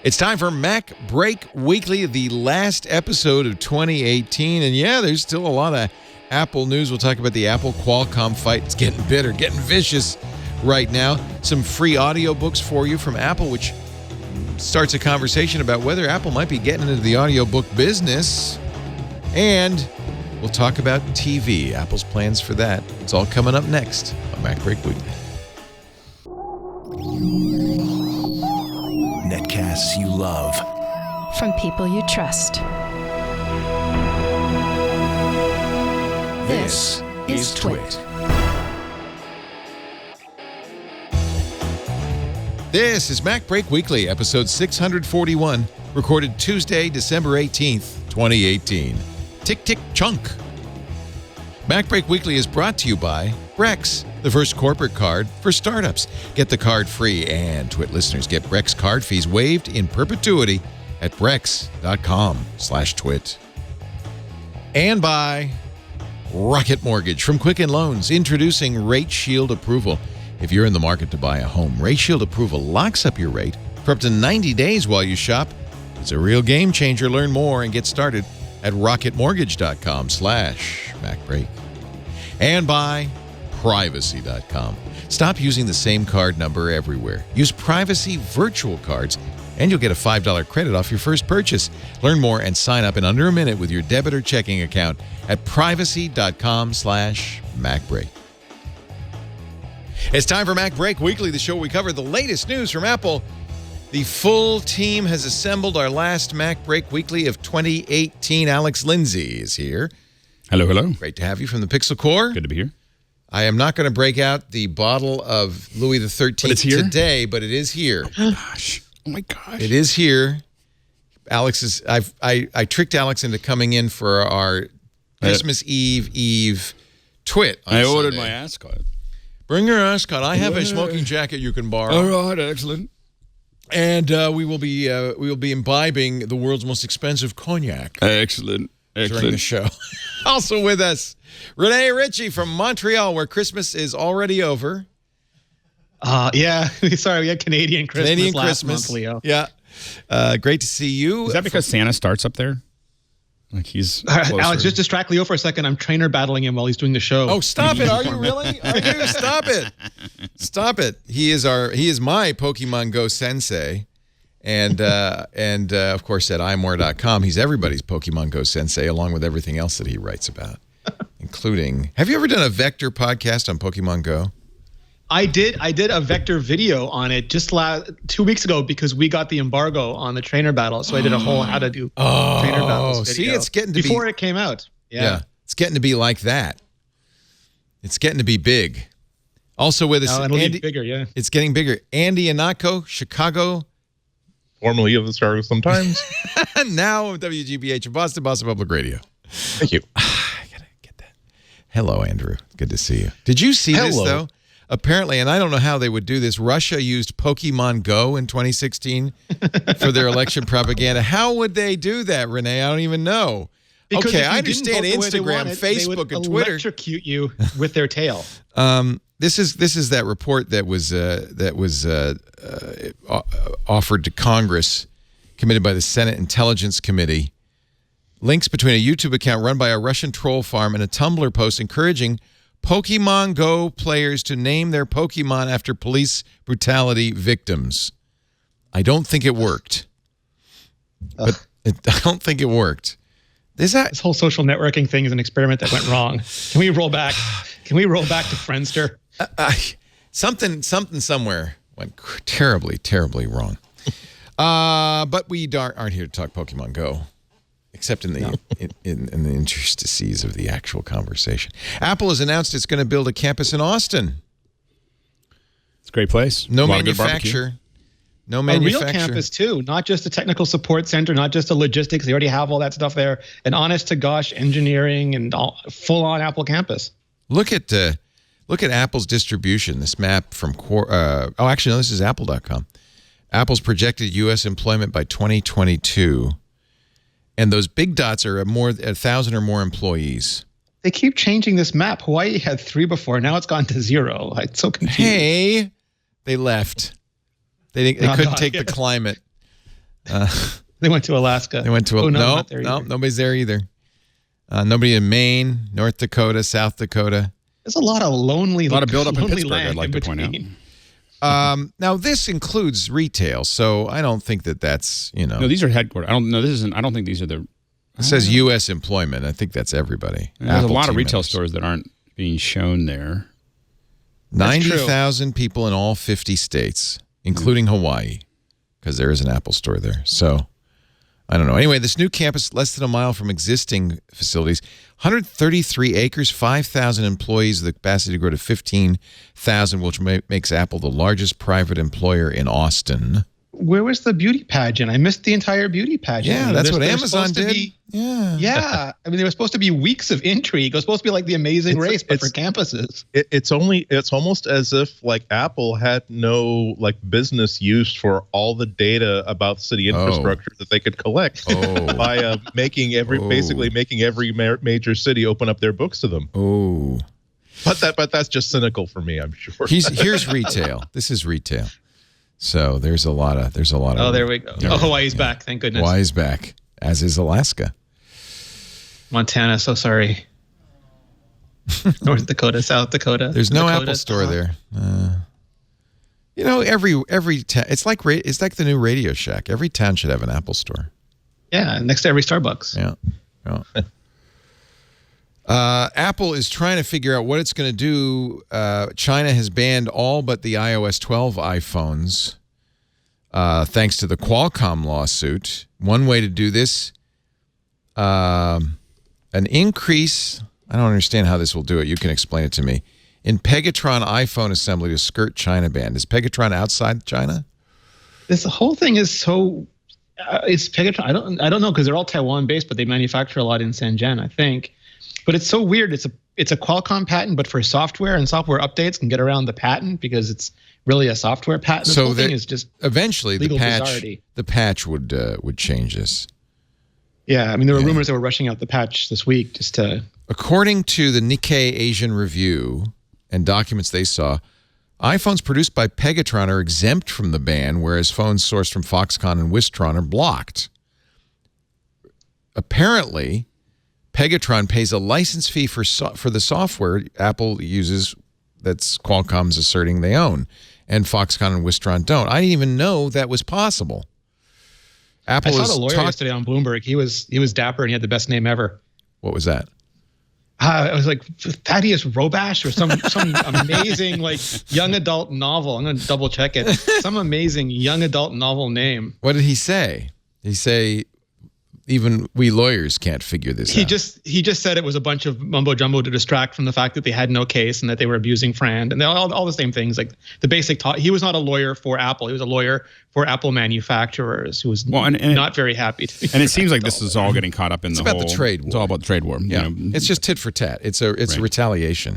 It's time for MacBreak Weekly, the last episode of 2018. And yeah, there's still a lot of Apple news. We'll talk about the Apple-Qualcomm fight. It's getting bitter, getting vicious right now. Some free audiobooks for you from Apple, which starts a conversation about whether Apple might be getting into the audiobook business. And we'll talk about TV, Apple's plans for that. It's all coming up next on MacBreak Weekly. Netcasts you love. From people you trust. This is Twit. This is MacBreak Weekly, episode 641, recorded Tuesday, December 18th, 2018. Tic-Tic-CHUNK. MacBreak Weekly is brought to you by Brex, the first corporate card for startups. Get the card free, and Twit listeners get Brex card fees waived in perpetuity at brex.com/twit. And by Rocket Mortgage from Quicken Loans, introducing Rate Shield Approval. If you're in the market to buy a home, Rate Shield Approval locks up your rate for up to 90 days while you shop. It's a real game changer. Learn more and get started at rocketmortgage.com/MacBreak. And by Privacy.com. Stop using the same card number everywhere. Use Privacy virtual cards, and you'll get a $5 credit off your first purchase. Learn more and sign up in under a minute with your debit or checking account at privacy.com/MacBreak. It's time for MacBreak Weekly, the show where we cover the latest news from Apple. The full team has assembled our last MacBreak Weekly of 2018. Alex Lindsay is here. Hello, hello. Great to have you from the Pixel Corps. Good to be here. I am not going to break out the bottle of Louis XIII today, but it is here. Oh my gosh. It is here. Alex is. I tricked Alex into coming in for our Christmas Eve twit. I ordered Sunday. my ascot. Bring your ascot. I have a smoking jacket you can borrow. All right, excellent. And we will be imbibing the world's most expensive cognac. Excellent. During the show. Also with us, Rene Ritchie from Montreal, where Christmas is already over. Yeah. Sorry, we had Canadian Christmas last month, Leo. Yeah. Great to see you. Is that because Santa starts up there? Like he's closer. Alex, just distract Leo for a second. I'm trainer battling him while he's doing the show. Oh, stop it. Are you really? Are you? Stop it. Stop it. He is my Pokemon Go sensei. And of course, at imore.com, he's everybody's Pokemon Go sensei, along with everything else that he writes about, including... Have you ever done a Vector podcast on Pokemon Go? I did a Vector video on it just 2 weeks ago because we got the embargo on the trainer battle. So I did a whole how to do trainer battles video. See, it's getting to before it came out. Yeah. It's getting to be like that. It's getting to be big. Also with us... it'll be bigger, yeah. It's getting bigger. Andy Ihnatko, Chicago... Formerly of the Star sometimes. Now of WGBH, Boston Public Radio. Thank you. I gotta get that. Hello, Andrew. Good to see you. Did you see this, though? Apparently, and I don't know how they would do this, Russia used Pokemon Go in 2016 for their election propaganda. How would they do that, Rene? I don't even know. Because okay, I understand Instagram, Facebook, and Twitter. Electrocute you with their tail. This is that report that was offered to Congress, committed by the Senate Intelligence Committee. Links between a YouTube account run by a Russian troll farm and a Tumblr post encouraging Pokemon Go players to name their Pokemon after police brutality victims. I don't think it worked. I don't think it worked. This whole social networking thing is an experiment that went wrong. Can we roll back? Can we roll back to Friendster? Something somewhere went terribly, terribly wrong. But we aren't here to talk Pokemon Go, except in the interstices of the actual conversation. Apple has announced it's going to build a campus in Austin. It's a great place. No manufacturer. No manufacturer. A real campus, too. Not just a technical support center, not just a logistics. They already have all that stuff there. An honest-to-gosh engineering and full-on Apple campus. Look at Apple's distribution. This map from this is Apple.com. Apple's projected U.S. employment by 2022, and those big dots are 1,000 or more employees. They keep changing this map. Hawaii had 3 before. Now it's gone to 0. It's so confusing. Hey, they left. They couldn't take the climate. They went to Alaska. They went to not there either. nobody's there either. Nobody in Maine, North Dakota, South Dakota. There's a lot of lonely, A lot of buildup in lonely Pittsburgh, land I'd like in to point out. between. Now this includes retail, so I don't think that's No, these are headquarters. I don't think these are the. It says U.S. employment. I think that's everybody. There's a Apple lot of team retail members. stores that aren't being shown there. 90,000 people in all 50 states, including Hawaii, because there is an Apple store there. So I don't know. Anyway, this new campus, less than a mile from existing facilities, 133 acres, 5,000 employees, the capacity to grow to 15,000, which makes Apple the largest private employer in Austin. Where was the beauty pageant? I missed the entire beauty pageant. Yeah, that's what There's Amazon supposed to did. be- Yeah. Yeah. I mean, there was supposed to be weeks of intrigue. It was supposed to be like the Amazing Race, but for campuses. It's almost as if like Apple had no like business use for all the data about city infrastructure that they could collect by making every major city open up their books to them. Oh. But that's just cynical for me, I'm sure. Here's retail. This is retail. So there's a lot of. Oh, there we go. Oh, Hawaii's back. Thank goodness. Hawaii's back, as is Alaska. Montana, so sorry. North Dakota, South Dakota. There's no Dakota, Apple store there. Every town. It's like the new Radio Shack. Every town should have an Apple store. Yeah, next to every Starbucks. Yeah. Apple is trying to figure out what it's going to do. China has banned all but the iOS 12 iPhones, thanks to the Qualcomm lawsuit. One way to do this, an increase. I don't understand how this will do it. You can explain it to me. In Pegatron iPhone assembly to skirt China ban. Is Pegatron outside China? This whole thing is so. It's Pegatron. I don't know because they're all Taiwan based, but they manufacture a lot in Shenzhen, I think. But it's so weird. It's a Qualcomm patent, but for software, and software updates can get around the patent because it's really a software patent. This whole thing is just eventually legal the patch would change this. Yeah, I mean there were rumors that were rushing out the patch this week just to. According to the Nikkei Asian Review and documents they saw, iPhones produced by Pegatron are exempt from the ban, whereas phones sourced from Foxconn and Wistron are blocked. Apparently, Pegatron pays a license fee for the software Apple uses that's Qualcomm's asserting they own, and Foxconn and Wistron don't. I didn't even know that was possible. Apple I saw the lawyer yesterday on Bloomberg. He was dapper and he had the best name ever. What was that? I was like Thaddeus Robash or some amazing like young adult novel. I'm going to double check it. Some amazing young adult novel name. What did he say? Did he say even we lawyers can't figure this out? He just said it was a bunch of mumbo jumbo to distract from the fact that they had no case and that they were abusing Frand and all the same things. Like the basic talk. He was not a lawyer for Apple. He was a lawyer for Apple manufacturers who was not very happy. And it seems like this is all getting caught up in the trade war. It's all about the trade war. Yeah, it's just tit for tat. It's a retaliation.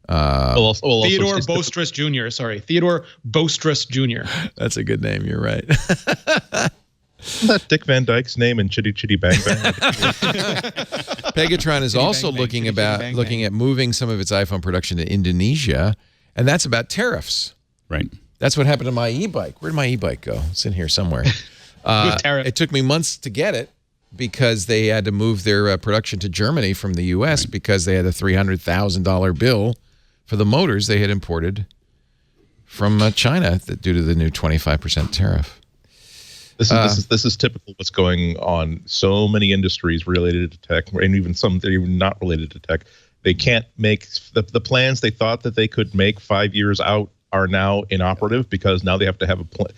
Theodore Bostrus Jr. Sorry, Theodore Bostrus Jr. That's a good name. You're right. Isn't that Dick Van Dyke's name in Chitty Chitty Bang Bang? Pegatron is also looking at moving some of its iPhone production to Indonesia, and that's about tariffs. Right. That's what happened to my e-bike. Where'd my e-bike go? It's in here somewhere. It took me months to get it because they had to move their production to Germany from the U.S. because they had a $300,000 bill for the motors they had imported from China due to the new 25% tariff. This is typical what's going on. So many industries related to tech, and even some that are even not related to tech. They can't make the plans they thought that they could make 5 years out are now inoperative because now they have to have a plan.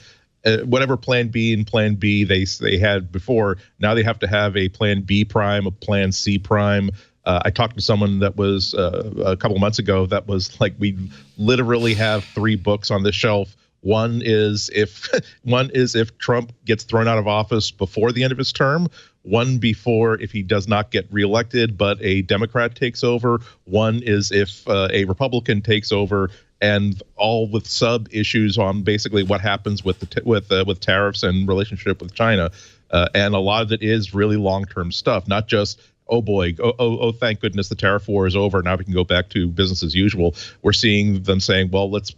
Whatever plan B and plan B they had before, now they have to have a plan B prime, a plan C prime. I talked to someone that was a couple months ago that was like, we literally have 3 books on the shelf. One is if Trump gets thrown out of office before the end of his term. One before if he does not get reelected, but a Democrat takes over. One is if a Republican takes over, and all with sub issues on basically what happens with with tariffs and relationship with China. And a lot of it is really long-term stuff, not just, oh boy, oh, thank goodness the tariff war is over. Now we can go back to business as usual. We're seeing them saying, well, let's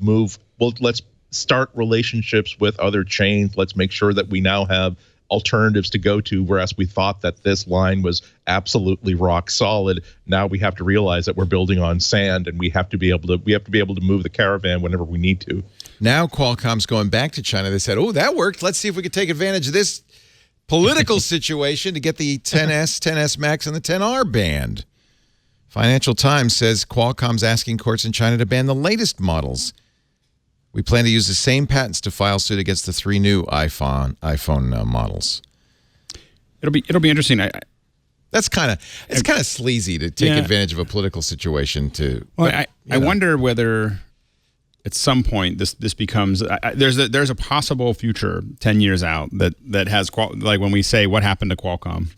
start relationships with other chains. Let's make sure that we now have alternatives to go to, whereas we thought that this line was absolutely rock solid. Now we have to realize that we're building on sand, and we have to be able to move the caravan whenever we need to. Now Qualcomm's going back to China. They said, "Oh, that worked. Let's see if we could take advantage of this political situation to get the 10S, 10S Max, and the 10R banned." Financial Times says Qualcomm's asking courts in China to ban the latest models. We plan to use the same patents to file suit against the 3 new iPhone models. It'll be interesting. It's kind of sleazy to take advantage of a political situation. I wonder whether at some point this becomes there's a possible future 10 years out that has like when we say what happened to Qualcomm,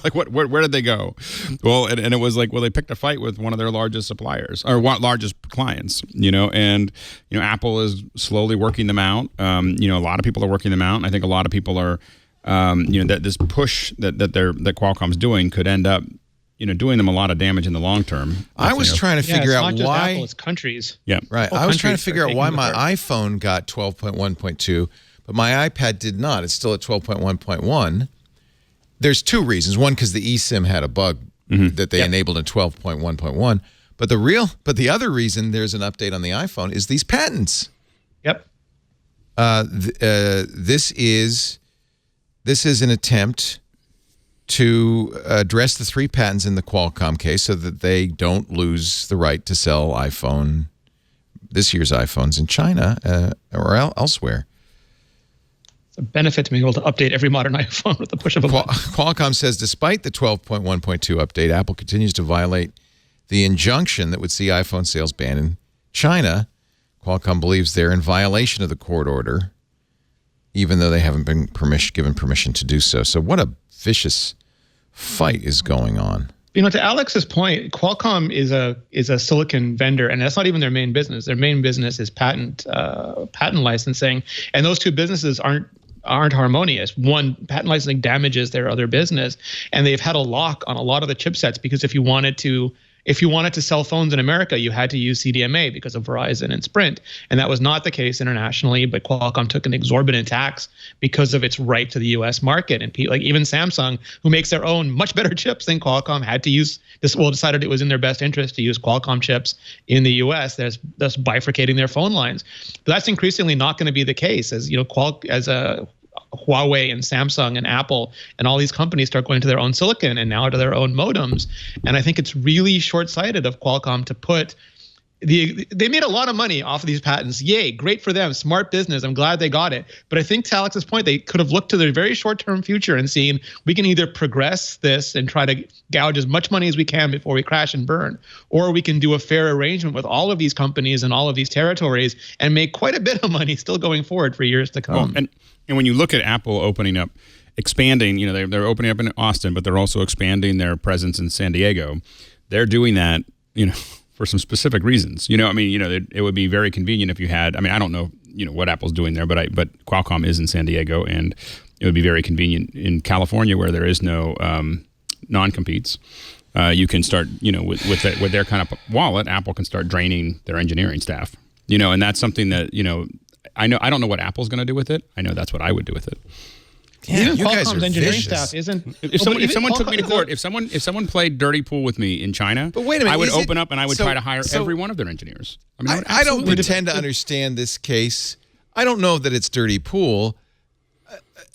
like where did they go? Well, and it was like, well, they picked a fight with one of their largest suppliers or largest clients, and Apple is slowly working them out. A lot of people are working them out, and I think a lot of people are that this push that Qualcomm's doing could end up doing them a lot of damage in the long term. I was trying to figure out it's not why. just Apple, it's countries. Yeah, right. I was trying to figure out why my iPhone got 12.1.2, but my iPad did not. It's still at 12.1.1. There's 2 reasons. One, because the eSIM had a bug that they enabled in 12.1.1. But the other reason there's an update on the iPhone is these patents. Yep. This is an attempt to address the 3 patents in the Qualcomm case so that they don't lose the right to sell this year's iPhones in China or elsewhere. It's a benefit to being able to update every modern iPhone with the push of a button. Qualcomm says despite the 12.1.2 update, Apple continues to violate the injunction that would see iPhone sales banned in China. Qualcomm believes they're in violation of the court order, even though they haven't been given permission to do so. So what a vicious fight is going on. To Alex's point, Qualcomm is a silicon vendor, and that's not even their main business. Their main business is patent licensing, and those 2 businesses aren't harmonious. One, patent licensing damages their other business, and they've had a lock on a lot of the chipsets because if you wanted to sell phones in America, you had to use CDMA because of Verizon and Sprint. And that was not the case internationally, but Qualcomm took an exorbitant tax because of its right to the U.S. market. And like even Samsung, who makes their own much better chips than Qualcomm, had to use decided it was in their best interest to use Qualcomm chips in the U.S. Thus bifurcating their phone lines. But that's increasingly not going to be the case as Huawei and Samsung and Apple and all these companies start going to their own silicon and now to their own modems. And I think it's really short-sighted of Qualcomm to put they made a lot of money off of these patents. Yay, great for them, smart business. I'm glad they got it. But I think to Alex's point, they could have looked to their very short-term future and seen we can either progress this and try to gouge as much money as we can before we crash and burn, or we can do a fair arrangement with all of these companies and all of these territories and make quite a bit of money still going forward for years to come. Well, and when you look at Apple expanding, they're opening up in Austin, but they're also expanding their presence in San Diego. They're doing that, for some specific reasons. It would be very convenient if you had. I don't know, what Apple's doing there, but Qualcomm is in San Diego, and it would be very convenient in California where there is no non-competes. You can start, with their kind of wallet, Apple can start draining their engineering staff. And that's something that I don't know what Apple's going to do with it. I know that's what I would do with it. Yeah, even you guys Qualcomm's are engineering vicious. staff isn't. If someone took me to court, if someone played dirty pool with me in China, but wait a minute, I would open up and I would try to hire every one of their engineers. I don't pretend to understand this case. I don't know that it's dirty pool.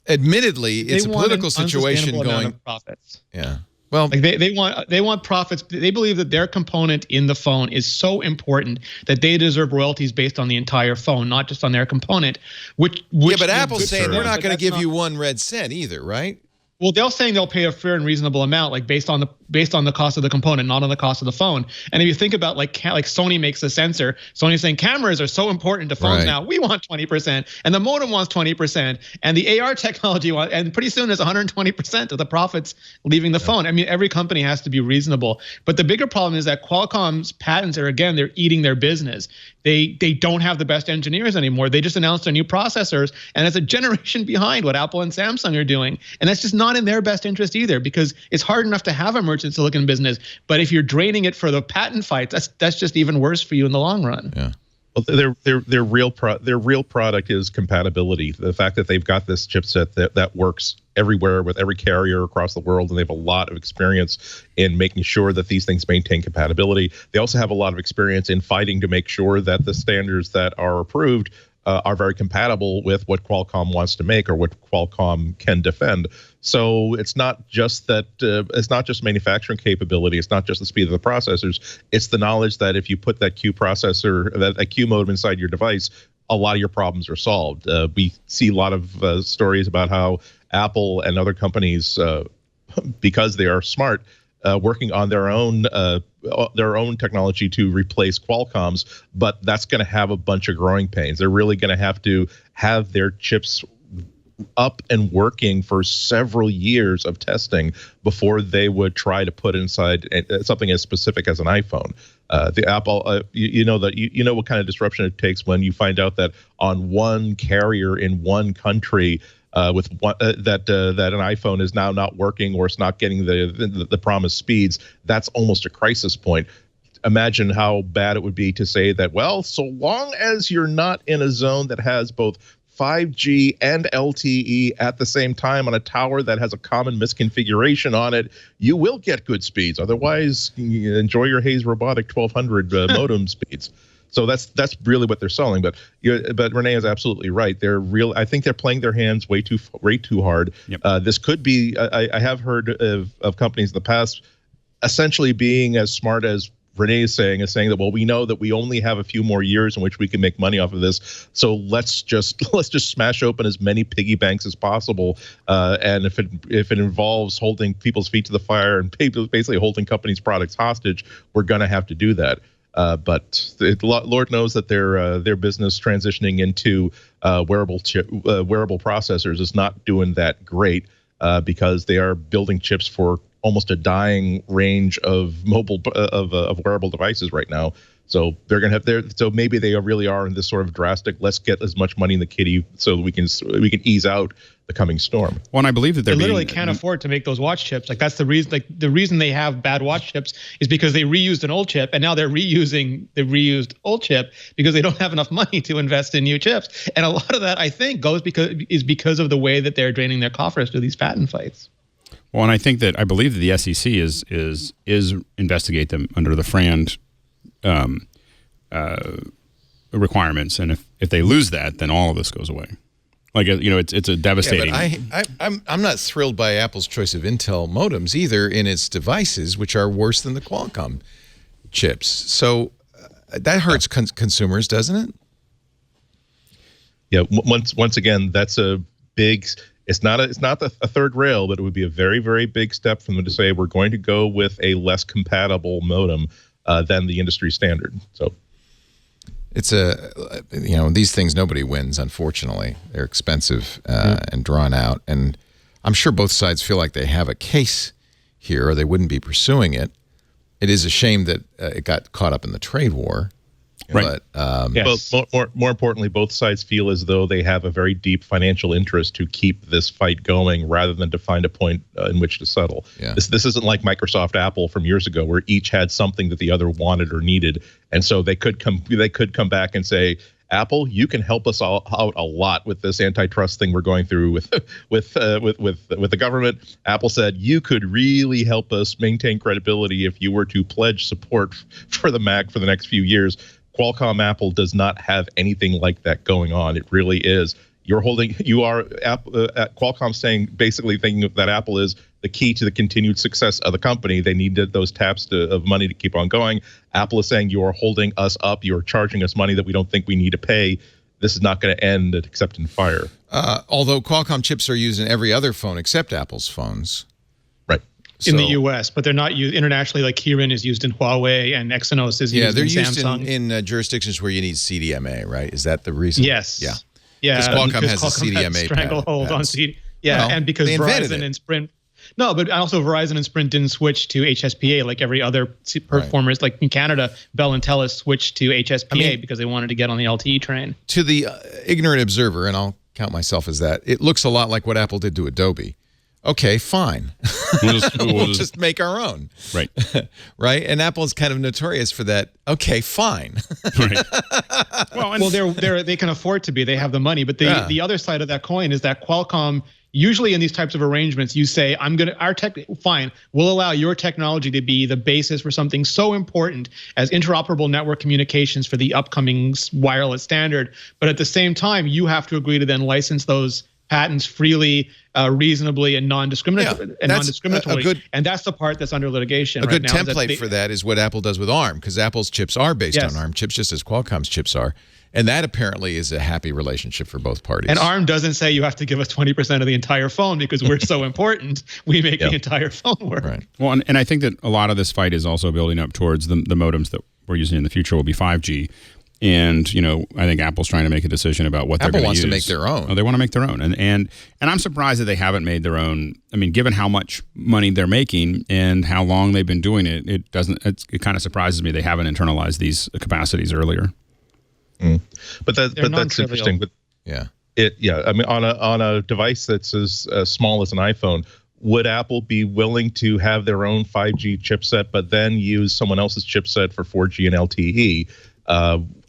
Admittedly, it's a political situation going. Profits. Yeah. Well, like they want profits. They believe that their component in the phone is so important that they deserve royalties based on the entire phone, not just on their component. Which but Apple's saying we're not going to give you 1 red cent either, right? Well, they're saying they'll pay a fair and reasonable amount, like based on the cost of the component, not on the cost of the phone. And if you think about like Sony makes a sensor, Sony's saying cameras are so important to phones now. We want 20%, and the modem wants 20%, and the AR technology wants, and pretty soon there's 120% of the profits leaving the phone. Every company has to be reasonable. But the bigger problem is that Qualcomm's patents are, again, they're eating their business. They don't have the best engineers anymore. They just announced their new processors, and it's a generation behind what Apple and Samsung are doing. And that's just not in their best interest either, because it's hard enough to have a merchant silicon business, but if you're draining it for the patent fights, that's just even worse for you in the long run. Yeah. Well, their real product is compatibility. The fact that they've got this chipset that works everywhere with every carrier across the world, and they have a lot of experience in making sure that these things maintain compatibility. They also have a lot of experience in fighting to make sure that the standards that are approved are very compatible with what Qualcomm wants to make or what Qualcomm can defend. So it's not just that it's not just manufacturing capability. It's not just the speed of the processors. It's the knowledge that if you put that Q processor, that Q modem inside your device, a lot of your problems are solved. We see a lot of stories about how Apple and other companies, because they are smart, working on their own technology to replace Qualcomm's, but that's going to have a bunch of growing pains. They're really going to have their chips up and working for several years of testing before they would try to put inside something as specific as an iPhone. The Apple, you know what kind of disruption it takes when you find out that on one carrier in one country, with one, that an iPhone is now not working or it's not getting the promised speeds. That's almost a crisis point. Imagine how bad it would be to say that, well, so long as you're not in a zone that has both 5G and LTE at the same time on a tower that has a common misconfiguration on it, you will get good speeds. Otherwise, enjoy your Hayes Robotic 1200 modem speeds. So that's really what they're selling. But Rene is absolutely right. I think they're playing their hands way too hard. Yep. This could be. I have heard of companies in the past essentially being as smart as Rene is saying that, well, we know that we only have a few more years in which we can make money off of this, so let's just smash open as many piggy banks as possible. And if it involves holding people's feet to the fire and basically holding companies' products hostage, we're going to have to do that. But Lord knows that their business transitioning into wearable processors is not doing that great, because they are building chips for almost a dying range of wearable devices right now. So they're going to have so maybe they really are in this sort of drastic, let's get as much money in the kitty so we can ease out the coming storm. Well, and I believe that they literally can't afford to make those watch chips. Like that's the reason. Like the reason they have bad watch chips is because they reused an old chip, and now they're reusing the reused old chip because they don't have enough money to invest in new chips. And a lot of that, I think, because of the way that they're draining their coffers through these patent fights. Well, and I believe that the SEC is investigate them under the FRAND requirements, and if they lose that, then all of this goes away. Like it's a devastating. Yeah, but I'm not thrilled by Apple's choice of Intel modems either in its devices, which are worse than the Qualcomm chips. So that hurts consumers, doesn't it? Yeah. Once again, that's a big. It's not a third rail, but it would be a very, very big step for them to say we're going to go with a less compatible modem than the industry standard. So it's these things nobody wins. Unfortunately, they're expensive and drawn out, and I'm sure both sides feel like they have a case here, or they wouldn't be pursuing it. It is a shame that it got caught up in the trade war. Right. But yes. more importantly, both sides feel as though they have a very deep financial interest to keep this fight going rather than to find a point in which to settle. Yeah. This isn't like Microsoft Apple from years ago where each had something that the other wanted or needed. And so they could come back and say, Apple, you can help us all out a lot with this antitrust thing we're going through with the government. Apple said you could really help us maintain credibility if you were to pledge support for the Mac for the next few years. Qualcomm Apple does not have anything like that going on. It really is. Qualcomm thinking that Apple is the key to the continued success of the company. They needed those taps of money to keep on going. Apple is saying you are holding us up. You are charging us money that we don't think we need to pay. This is not going to end except in fire. Although Qualcomm chips are used in every other phone except Apple's phones. Right. In the U.S., but they're not used internationally. Like Kirin is used in Huawei, and Exynos is used in Samsung. in jurisdictions where you need CDMA, right? Is that the reason? Yes. Yeah. Yeah. Because Qualcomm has a CDMA stranglehold on CDMA. Yeah, and because Verizon and Sprint. No, but also Verizon and Sprint didn't switch to HSPA like every other performers. Like in Canada, Bell and Telus switched to HSPA because they wanted to get on the LTE train. To the ignorant observer, and I'll count myself as that, it looks a lot like what Apple did to Adobe. Okay, fine. We'll just make our own. Right. Right? And Apple's kind of notorious for that. Okay, fine. Right. Well, they can afford to be. They have the money. But the other side of that coin is that Qualcomm, usually in these types of arrangements, you say, fine, we'll allow your technology to be the basis for something so important as interoperable network communications for the upcoming wireless standard. But at the same time, you have to agree to then license those patents freely, reasonably, and non-discriminatory. And that's the part that's under litigation. A good template for that is what Apple does with ARM, because Apple's chips are based on ARM chips, just as Qualcomm's chips are. And that apparently is a happy relationship for both parties. And ARM doesn't say you have to give us 20% of the entire phone because we're so important. We make the entire phone work. Right. Well, and I think that a lot of this fight is also building up towards the modems that we're using in the future will be 5G. And, I think Apple's trying to make a decision about what they're going to use. Apple wants to make their own. Oh, they want to make their own. And I'm surprised that they haven't made their own. I mean, given how much money they're making and how long they've been doing it, it kind of surprises me they haven't internalized these capacities earlier. But that's interesting. But I mean, on a device that's as small as an iPhone, would Apple be willing to have their own 5G chipset, but then use someone else's chipset for 4G and LTE?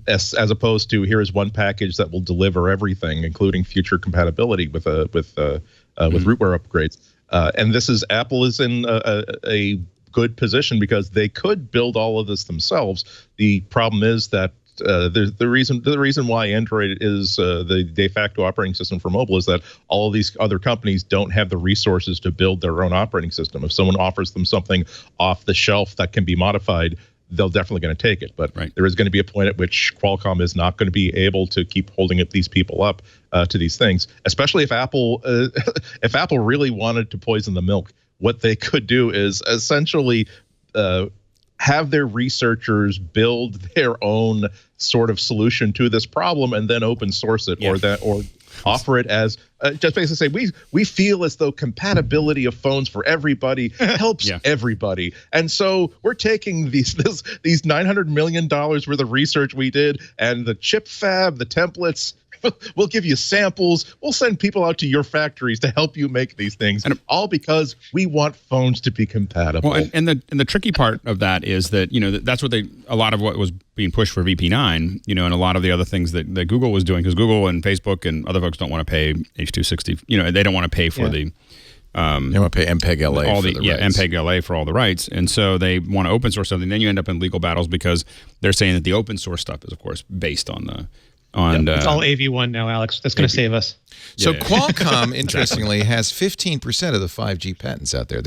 As opposed to here is one package that will deliver everything, including future compatibility with rootware upgrades. And Apple is in a good position because they could build all of this themselves. The problem is that the reason why Android is the de facto operating system for mobile is that all of these other companies don't have the resources to build their own operating system. If someone offers them something off the shelf that can be modified, they're definitely going to take it. But there is going to be a point at which Qualcomm is not going to be able to keep holding these people up to these things, especially if Apple really wanted to poison the milk. What they could do is essentially have their researchers build their own sort of solution to this problem and then open source it or offer it as just basically say we feel as though compatibility of phones for everybody helps everybody, and so we're taking these $900 million worth of research we did and the chip fab, the templates. We'll give you samples. We'll send people out to your factories to help you make these things, and all because we want phones to be compatible. Well, and the tricky part of that is that that's what a lot of what was being pushed for VP9, and a lot of the other things that Google was doing, because Google and Facebook and other folks don't want to pay H260. They don't want to pay for the. They want to pay MPEG-LA for the rights. MPEG-LA for all the rights, and so they want to open source something. Then you end up in legal battles because they're saying that the open source stuff is, of course, based on the. It's all AV1 now, Alex. That's going to save us. So Qualcomm, interestingly, has 15% of the 5G patents out there.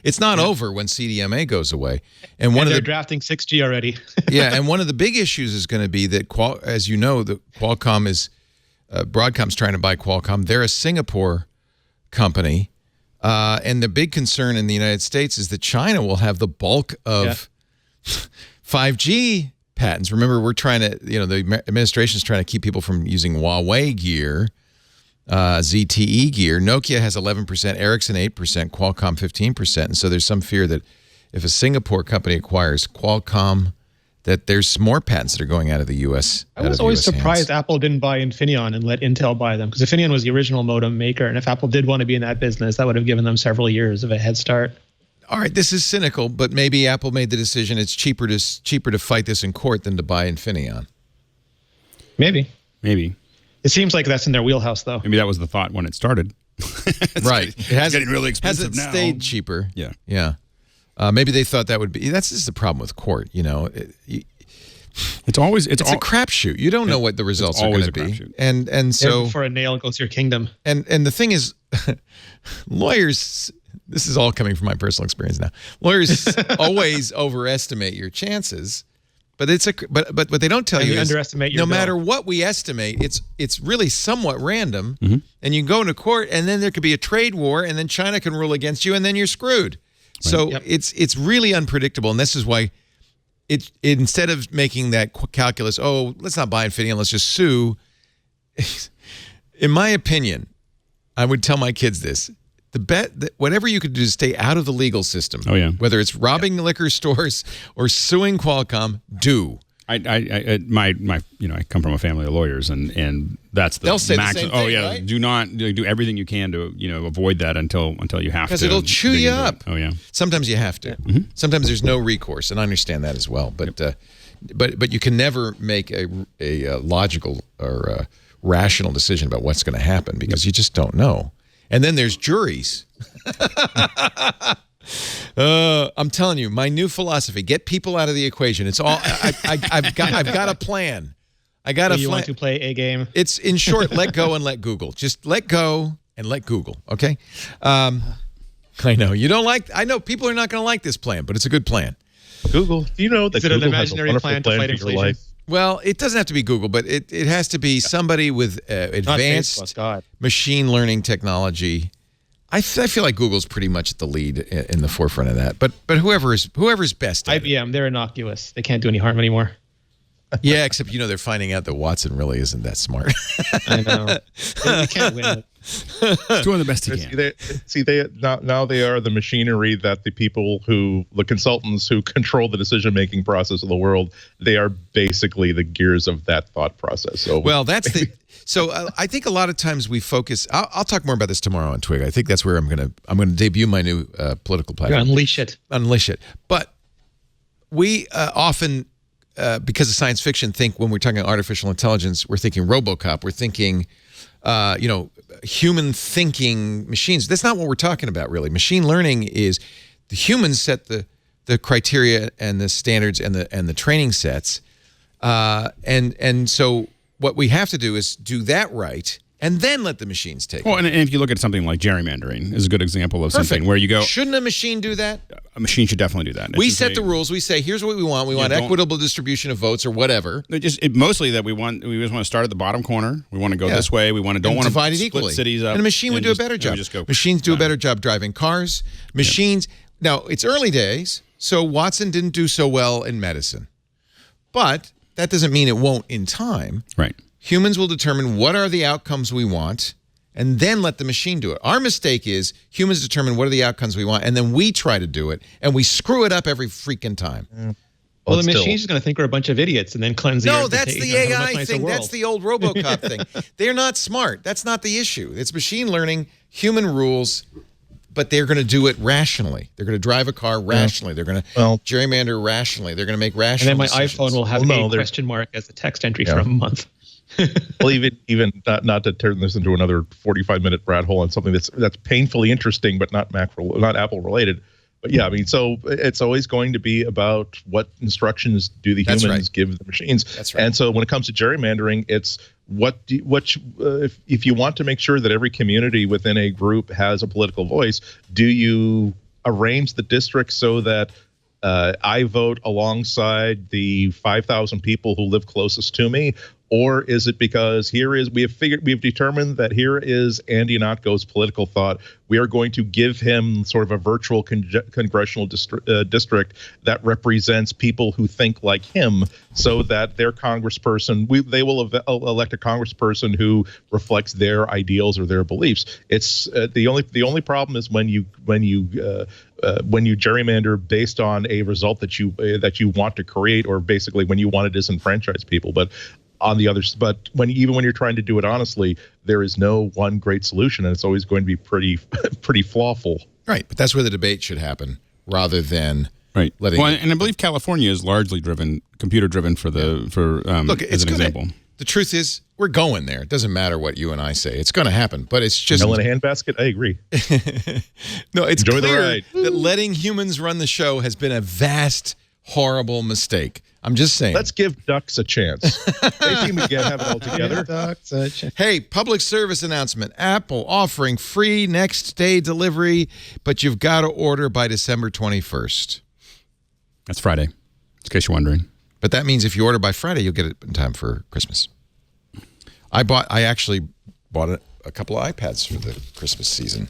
It's not over when CDMA goes away. And they're drafting 6G already. And one of the big issues is going to be that, as you know, Qualcomm is Broadcom's trying to buy Qualcomm. They're a Singapore company, and the big concern in the United States is that China will have the bulk of 5G patents. Remember, we're trying to, the administration is trying to keep people from using Huawei gear, ZTE gear. Nokia has 11%, Ericsson 8%, Qualcomm 15%. And so there's some fear that if a Singapore company acquires Qualcomm, that there's more patents that are going out of the U.S. I was always surprised Apple didn't buy Infineon and let Intel buy them, because Infineon was the original modem maker. And if Apple did want to be in that business, that would have given them several years of a head start. All right, this is cynical, but maybe Apple made the decision it's cheaper to fight this in court than to buy Infineon. Maybe. It seems like that's in their wheelhouse, though. Maybe that was the thought when it started. Right. It has getting really expensive now. Hasn't stayed cheaper. Yeah. Maybe they thought that would be. That's just the problem with court. It's always a crapshoot. You don't know what the results are going to be. And so for a nail goes your kingdom. And the thing is, lawyers. This is all coming from my personal experience now. Lawyers always overestimate your chances, but but what they don't tell you is underestimate your no matter what we estimate, it's really somewhat random, and you can go into court, and then there could be a trade war, and then China can rule against you, and then you're screwed. Right. So it's really unpredictable, and this is why it instead of making that calculus, let's not buy Infineon, let's just sue. In my opinion, I would tell my kids this. Whatever you could do to stay out of the legal system, whether it's robbing liquor stores or suing Qualcomm, do. I come from a family of lawyers, and that's the They'll say the max. same Oh thing, yeah, right? do not do everything you can to avoid that until you have to. Because it'll chew dig you into it. up. Oh yeah. Sometimes you have to. Sometimes there's no recourse, and I understand that as well. But you can never make a logical or rational decision about what's going to happen because you just don't know. And then there's juries. I'm telling you, my new philosophy: get people out of the equation. It's all I've got a plan. I got You want to play a game? It's in short, let go and let Google. Just let go and let Google. Okay. I know you don't like. I know people are not going to like this plan, but it's a good plan. Google, do you know that Is it an Google has a imaginary wonderful plan to fight for your inflation? life? Well, it doesn't have to be Google, but it has to be somebody with Not advanced Facebook, God. machine learning technology. I feel like Google's pretty much at the lead in the forefront of that. But whoever's best at it. IBM, they're innocuous. They can't do any harm anymore. Yeah, except they're finding out that Watson really isn't that smart. I know. They can't win. It's doing the best he can. Now they are the machinery that the consultants who control the decision-making process of the world, they are basically the gears of that thought process. So Well, I think a lot of times we focus. I'll talk more about this tomorrow on Twig. I think that's where I'm gonna debut my new political platform. Unleash it. Unleash it. But we often, because of science fiction, think when we're talking artificial intelligence, we're thinking RoboCop. We're thinking, human thinking machines. That's not what we're talking about, really. Machine learning is the humans set the criteria and the standards and the training sets, and so what we have to do is do that right, and then let the machines take it. Well, and if you look at something like gerrymandering, is a good example of something where you go. Shouldn't a machine do that? A machine should definitely do that. We set the rules. We say, here's what we want. We want equitable distribution of votes or whatever. Mostly that we just want to start at the bottom corner. We want to go this way. We don't want to divide it split equally. Cities up. And a machine would do a better job. Machines do a better job driving cars. Machines. Now, it's early days, so Watson didn't do so well in medicine. But that doesn't mean it won't in time. Right. Humans will determine what are the outcomes we want and then let the machine do it. Our mistake is humans determine what are the outcomes we want and then we try to do it and we screw it up every freaking time. Well, the machine's going to think we're a bunch of idiots and then cleanse the earth. No, that's the AI thing. That's the old RoboCop thing. They're not smart. That's not the issue. It's machine learning, human rules, but they're going to do it rationally. They're going to drive a car rationally. They're going to gerrymander rationally. They're going to make rational And then my decisions. iPhone will have a question mark as a text entry for a month. Well, even not to turn this into another 45-minute rat hole on something that's painfully interesting, but not Apple related. But yeah, I mean, so it's always going to be about what instructions do the humans give the machines. That's right. And so when it comes to gerrymandering, it's if you want to make sure that every community within a group has a political voice, do you arrange the district so that I vote alongside the 5,000 people who live closest to me? Or is it because we have determined that here is Andy Ihnatko's political thought. We are going to give him sort of a virtual congressional district that represents people who think like him, so that their congressperson, they will elect a congressperson who reflects their ideals or their beliefs. It's the only problem is when you gerrymander based on a result that you want to create, or basically when you want to disenfranchise people. But when you're trying to do it honestly, there is no one great solution, and it's always going to be pretty flawful. Right, but that's where the debate should happen, rather than letting. Well, and I believe California is largely computer driven for look. As an example. The truth is, we're going there. It doesn't matter what you and I say; it's going to happen. But it's just Hell in a handbasket. I agree. No, it's Enjoy the clear ride. that letting humans run the show has been a vast, horrible mistake. I'm just saying. Let's give ducks a chance. They seem to have it all together. Hey, public service announcement. Apple offering free next day delivery, but you've got to order by December 21st. That's Friday, in case you're wondering. But that means if you order by Friday, you'll get it in time for Christmas. I actually bought a couple of iPads for the Christmas season.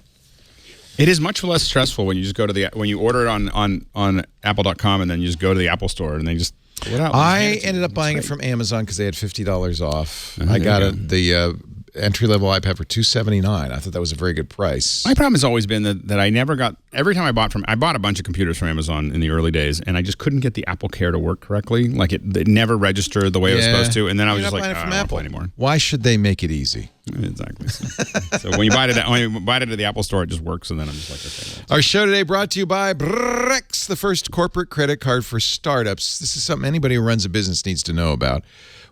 It is much less stressful when you just go to when you order it on Apple.com and then you just go to the Apple Store and they just pull it out. I ended up buying it from Amazon because they had $50 off. I got the entry-level iPad for $279. I thought that was a very good price. My problem has always been that I never got, every time I bought a bunch of computers from Amazon in the early days, and I just couldn't get the Apple Care to work correctly. Like it never registered the way it was supposed to, and then I was just like, I don't want to play anymore. Why should they make it easy? Exactly. So when you buy it at the Apple Store, it just works, and then I'm just like, okay. Our show today brought to you by Brex, the first corporate credit card for startups. This is something anybody who runs a business needs to know about.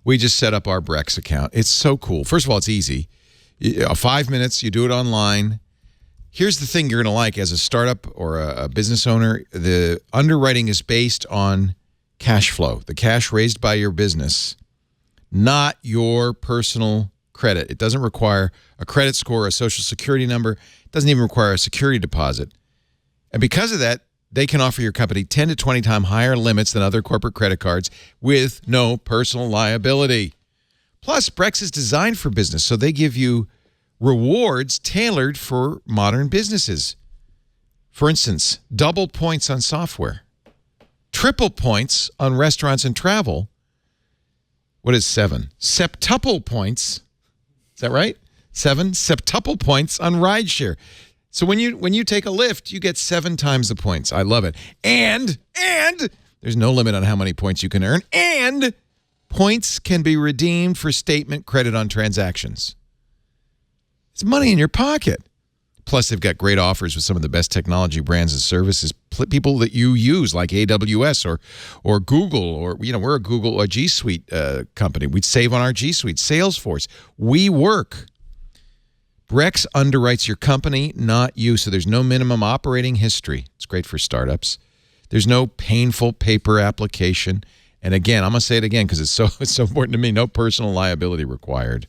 We just set up our Brex account. It's so cool. First of all, it's easy. 5 minutes, you do it online. Here's the thing you're going to like as a startup or a business owner. The underwriting is based on cash flow, the cash raised by your business, not your personal credit. It doesn't require a credit score, a social security number. It doesn't even require a security deposit. And because of that, they can offer your company 10 to 20 times higher limits than other corporate credit cards with no personal liability. Plus, Brex is designed for business, so they give you rewards tailored for modern businesses. For instance, double points on software, triple points on restaurants and travel. What is 7? Septuple points. Is that right? 7 septuple points on rideshare. So when you take a Lyft, you get 7 times the points. I love it. And there's no limit on how many points you can earn. And points can be redeemed for statement credit on transactions. It's money in your pocket. Plus, they've got great offers with some of the best technology brands and services, people that you use like AWS or Google, or we're a Google or G Suite company. We'd save on our G Suite. Salesforce. WeWork. Brex underwrites your company, not you, so there's no minimum operating history. It's great for startups. There's no painful paper application. And again, I'm going to say it again because it's so important to me, no personal liability required.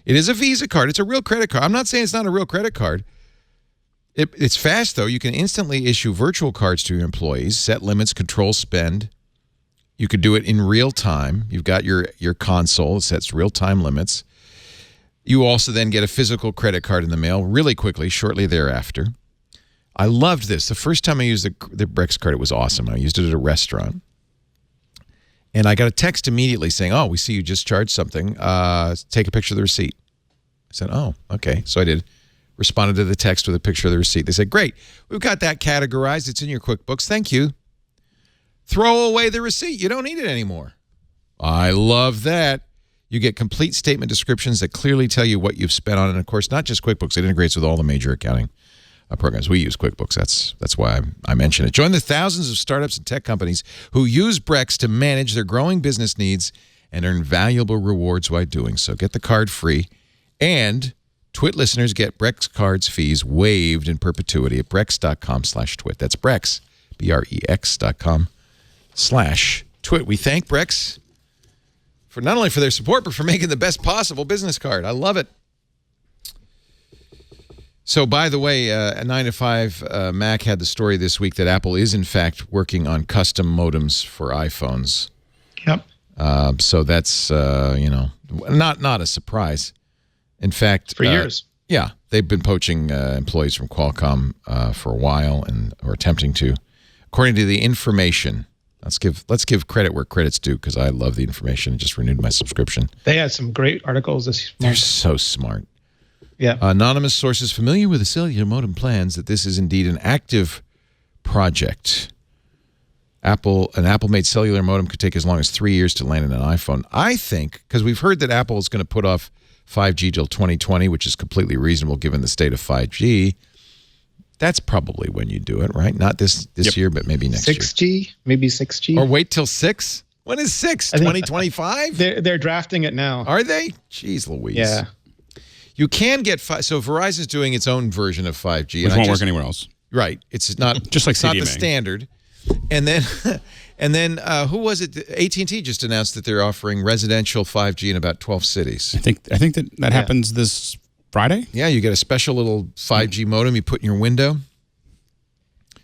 It is a Visa card. It's a real credit card. I'm not saying it's not a real credit card. It's fast, though. You can instantly issue virtual cards to your employees, set limits, control spend. You could do it in real time. You've got your console. It sets real-time limits. You also then get a physical credit card in the mail really quickly, shortly thereafter. I loved this. The first time I used the Brex card, it was awesome. I used it at a restaurant. And I got a text immediately saying, oh, we see you just charged something. Take a picture of the receipt. I said, oh, okay. So I did. Responded to the text with a picture of the receipt. They said, great. We've got that categorized. It's in your QuickBooks. Thank you. Throw away the receipt. You don't need it anymore. I love that. You get complete statement descriptions that clearly tell you what you've spent on it. And, of course, not just QuickBooks. It integrates with all the major accounting programs. We use QuickBooks. That's why I mention it. Join the thousands of startups and tech companies who use Brex to manage their growing business needs and earn valuable rewards while doing so. Get the card free. And Twit listeners get Brex cards fees waived in perpetuity at brex.com/twit. That's Brex, BREX.com/twit. We thank Brex for not only for their support, but for making the best possible business card. I love it. So, by the way, a 9 to 5 Mac had the story this week that Apple is, in fact, working on custom modems for iPhones. Yep. So that's, not a surprise. In fact, for years. Yeah, they've been poaching employees from Qualcomm for a while, or attempting to. According to the information, let's give credit where credit's due, because I love the information. I just renewed my subscription. They had some great articles this month. They're so smart. Yeah. Anonymous sources familiar with the cellular modem plans that this is indeed an active project. An Apple-made cellular modem could take as long as 3 years to land in an iPhone. I think, because we've heard that Apple is going to put off 5G till 2020, which is completely reasonable given the state of 5G. That's probably when you do it, right? Not this year, but maybe next 6G, maybe 6G. Or wait till 6? When is 6? 2025? They're drafting it now. Are they? Jeez Louise. Yeah. You can get so Verizon's doing its own version of 5G. Which won't work anywhere else. Right. It's not just like it's not the standard. And then who was it? AT&T just announced that they're offering residential 5G in about 12 cities. I think that happens this Friday. Yeah, you get a special little 5G modem you put in your window.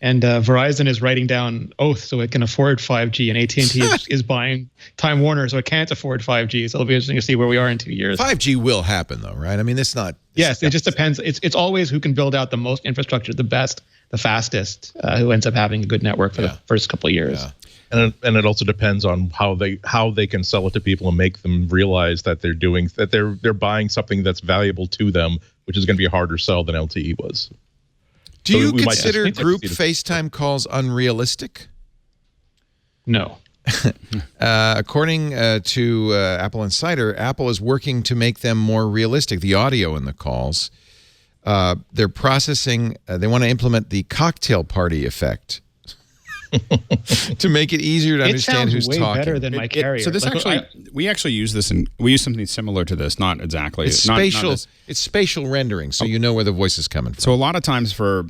And Verizon is writing down oath so it can afford 5G, and AT&T is buying Time Warner so it can't afford 5G. So it'll be interesting to see where we are in 2 years. 5G will happen, though, right? I mean, it's not. Yes, it just depends. It's always who can build out the most infrastructure the best the fastest, who ends up having a good network for the first couple of years. Yeah. And it also depends on how they can sell it to people and make them realize that they're buying something that's valuable to them, which is going to be a harder sell than LTE was. Do you consider group FaceTime calls unrealistic? No. According to Apple Insider, Apple is working to make them more realistic, the audio in the calls. They're processing, they want to implement the cocktail party effect to make it easier to understand who's way talking. Better than my carrier. So this we actually use this, and we use something similar to this, not exactly. It's spatial. It's spatial rendering, so you know where the voice is coming from. So a lot of times for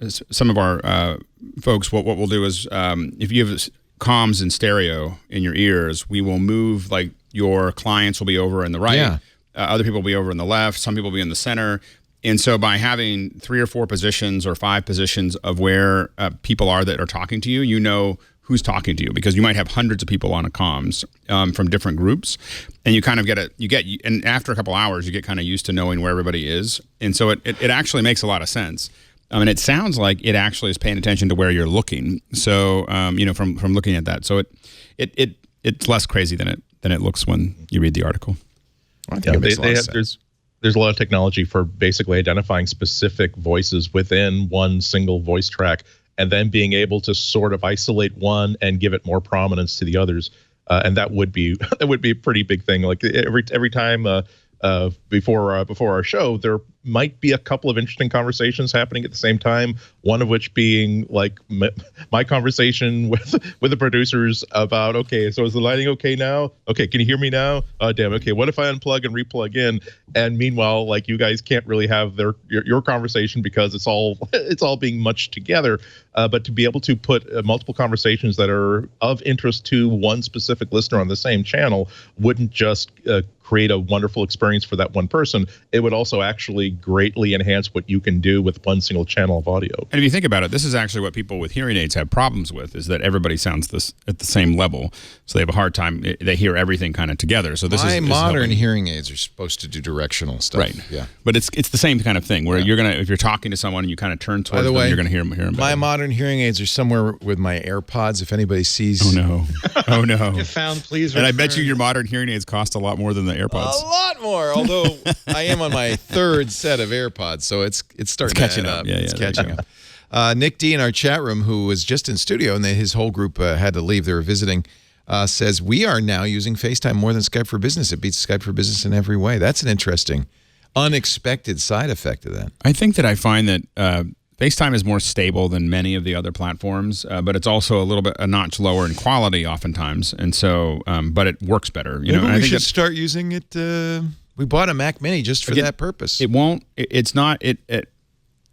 some of our folks, what we'll do is if you have comms and stereo in your ears, we will move, like your clients will be over in the right, other people will be over in the left, some people will be in the center. And so by having 3 or 4 positions or 5 positions of where people are that are talking to you, you know who's talking to you, because you might have hundreds of people on a comms from different groups, and you kind of and after a couple hours, you get kind of used to knowing where everybody is. And so it actually makes a lot of sense. And it sounds like it actually is paying attention to where you're looking. So, from looking at that. So it's less crazy than it looks when you read the article. I think it makes a lot of sense. There's a lot of technology for basically identifying specific voices within one single voice track, and then being able to sort of isolate one and give it more prominence to the others. And that would be a pretty big thing. Like every time before our show, there might be a couple of interesting conversations happening at the same time. One of which being like my conversation with the producers about, okay, so is the lighting okay now? Okay, can you hear me now? Oh, damn. Okay, what if I unplug and replug in? And meanwhile, like, you guys can't really have your conversation because it's all being munched together. But to be able to put multiple conversations that are of interest to one specific listener on the same channel wouldn't just create a wonderful experience for that one person. It would also actually greatly enhance what you can do with one single channel of audio. And if you think about it, this is actually what people with hearing aids have problems with, is that everybody sounds this at the same level. So they have a hard time. They hear everything kind of together. So this is modern hearing aids are supposed to do directional stuff. Right. Yeah. But it's the same kind of thing where if you're talking to someone and you kind of turn towards them, you're going to hear them better. My modern hearing aids are somewhere with my AirPods. If anybody sees. Oh no. Oh no. If found, please return. And I return. bet you your modern hearing aids cost a lot more than the AirPods. A lot more. Although I am on my 3rd set of AirPods, so it's starting to catching up. It's catching up. Nick D in our chat room, who was just in studio, and his whole group had to leave. They were visiting. Says we are now using FaceTime more than Skype for Business. It beats Skype for Business in every way. That's an interesting, unexpected side effect of that. I think that I find that FaceTime is more stable than many of the other platforms, but it's also a notch lower in quality oftentimes, and so but it works better. Maybe we should start using it. We bought a Mac Mini just for that purpose. It won't. It's not.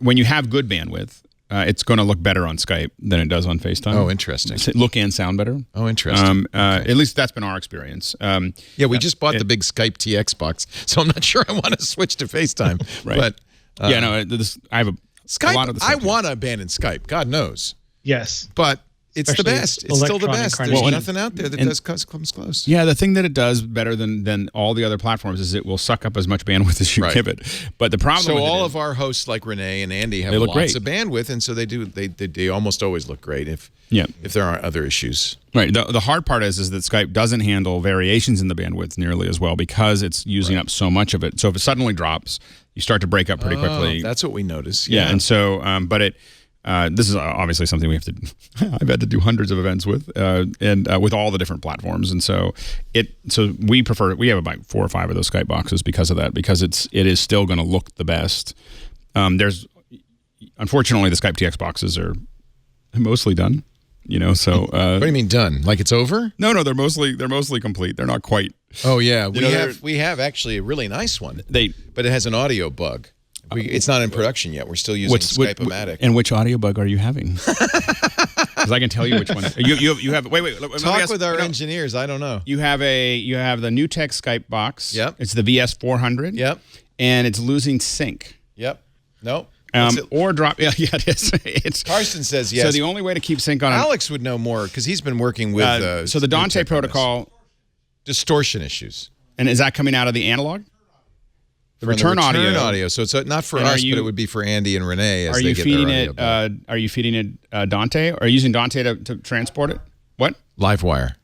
When you have good bandwidth, it's going to look better on Skype than it does on FaceTime. Oh, interesting. Look and sound better. Oh, interesting. At least that's been our experience. We just bought the big Skype TX box, so I'm not sure I want to switch to FaceTime. Right. But I have Skype. a lot of the I want to abandon Skype. God knows. Yes. But it's the best. It's still the best. There's incarnation. nothing out there that comes close. Yeah, the thing that it does better than all the other platforms is it will suck up as much bandwidth as you give it. But the problem So all of our hosts like Rene and Andy have lots of bandwidth, and so they almost always look great if there aren't other issues. Right. The hard part is that Skype doesn't handle variations in the bandwidth nearly as well because it's using up so much of it. So if it suddenly drops, you start to break up pretty quickly. That's what we notice. Yeah. And so, this is obviously something we have to. I've had to do hundreds of events with, and with all the different platforms, and so we prefer. We have about 4 or 5 of those Skype boxes because of that, because it is still going to look the best. Unfortunately, the Skype TX boxes are mostly done. So what do you mean done? Like it's over? No, they're mostly complete. They're not quite. Oh yeah, we have actually a really nice one. But it has an audio bug. It's not in production yet. We're still using Skype-O-Matic. And which audio bug are you having? Because I can tell you which one. You have. Wait. Talk with our engineers. I don't know. You have the new tech Skype box. Yep. It's the VS400. Yep. And it's losing sync. Nope. Or drop. Yeah, it is. It's Karsten says yes. So the only way to keep sync on Alex would know more because he's been working with. So the Dante protocol. Distortion issues. And is that coming out of the analog? The return audio. So it's not for And us, but it would be for Andy and Renee as Are they you get feeding their it? audio back. Are you feeding it Dante? Or are you using Dante to transport it? What? Livewire.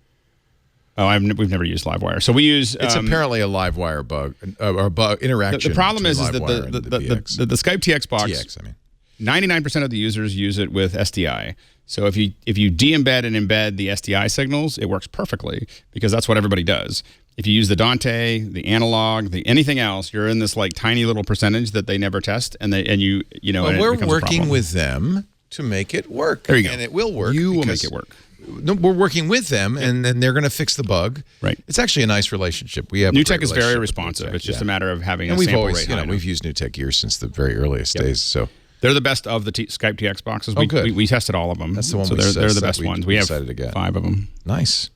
Oh, we've never used Livewire. So we use. It's apparently a Livewire bug or bug interaction. The problem is that the Skype TX box. TX, I mean. 99% of the users use it with SDI. So if you de-embed and embed the SDI signals, it works perfectly because that's what everybody does. If you use the Dante, the analog, anything else, you're in this like tiny little percentage that they never test, and you know. Well, and we're working with them to make it work. There you go. And it will work. You will make it work. No, we're working with them, and then they're going to fix the bug. Right. It's actually a nice relationship. We have NewTek is very responsive. It's just a matter of having a sample rate. We've used NewTek years since the very earliest days. So they're the best of the Skype TX boxes. We tested all of them. That's the one. So they're the best ones. We have 5 of them. Nice.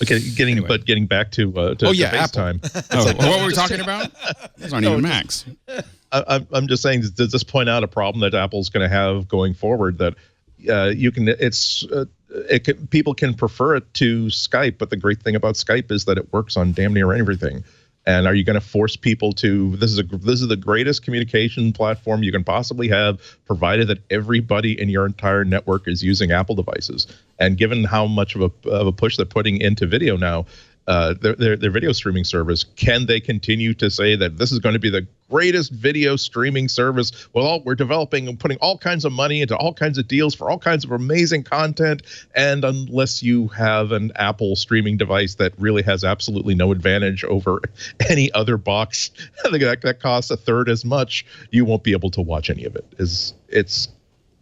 Okay, getting back to FaceTime. What were we talking about? Those aren't even Macs. I'm just saying, does this point out a problem that Apple's going to have going forward? That people can prefer it to Skype, but the great thing about Skype is that it works on damn near everything. And are you going to force people to? This is the greatest communication platform you can possibly have, provided that everybody in your entire network is using Apple devices. And given how much of a push they're putting into video now, their video streaming service, can they continue to say that this is going to be the greatest video streaming service? Well, we're developing and putting all kinds of money into all kinds of deals for all kinds of amazing content, and unless you have an Apple streaming device that really has absolutely no advantage over any other box that costs a third as much, you won't be able to watch any of it.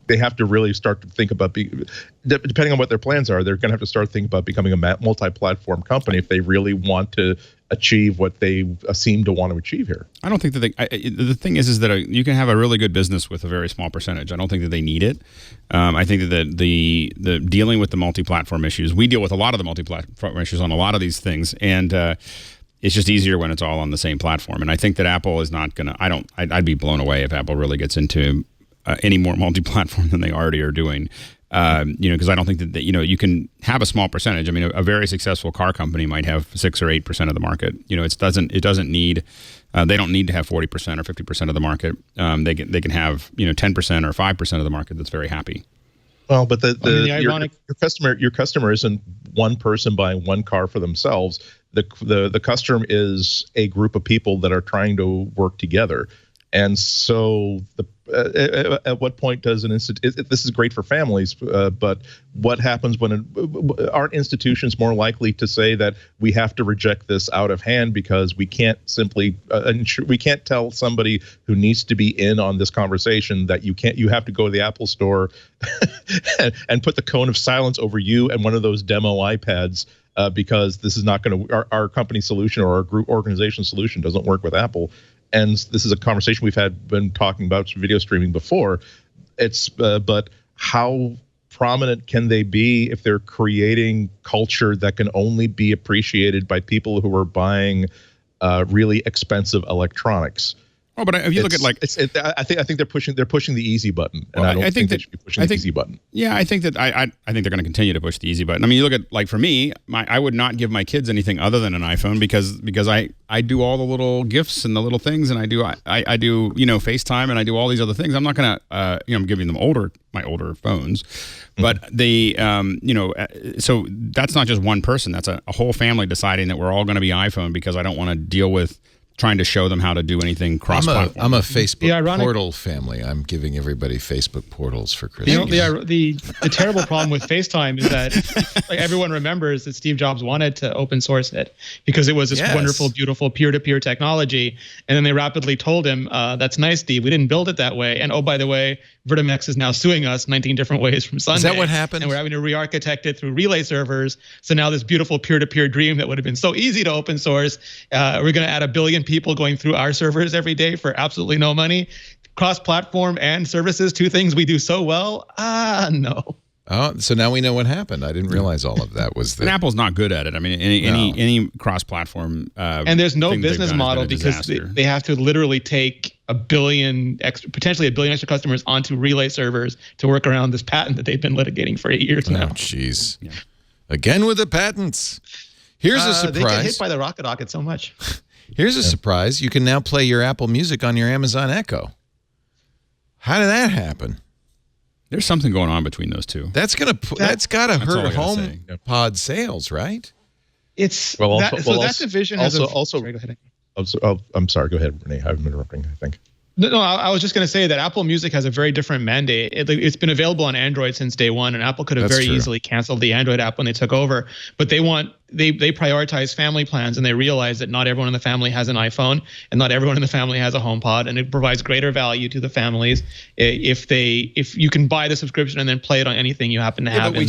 They have to really start to think about, depending on what their plans are, they're going to have to start thinking about becoming a multi-platform company if they really want to achieve what they seem to want to achieve here. I don't think that the thing is that you can have a really good business with a very small percentage. I don't think that they need it. I think that the dealing with the multi-platform issues, we deal with a lot of the multi-platform issues on a lot of these things, and it's just easier when it's all on the same platform. And I think that Apple is not going to. I'd be blown away if Apple really gets into any more multi-platform than they already are doing, because I don't think that you can have a small percentage. I mean, a very successful car company might have 6 or 8% of the market. It doesn't need. They don't need to have 40% or 50% of the market. They can have 10% or 5% of the market that's very happy. Well, but your customer isn't one person buying one car for themselves. The customer is a group of people that are trying to work together. And so, at what point does an institution? This is great for families, but what happens when aren't institutions more likely to say that we have to reject this out of hand because we can't simply we can't tell somebody who needs to be in on this conversation that you have to go to the Apple store and put the cone of silence over you and one of those demo iPads. Because this is not going to our company solution or our group organization solution doesn't work with Apple. And this is a conversation we've been talking about video streaming before. But how prominent can they be if they're creating culture that can only be appreciated by people who are buying really expensive electronics? Oh, but if you look at I think they're pushing the easy button, and I don't think they should be pushing the easy button. Yeah, I think that I think they're going to continue to push the easy button. I mean, you look at for me, I would not give my kids anything other than an iPhone because I do all the little gifts and the little things, and I do FaceTime and I do all these other things. I'm not going to I'm giving them my older phones, but so that's not just one person. That's a whole family deciding that we're all going to be iPhone because I don't want to deal with trying to show them how to do anything cross-platform. I'm a Facebook portal family. I'm giving everybody Facebook portals for Christmas. The terrible problem with FaceTime is that everyone remembers that Steve Jobs wanted to open source it because it was this wonderful, beautiful peer-to-peer technology. And then they rapidly told him, that's nice, Steve. We didn't build it that way. And oh, by the way, Vertimex is now suing us 19 different ways from Sunday. Is that what happened? And we're having to re-architect it through relay servers. So now this beautiful peer-to-peer dream that would have been so easy to open source, we're going to add 1 billion people going through our servers every day for absolutely no money. Cross-platform and services, 2 things we do so well. No. Oh, so now we know what happened. I didn't realize all of that was. And Apple's not good at it. I mean, any cross-platform. And there's no business model because they have to literally take potentially 1 billion extra customers onto relay servers to work around this patent that they've been litigating for 8 years now. Oh, jeez. Yeah. Again with the patents. Here's a surprise. They get hit by the rocket so much. Here's a surprise. You can now play your Apple Music on your Amazon Echo. How did that happen? There's something going on between those two. That's got to hurt say. HomePod sales, right? It's Well, that, also- so well, that also- division also- has also- sorry, go ahead. I'm sorry. Go ahead, Rene. I'm interrupting, I think. No, I was just going to say that Apple Music has a very different mandate. It's been available on Android since day one, and Apple could have That's very true. easily canceled the Android app when they took over. But they prioritize family plans, and they realize that not everyone in the family has an iPhone, and not everyone in the family has a HomePod, and it provides greater value to the families if you can buy the subscription and then play it on anything you happen to have. But we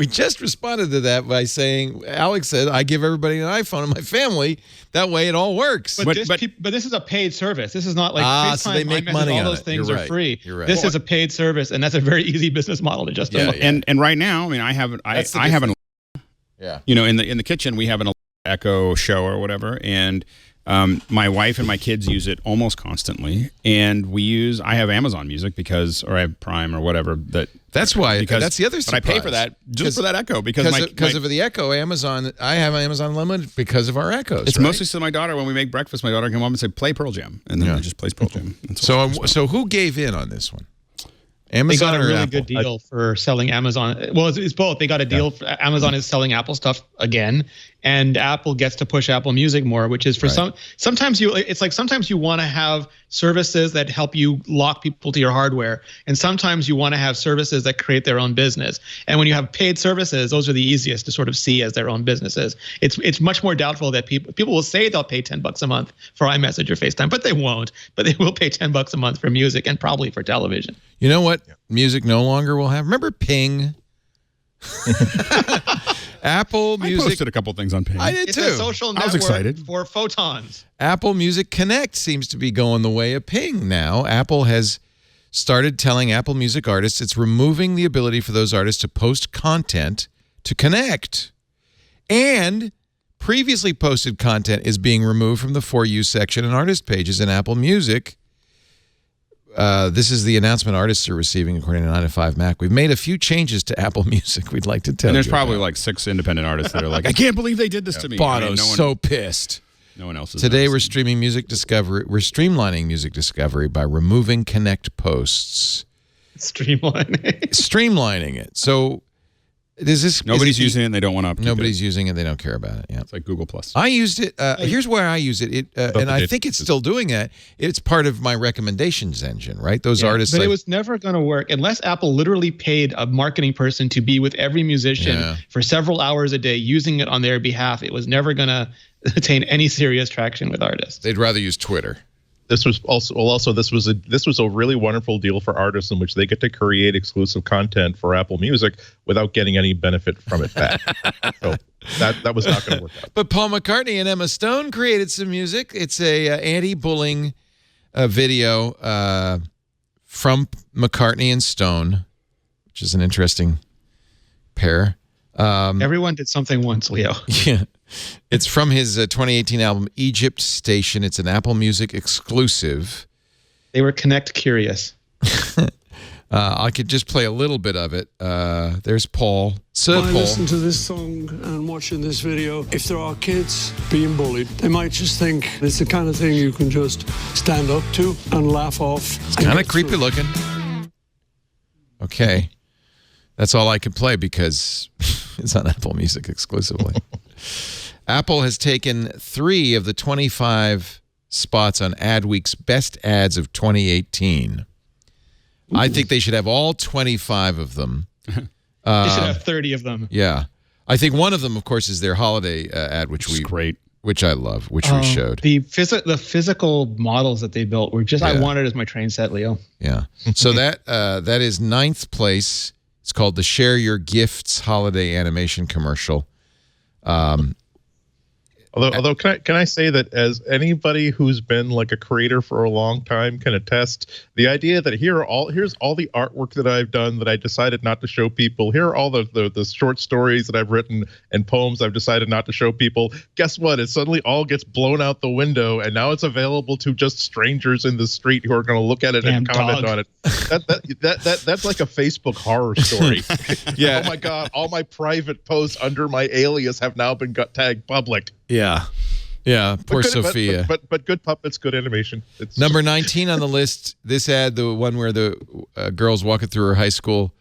just responded to that by saying, Alex said, I give everybody an iPhone in my family. That way it all works. But this is a paid service. This is not like FaceTime, so they make iMessage, money all on those it. things You're are right. free. You're right. This is a paid service, and that's a very easy business model to justify. And right now, I mean, I have an Yeah. in the kitchen we have an Echo Show or whatever, and my wife and my kids use it almost constantly, and I have Amazon Music or I have Prime or whatever That's why. That's the other surprise. But I pay for that just for that Echo because of the Echo. Amazon. I have Amazon Unlimited because of our Echoes. It's right? mostly so my daughter, when we make breakfast, my daughter can come up and say, "Play Pearl Jam," and then it just plays Pearl Jam. So who gave in on this one? They Amazon got a or really Apple? good deal for selling Amazon. Well, it's both. They got a deal. Amazon is selling Apple stuff again, and Apple gets to push Apple Music more, which is for sometimes you want to have services that help you lock people to your hardware, and sometimes you want to have services that create their own business. And when you have paid services, those are the easiest to sort of see as their own businesses. It's much more doubtful that people will say they'll pay $10 a month for iMessage or FaceTime, but they won't. But they will pay $10 a month for music and probably for television. You know what music no longer will have? Remember Ping? Apple Music. I posted a couple things on Ping. I did It's too. a social network excited. for photons. Apple Music Connect seems to be going the way of Ping now. Apple has started telling Apple Music artists it's removing the ability for those artists to post content to connect. And previously posted content is being removed from the For You section and artist pages in Apple Music. This is the announcement artists are receiving according to 9 to 5 Mac. We've made a few changes to Apple Music we'd like to tell you. And there's probably about. like 6 independent artists that are like, I can't believe they did this to me. Bono's so pissed. No one else is. Today we're streaming music discovery. We're streamlining music discovery by removing connect posts. Streamlining it. So does this? Nobody's using it and they don't want to upkeep Nobody's using it. They don't care about it. Yeah. It's like Google Plus. I used it. Here's where I use it. And I think it's still doing that. It's part of my recommendations engine, right? Those artists. But it was never going to work unless Apple literally paid a marketing person to be with every musician for several hours a day using it on their behalf. It was never going to attain any serious traction with artists. They'd rather use Twitter. This was this was a really wonderful deal for artists in which they get to create exclusive content for Apple Music without getting any benefit from it back. So that was not going to work out. But Paul McCartney and Emma Stone created some music. It's a anti-bullying video from McCartney and Stone, which is an interesting pair. Everyone did something once, Leo. Yeah. It's from his 2018 album, Egypt Station. It's an Apple Music exclusive. They were Connect curious. I could just play a little bit of it. There's Paul. Sir When I Paul. listen to this song and watching this video, if there are kids being bullied, they might just think it's the kind of thing you can just stand up to and laugh off. It's kind of creepy looking. Okay. That's all I could play because it's on Apple Music exclusively. Apple has taken 3 of the 25 spots on Adweek's Best Ads of 2018. I think they should have all 25 of them. They should have 30 of them. Yeah. I think one of them, of course, is their holiday ad, which I love, which we showed. The physical models that they built were just, I wanted as my train set, Leo. Yeah. So that is 9th place. It's called the Share Your Gifts Holiday Animation Commercial. Although can I say that as anybody who's been like a creator for a long time can attest, the idea that here's all the artwork that I've done that I decided not to show people. Here are all the short stories that I've written and poems I've decided not to show people. Guess what? It suddenly all gets blown out the window, and now it's available to just strangers in the street who are going to look at it and comment on it. That's like a Facebook horror story. Yeah. Oh my God! All my private posts under my alias have now been tagged public. Yeah. Yeah, poor But good- Sophia. But good puppets, good animation. It's Number 19 on the list, this ad, the one where the girl's walking through her high school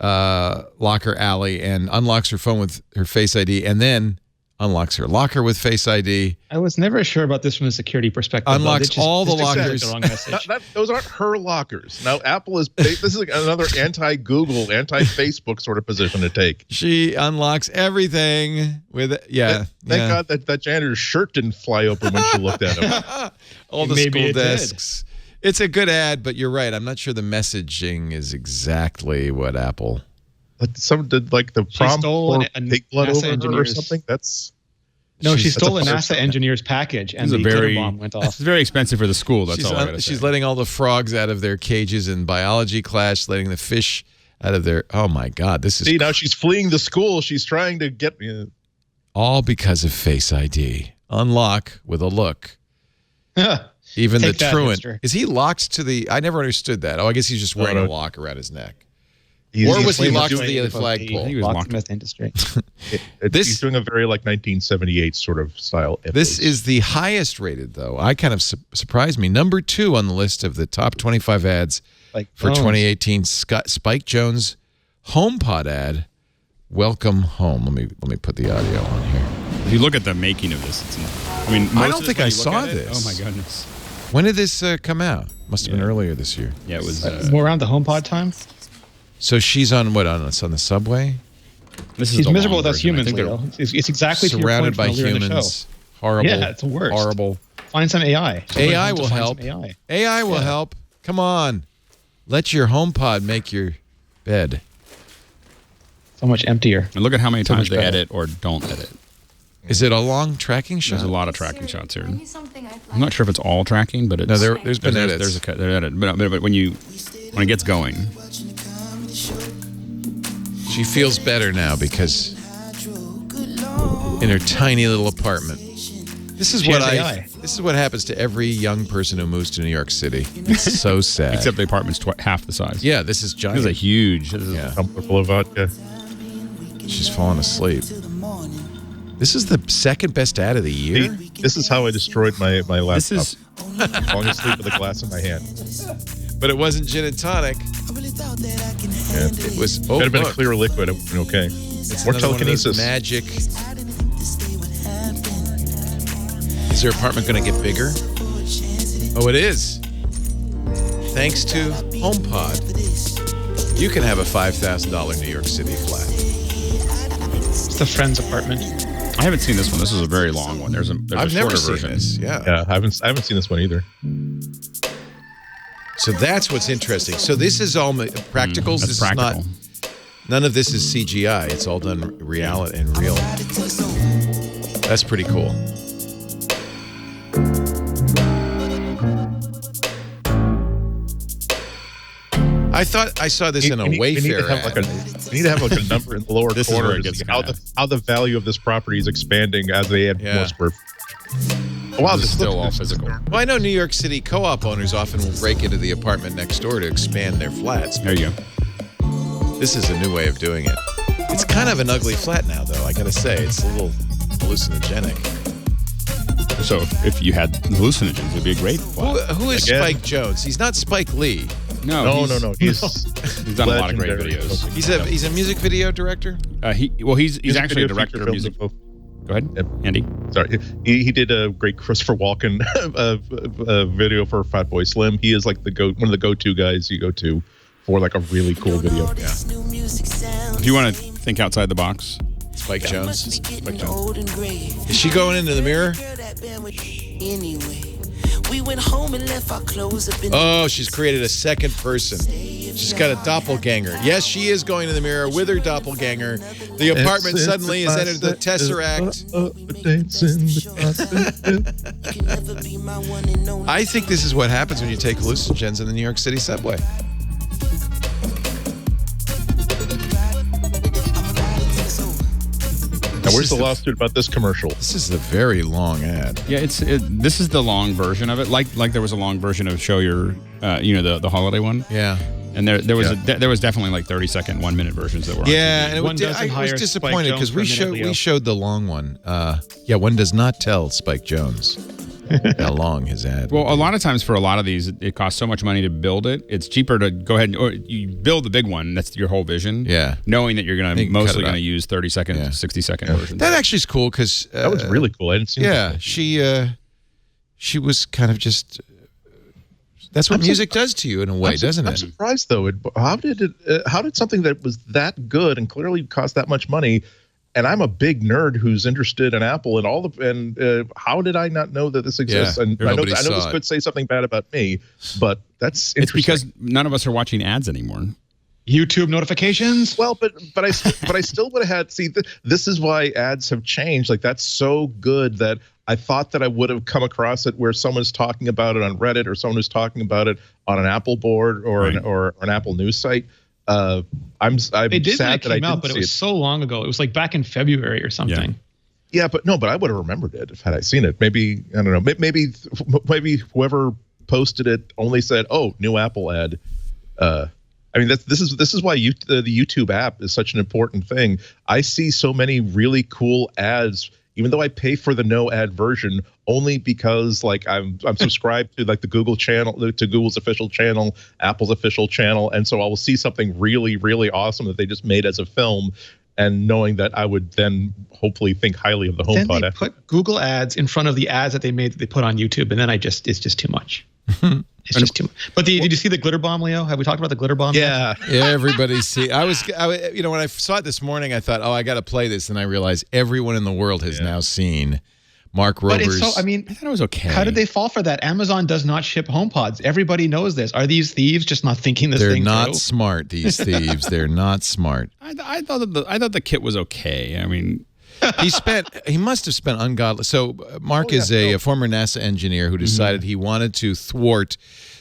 locker alley and unlocks her phone with her Face ID and then unlocks her locker with Face ID. I was never sure about this from a security perspective. Unlocks all the lockers. The wrong message. those aren't her lockers. Now, Apple is this is like another anti-Google, anti-Facebook sort of position to take. She unlocks everything with Thank God that janitor's shirt didn't fly open when she looked at him. all the Maybe school it did. desks. It's a good ad, but you're right. I'm not sure the messaging is exactly what Apple. Like someone did like the prom stole or a take blood NASA over her or engineer's- something. That's No, she That's stole a a NASA engineer's package, and the glitter bomb went off. It's very expensive for the school. That's all I gotta say. She's letting all the frogs out of their cages in biology class, letting the fish out of their. Oh my God, this is see now she's fleeing the school. She's trying to get. all because of Face ID. Unlock with a look. Even Take the that, truant. hipster. Is he locked to the? I never understood that. Oh, I guess he's just wearing no. a lock around his neck. He's, Or he's was he doing- locked to doing- the flagpole? He was locked. Locksmith industry. He's doing a very like 1978 sort of style. This is the highest rated, though. I kind of surprised me. Number 2 on the list of the top 25 ads Like for phones. 2018. Spike Jonze HomePod ad. Welcome home. Let me put the audio on here. If you look at the making of this, I mean, I most don't of think when I you look saw at it- this. Oh my goodness. When did this come out? Must have been earlier this year. Yeah, it was. More around the HomePod time. So she's on what? On the subway, This is He's the miserable long with us version. I humans, think Leo. It's exactly to your surrounded point by from earlier in the humans. show. Horrible. Yeah, it's the worst. Horrible. Find some AI. AI Someone will find help. some AI. AI will help. Come on. Let your HomePod make your bed. So much emptier. And look at how many So times much they better. edit or don't edit. Is it a long tracking shot? There's a lot of tracking shots here. I'm not sure if it's all tracking, but it's No, there's been edits. There's a cut. They're edited. But when it gets going, She feels better now because in her tiny little apartment. This is She what has I. AI. This is what happens to every young person who moves to New York City. It's so sad. except the apartment's half the size. yeah, this is This giant. is a huge. This is, Yeah. tumbler full of vodka. She's falling asleep. This is the second best ad of the year. This is how I destroyed my laptop. This is. falling asleep with a glass in my hand. But it wasn't gin and tonic. Yeah. It was. If Oh, it had been a look. clear liquid, it would have been okay. It's More another one of those telekinesis. magic. Is their apartment going to get bigger? Oh, it is. Thanks to HomePod, you can have a $5,000 New York City flat. It's the friend's apartment. I haven't seen this one. This is a very long one. There's a I've shorter never seen version. this. Yeah. Yeah, I haven't seen this one either. So that's what's interesting. So this is all practicals. That's This practical. is not. None of this is CGI. It's all done reality and real. That's pretty cool. I thought I saw this in a We need to Wayfair have ad. we need to have like a number in the lower This is corner where it to gets see how kinda- how the value of this property is expanding as they add Yeah. more square. Oh, wow, This is this still all looks- physical. Well, I know New York City co-op owners often will break into the apartment next door to expand their flats. There you go. This is a new way of doing it. It's kind of an ugly flat now, though. I gotta say, it's a little hallucinogenic. So if you had hallucinogens, it'd be a great flat. Who is Again. Spike Jonze? He's not Spike Lee. No. He's He's done a lot of great legendary. videos. He's a music video director. He's Music actually a video, director feature of films, music. and Go ahead, Yep. Andy. Sorry, he did a great Christopher Walken video for Fatboy Slim. He is like one of the go-to guys you go to for like a really cool video. Yeah. If you want to think outside the box, Spike Jonze. Is she going into the mirror? Oh, she's created a second person. She's got a doppelganger. Yes, she is going to the mirror with her doppelganger. The apartment suddenly has entered the Tesseract. I think this is what happens when you take hallucinogens in the New York City subway. Now, where's the lawsuit about this commercial? This is the very long ad. yeah, this is the long version of it. Like there was a long version of Show Your, the holiday one. Yeah. And there was definitely like 30-second, 1-minute versions that were on TV. And I was disappointed because we showed the long one. One does not tell Spike Jones how long his ad. Well, a lot of times for a lot of these, it costs so much money to build it. It's cheaper to go ahead or you build the big one. That's your whole vision. Yeah, knowing that you're mostly going to use 30-second, 60-second versions. That actually is cool because that was really cool. I didn't see that. She was kind of just. That's what music does to you in a way, doesn't it? I'm surprised though. How did something that was that good and clearly cost that much money? And I'm a big nerd who's interested in Apple and how did I not know that this exists? Yeah, and I know this could say something bad about me, but that's interesting. It's because none of us are watching ads anymore. YouTube notifications. Well, but I still would have had. See, this is why ads have changed. Like that's so good that I thought that I would have come across it where someone's talking about it on Reddit or someone who's talking about it on an Apple board or an Apple news site. I'm they did sad that it came out, but it was so long ago. It was like back in February or something. Yeah, but I would have remembered it had I seen it. Maybe I don't know. Maybe whoever posted it only said, "Oh, new Apple ad." I mean, this is why the YouTube app is such an important thing. I see so many really cool ads, even though I pay for the no ad version, only because like I'm subscribed to like the Google channel, to Google's official channel, Apple's official channel, and so I will see something really, really awesome that they just made as a film, and knowing that I would then hopefully think highly of the HomePod. Then they put Google ads in front of the ads that they made that they put on YouTube, and then it's just too much. It's just too much. But did you see the glitter bomb, Leo? Have we talked about the glitter bomb? Yeah, everybody see. I when I saw it this morning, I thought, oh, I got to play this, and I realized everyone in the world has now seen Mark Rober's. But I thought it was okay. How did they fall for that? Amazon does not ship HomePods. Everybody knows this. Are these thieves just not thinking this thing through? They're not smart. These thieves. They're not smart. I thought the kit was okay. I mean. He must have spent ungodly. So Mark is a former NASA engineer who decided he wanted to thwart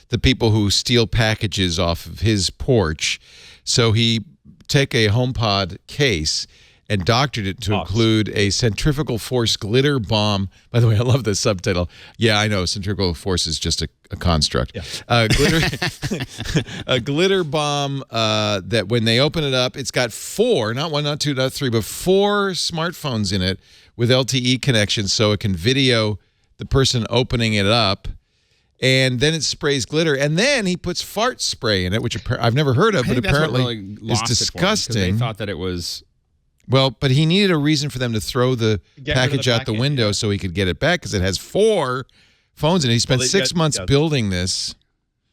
the people who steal packages off of his porch. So he took a HomePod case and doctored it to include a centrifugal force glitter bomb. By the way, I love the subtitle. Yeah, I know centrifugal force is just a construct. Yeah. A glitter bomb that when they open it up, it's got 4, not 1, not 2, not 3, but 4 smartphones in it with LTE connections, so it can video the person opening it up. And then it sprays glitter, and then he puts fart spray in it, which I've never heard of, but apparently is disgusting. They thought that it was. Well, but he needed a reason for them to throw the package out the window so he could get it back because it has 4 phones in it. He spent 6 months building this.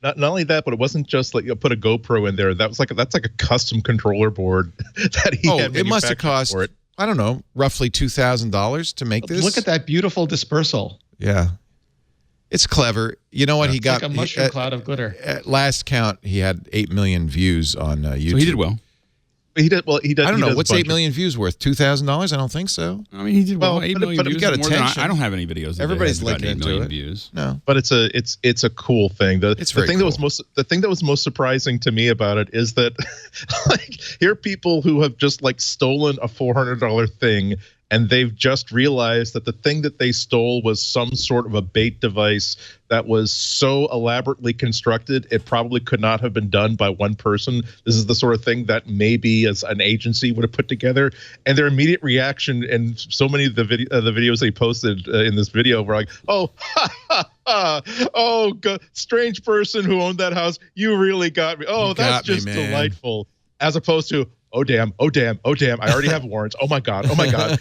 Not only that, but it wasn't just like you put a GoPro in there. That's like a custom controller board that he had. It must have cost, I don't know, roughly $2,000 to make this. Look at that beautiful dispersal. Yeah. It's clever. You know what? He got like a mushroom cloud of glitter. At last count, he had 8 million views on YouTube. So he did well. He did well. He did. I don't know what's 8 million views worth. $2,000? I don't think so. I mean, he did well. 8 million views. Got attention. I don't have any videos. Everybody's linking 8 million it. Views. No, but it's a cool thing. The thing that was most surprising to me about it is that like here are people who have just like stolen a $400 thing. And they've just realized that the thing that they stole was some sort of a bait device that was so elaborately constructed, it probably could not have been done by one person. This is the sort of thing that maybe as an agency would have put together. And their immediate reaction, and so many of the videos they posted in this video were like, "Oh, ha, ha, ha. Oh, God, strange person who owned that house, you really got me. Oh, that's just delightful." As opposed to, "Oh damn! Oh damn! Oh damn! I already have warrants. Oh my god! Oh my god!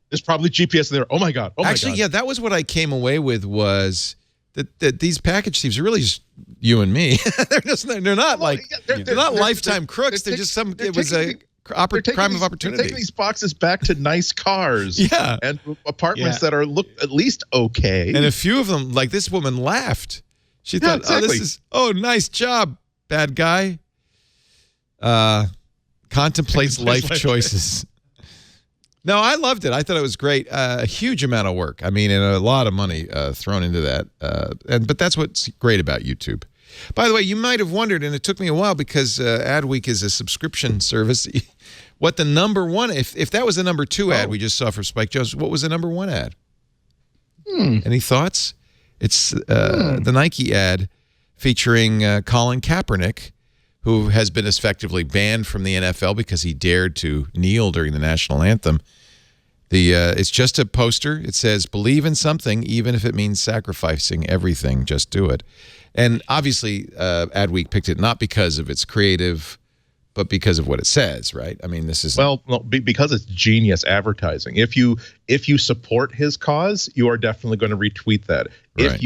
There's probably GPS in there. Oh my god! Oh my god!" Actually, yeah, that was what I came away with was that these package thieves are really just you and me. they're not they're not lifetime crooks. They're just some. It was a crime of opportunity. They're taking these boxes back to nice cars, and apartments that look at least okay. And a few of them, like this woman, laughed. She thought, exactly. "Oh, nice job, bad guy." Contemplates life choices. No, I loved it. I thought it was great. A huge amount of work. I mean, and a lot of money thrown into that. But that's what's great about YouTube. By the way, you might have wondered, and it took me a while because Adweek is a subscription service, what the number one, if that was the number 2 ad we just saw for Spike Jones, what was the number 1 ad? Any thoughts? It's the Nike ad featuring Colin Kaepernick, who has been effectively banned from the NFL because he dared to kneel during the national anthem. It's just a poster. It says, "Believe in something, even if it means sacrificing everything. Just do it." And obviously, Adweek picked it not because of its creative, but because of what it says, right? I mean, this is because it's genius advertising. If you support his cause, you are definitely going to retweet that. Right. If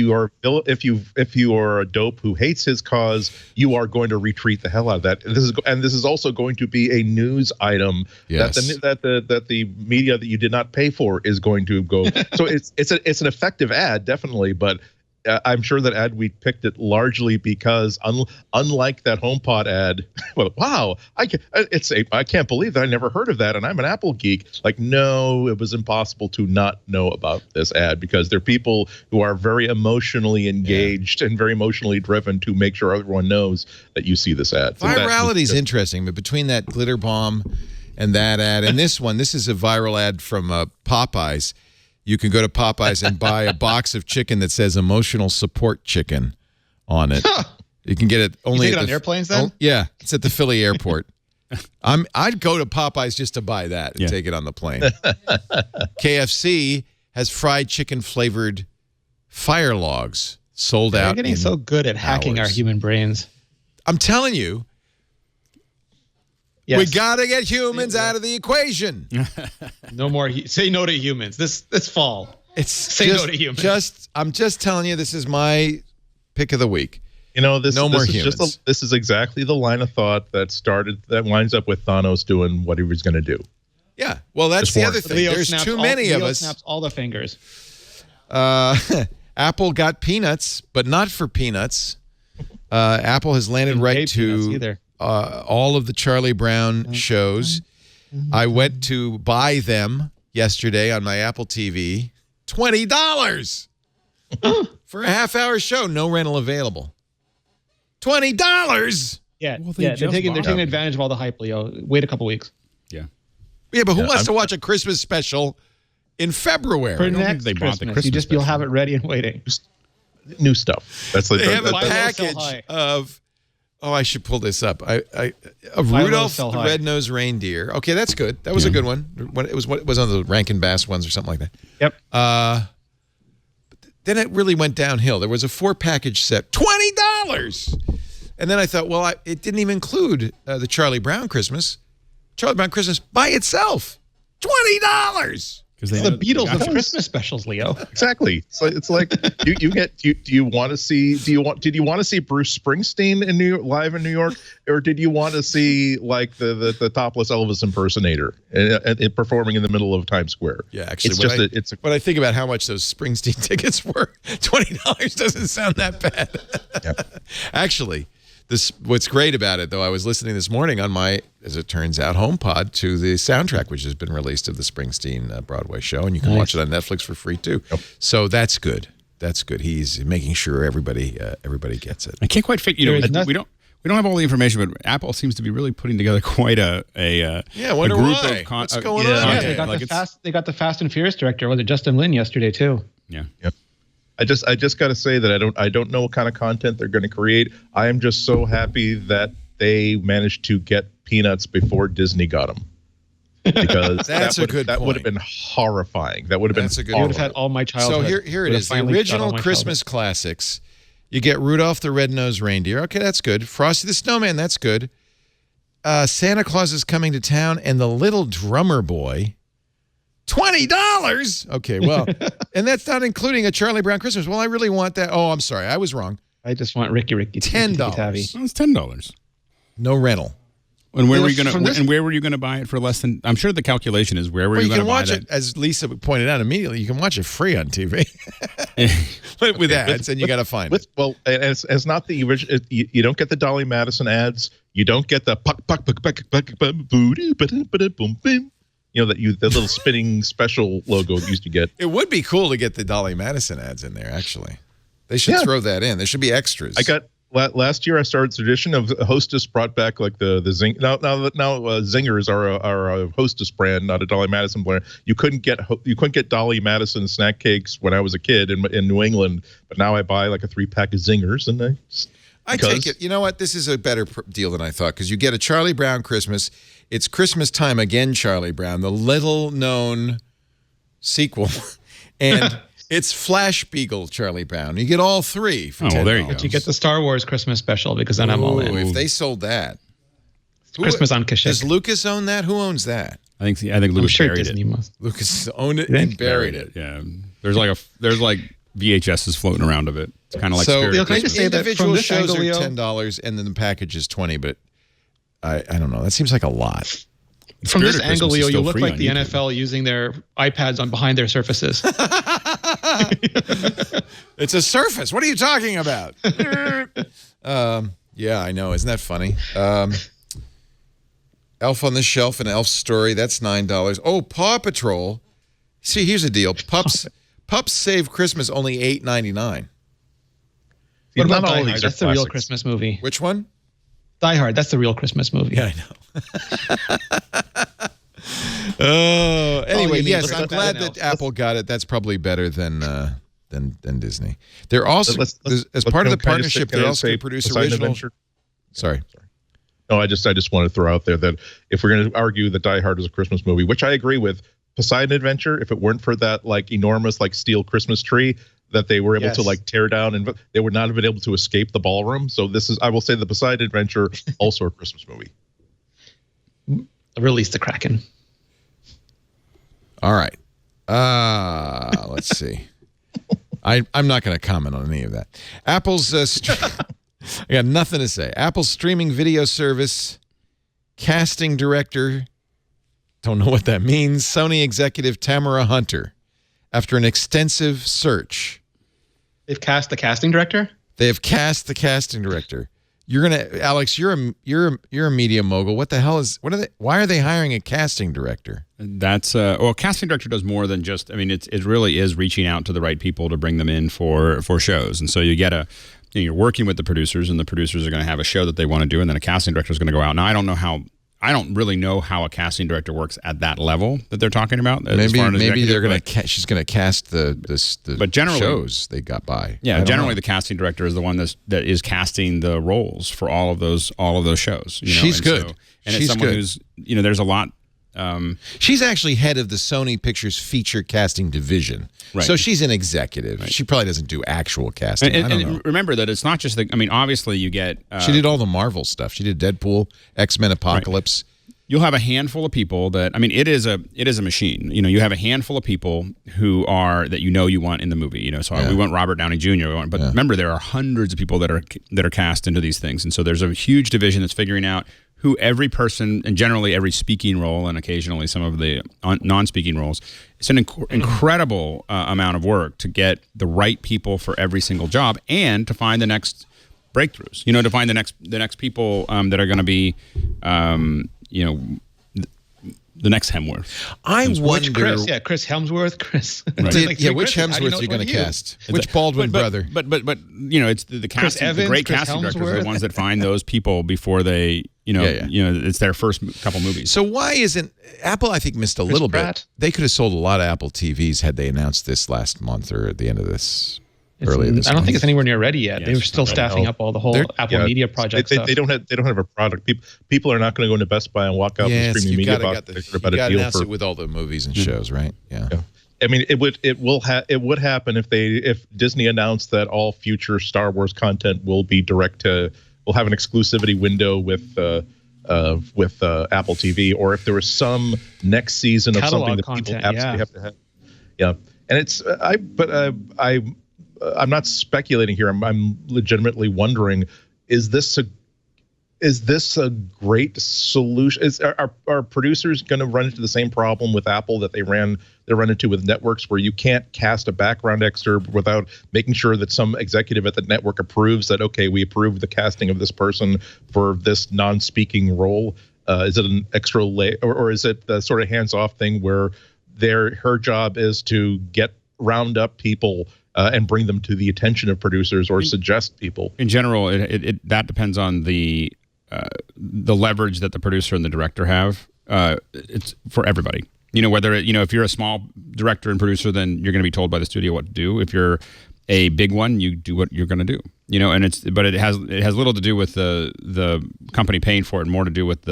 you are a dope who hates his cause, you are going to retweet the hell out of that. This is also going to be a news item that the media that you did not pay for is going to go. So it's an effective ad, definitely, but. I'm sure that Adweek picked it largely because, unlike that HomePod ad, well, wow, I can't believe that I never heard of that, and I'm an Apple geek. Like, no, it was impossible to not know about this ad because they're people who are very emotionally engaged and very emotionally driven to make sure everyone knows that you see this ad. Virality is interesting, but between that glitter bomb and that ad and this one, this is a viral ad from Popeyes. You can go to Popeyes and buy a box of chicken that says emotional support chicken on it. You can get it only you take it on airplanes then? Yeah, it's at the Philly airport. I'd go to Popeyes just to buy that and take it on the plane. KFC has fried chicken flavored firelogs sold out. They're getting so good at hacking our human brains. I'm telling you. Yes. We got to get humans out of the equation. No more. Say no to humans this fall. Say no to humans. I'm just telling you, this is my pick of the week. You know, this more is humans. This is exactly the line of thought that winds up with Thanos doing what he was going to do. Yeah. Well, that's the other thing. There's too many of us. Snaps all the fingers. Apple got peanuts, but not for peanuts. Apple has landed right to all of the Charlie Brown shows. I went to buy them yesterday on my Apple TV. $20 for a half-hour show. No rental available. $20. Yeah, they're taking advantage of all the hype, Leo. Wait a couple weeks. Yeah, but who wants to watch a Christmas special in February? For next they bought the Christmas you'll have it ready and waiting. Just new stuff. That's like they have a package of. Oh, I should pull this up. Of Rudolph the Red-Nosed Reindeer. Okay, that's good. That was a good one. It was on the Rankin Bass ones or something like that. Yep. Then it really went downhill. There was a 4-package set, $20. And then I thought, well, it didn't even include the Charlie Brown Christmas. Charlie Brown Christmas by itself, $20. Because the Beatles of Christmas specials, Leo. Exactly. So it's like did you want to see Bruce Springsteen live in New York, or did you want to see like the topless Elvis impersonator and performing in the middle of Times Square? Yeah, actually, when I think about how much those Springsteen tickets were, $20 doesn't sound that bad. Yep. Actually, what's great about it, though, I was listening this morning on my, as it turns out, HomePod to the soundtrack, which has been released of the Springsteen Broadway show, and you can watch it on Netflix for free too. Yep. So that's good. That's good. He's making sure everybody gets it. I can't quite figure. We don't have all the information, but Apple seems to be really putting together quite a wonder group why. of what's going on? Yeah, they got the Fast and Furious director. Was it Justin Lin yesterday too? Yeah. Yep. I just got to say that I don't know what kind of content they're going to create. I am just so happy that they managed to get Peanuts before Disney got them. Because that would have been horrifying. That would have been. You would have had all my childhood. So here it is. The original Christmas classics. You get Rudolph the Red-Nosed Reindeer. Okay, that's good. Frosty the Snowman. That's good. Santa Claus is Coming to Town and the Little Drummer Boy. $20. Okay, well, and that's not including a Charlie Brown Christmas. Well, I really want that. Oh, I'm sorry, I was wrong. I just want Ricky. $10. Well, it's $10. No rental. And where were you gonna buy it for less than? I'm sure the calculation is where were you gonna buy it? As Lisa pointed out immediately, you can watch it free on TV. with ads, and you got to find it. Well, it's not the original. You don't get the Dolly Madison ads. You don't get the puck boom. You know, the little spinning special logo used to get. It would be cool to get the Dolly Madison ads in there, actually. They should throw that in. There should be extras. Last year I started a tradition of Hostess brought back like the Zing. Now Zingers are a Hostess brand, not a Dolly Madison brand. You couldn't get Dolly Madison snack cakes when I was a kid in New England, but now I buy like a 3-pack of Zingers and I take it. You know what? This is a better deal than I thought because you get a Charlie Brown Christmas. It's Christmas Time Again, Charlie Brown, the little-known sequel. And it's Flash Beagle, Charlie Brown. You get all three for $10. There you go. But you get the Star Wars Christmas special because then I'm all in. If they sold that. Christmas on Kashyyyk. Does Lucas own that? Who owns that? I think Lucas I'm sure buried Disney it. must. Lucas owned it and buried it. Yeah. There's like VHSs floating around of it. It's kind of like so Spirit can I just say that individual from this shows angle, are Leo, $10 and then the package is $20, but I don't know. That seems like a lot. From this Spirit of angle, Christmas is Leo, you still look free like on the YouTube. NFL using their iPads on behind their surfaces. It's a Surface. What are you talking about? Yeah, I know. Isn't that funny? Elf on the Shelf and Elf Story. That's $9. Oh, Paw Patrol. See, here's the deal. Pups Save Christmas only $8.99. What about Not all Die of Hard? these are That's the real classics. Christmas movie. Which one? Die Hard. That's the real Christmas movie. Yeah, I know. Anyway, you need yes, to I'm put that glad in that Elf. Apple got it. That's probably better than Disney. They're also as part of the can I just say- partnership. can I They're just also say going to produce Poseidon original. Adventure? Sorry. No, I just want to throw out there that if we're going to argue that Die Hard is a Christmas movie, which I agree with, Poseidon Adventure, if it weren't for that like enormous like steel Christmas tree that they were able to like tear down, and they would not have been able to escape the ballroom. So this is, I will say, the Poseidon Adventure, also a Christmas movie. Release the Kraken. All right. Let's see. I'm not going to comment on any of that. Apple's I got nothing to say. Apple's streaming video service, casting director, don't know what that means, Sony executive Tamara Hunter, after an extensive search. They've cast the casting director? They have cast the casting director. You're gonna, Alex. You're a media mogul. What the hell is? What are they? Why are they hiring a casting director? That's well, casting director does more than just. I mean, it really is reaching out to the right people to bring them in for shows, and so you get you're working with the producers, and the producers are going to have a show that they want to do, and then a casting director is going to go out. Now, I don't really know how a casting director works at that level that they're talking about. Maybe they're going to. She's going to cast the but generally, shows they got by. Yeah, generally the casting director is the one that is casting the roles for all of those shows. She's good. And she's it's someone good. who's there's a lot. She's actually head of the Sony Pictures feature casting division. Right. So she's an executive. Right. She probably doesn't do actual casting. I don't know. Remember that it's not just obviously you get. She did all the Marvel stuff. She did Deadpool, X-Men Apocalypse. Right. You'll have a handful of people that it is a machine. You have a handful of people who are that you want in the movie. So we want Robert Downey Jr. But remember, there are hundreds of people that are cast into these things, and so there's a huge division that's figuring out who every person, and generally every speaking role, and occasionally some of the non-speaking roles. It's an incredible amount of work to get the right people for every single job, and to find the next breakthroughs. To find the next people that are going to be, the next Hemsworth. I wonder. Chris Hemsworth. Chris. Right. Which Hemsworth are you going to cast? Which Baldwin brother? But it's the casting. Evans, the great Chris casting Hemsworth. directors are the ones that find those people before they. It's their first couple movies. So why isn't Apple? I think missed a little bit. They could have sold a lot of Apple TVs had they announced this last month or at the end of this. Earlier this I don't month. think it's anywhere near ready yet. They're still staffing up all the whole Apple Media project stuff. They don't have a product. People are not going to go into Best Buy and walk out with streaming media box. You got to announce it with all the movies and shows, right? Yeah. I mean, it would happen if Disney announced that all future Star Wars content will be will have an exclusivity window with Apple TV, or if there was some next season of something that people absolutely have to have. Yeah, and I'm not speculating here. I'm legitimately wondering: is this a great solution? Are producers going to run into the same problem with Apple that they run into with networks, where you can't cast a background excerpt without making sure that some executive at the network approves that, okay, we approve the casting of this person for this non-speaking role? Is it an extra layer, or is it the sort of hands-off thing where her job is to round up people and bring them to the attention of producers or suggest people? In general, that depends on the leverage that the producer and the director have. It's for everybody. Whether if you're a small director and producer, then you're going to be told by the studio what to do. If you're a big one, you do what you're going to do. And it has little to do with the company paying for it, and more to do with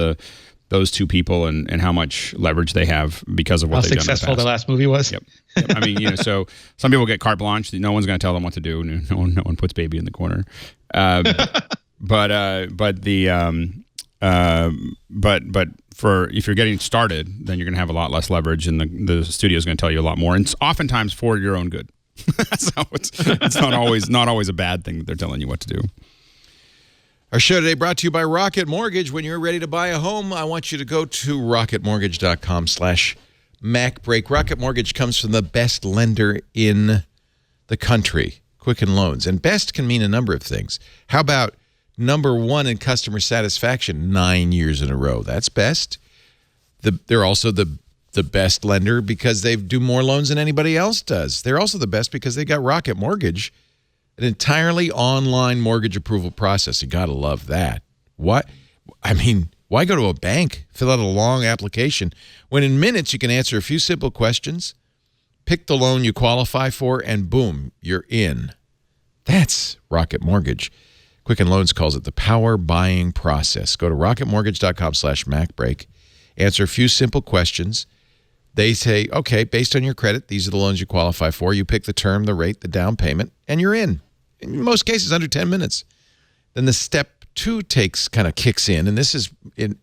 those two people and how much leverage they have because of what they've done in the past. How successful the last movie was. Yep. I mean, so some people get carte blanche. No one's going to tell them what to do. No one puts baby in the corner. But for if you're getting started, then you're going to have a lot less leverage, and the studio is going to tell you a lot more, and oftentimes for your own good. So it's not always a bad thing that they're telling you what to do. Our show today brought to you by Rocket Mortgage. When you're ready to buy a home, I want you to go to rocketmortgage.com/MacBreak. Rocket Mortgage comes from the best lender in the country, Quicken Loans. And best can mean a number of things. How about number one in customer satisfaction 9 years in a row? That's best. They're also the best lender because they do more loans than anybody else does. They're also the best because they got Rocket Mortgage, an entirely online mortgage approval process. You got to love that. Why go to a bank, fill out a long application, when in minutes you can answer a few simple questions, pick the loan you qualify for, and boom, you're in. That's Rocket Mortgage. Quicken Loans calls it the power buying process. Go to rocketmortgage.com/MacBreak, answer a few simple questions. They say, okay, based on your credit, these are the loans you qualify for. You pick the term, the rate, the down payment, and you're in. In most cases, under 10 minutes. Then the step two kind of kicks in, and this is,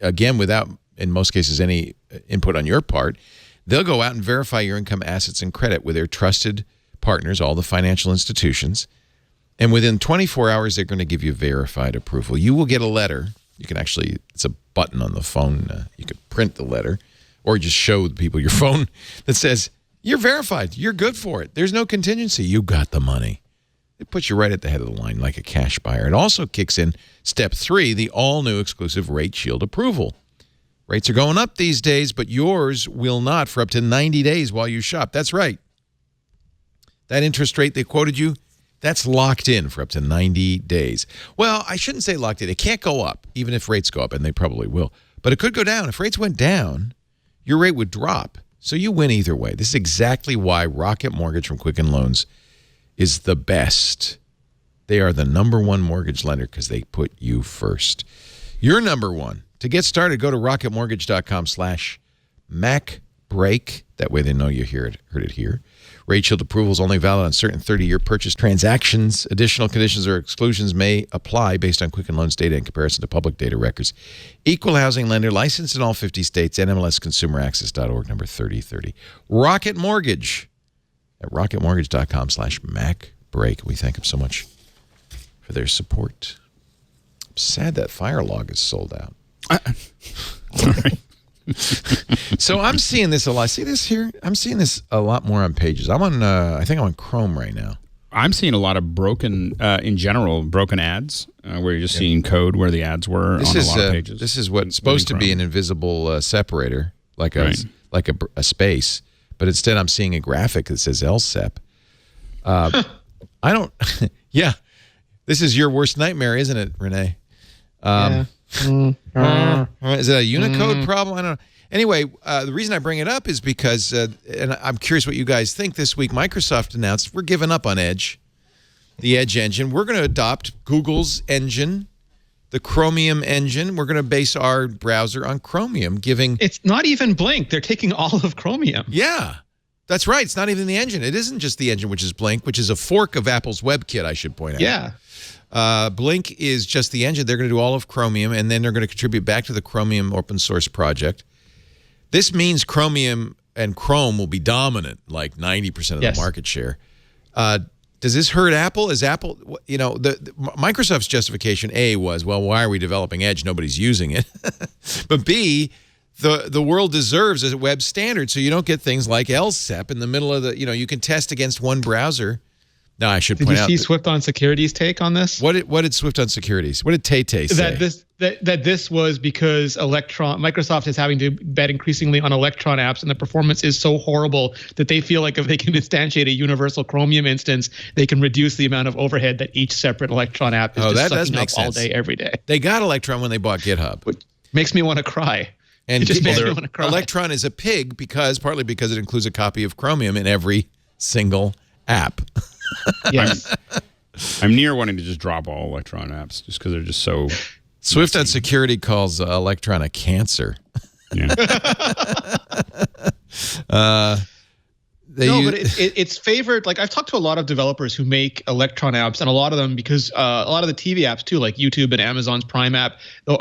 again, without, in most cases, any input on your part. They'll go out and verify your income, assets, and credit with their trusted partners, all the financial institutions. And within 24 hours, they're going to give you verified approval. You will get a letter. You can actually, it's a button on the phone. You could print the letter or just show the people your phone that says, you're verified. You're good for it. There's no contingency. You got the money. It puts you right at the head of the line like a cash buyer. It also kicks in step 3, the all-new exclusive Rate Shield approval. Rates are going up these days, but yours will not for up to 90 days while you shop. That's right. That interest rate they quoted you, that's locked in for up to 90 days. Well, I shouldn't say locked in. It can't go up, even if rates go up, and they probably will. But it could go down. If rates went down, your rate would drop. So you win either way. This is exactly why Rocket Mortgage from Quicken Loans is the best. They are the #1 mortgage lender because they put you first. You're number one. To get started, go to rocketmortgage.com/MacBreak. That way they know you heard it here. Rate Shield approval is only valid on certain 30-year purchase transactions. Additional conditions or exclusions may apply based on Quicken Loans data in comparison to public data records. Equal housing lender, licensed in all 50 states, NMLSconsumeraccess.org, number 3030. Rocket Mortgage at rocketmortgage.com/MacBreak. We thank them so much for their support. I'm sad that Firelog is sold out. Sorry. So I'm seeing this a lot. See this here? I'm seeing this a lot more on Pages. I think I'm on Chrome right now. I'm seeing a lot of broken ads where you're just seeing code where the ads were on a lot of pages. This is what's supposed to be an invisible separator, like a space, but instead I'm seeing a graphic that says LSEP. I don't. Yeah, this is your worst nightmare, isn't it, Rene? Yeah. Is it a Unicode problem? I don't know. Anyway, the reason I bring it up is because, and I'm curious what you guys think. This week, Microsoft announced we're giving up on Edge, the Edge engine. We're going to adopt Google's engine, the Chromium engine. We're going to base our browser on Chromium, giving... It's not even Blink. They're taking all of Chromium. Yeah, that's right. It's not even the engine. It isn't just the engine, which is Blink, which is a fork of Apple's WebKit, I should point out. Yeah. Blink is just the engine. They're going to do all of Chromium, and then they're going to contribute back to the Chromium open source project. This means Chromium and Chrome will be dominant, like 90% of the market share. Does this hurt Apple? Is Apple, Microsoft's justification, A, was, well, why are we developing Edge? Nobody's using it. But B, the world deserves a web standard, so you don't get things like LSEP in the middle of the, you can test against one browser. No, I should point out. Did you see Swift on Security's take on this? What did Swift on Securities? What did Tay-Tay say? That this was because Microsoft is having to bet increasingly on Electron apps, and the performance is so horrible that they feel like if they can instantiate a universal Chromium instance, they can reduce the amount of overhead that each separate Electron app is just sucking up all day, every day. They got Electron when they bought GitHub. Which makes me want to cry. And it just makes me want to cry. Electron is a pig partly because it includes a copy of Chromium in every single app. Yes. I'm near wanting to just drop all Electron apps just because they're just so. Swift.security calls Electron a cancer. Yeah. But it's favored. Like I've talked to a lot of developers who make Electron apps, and a lot of them, because a lot of the TV apps too, like YouTube and Amazon's Prime app,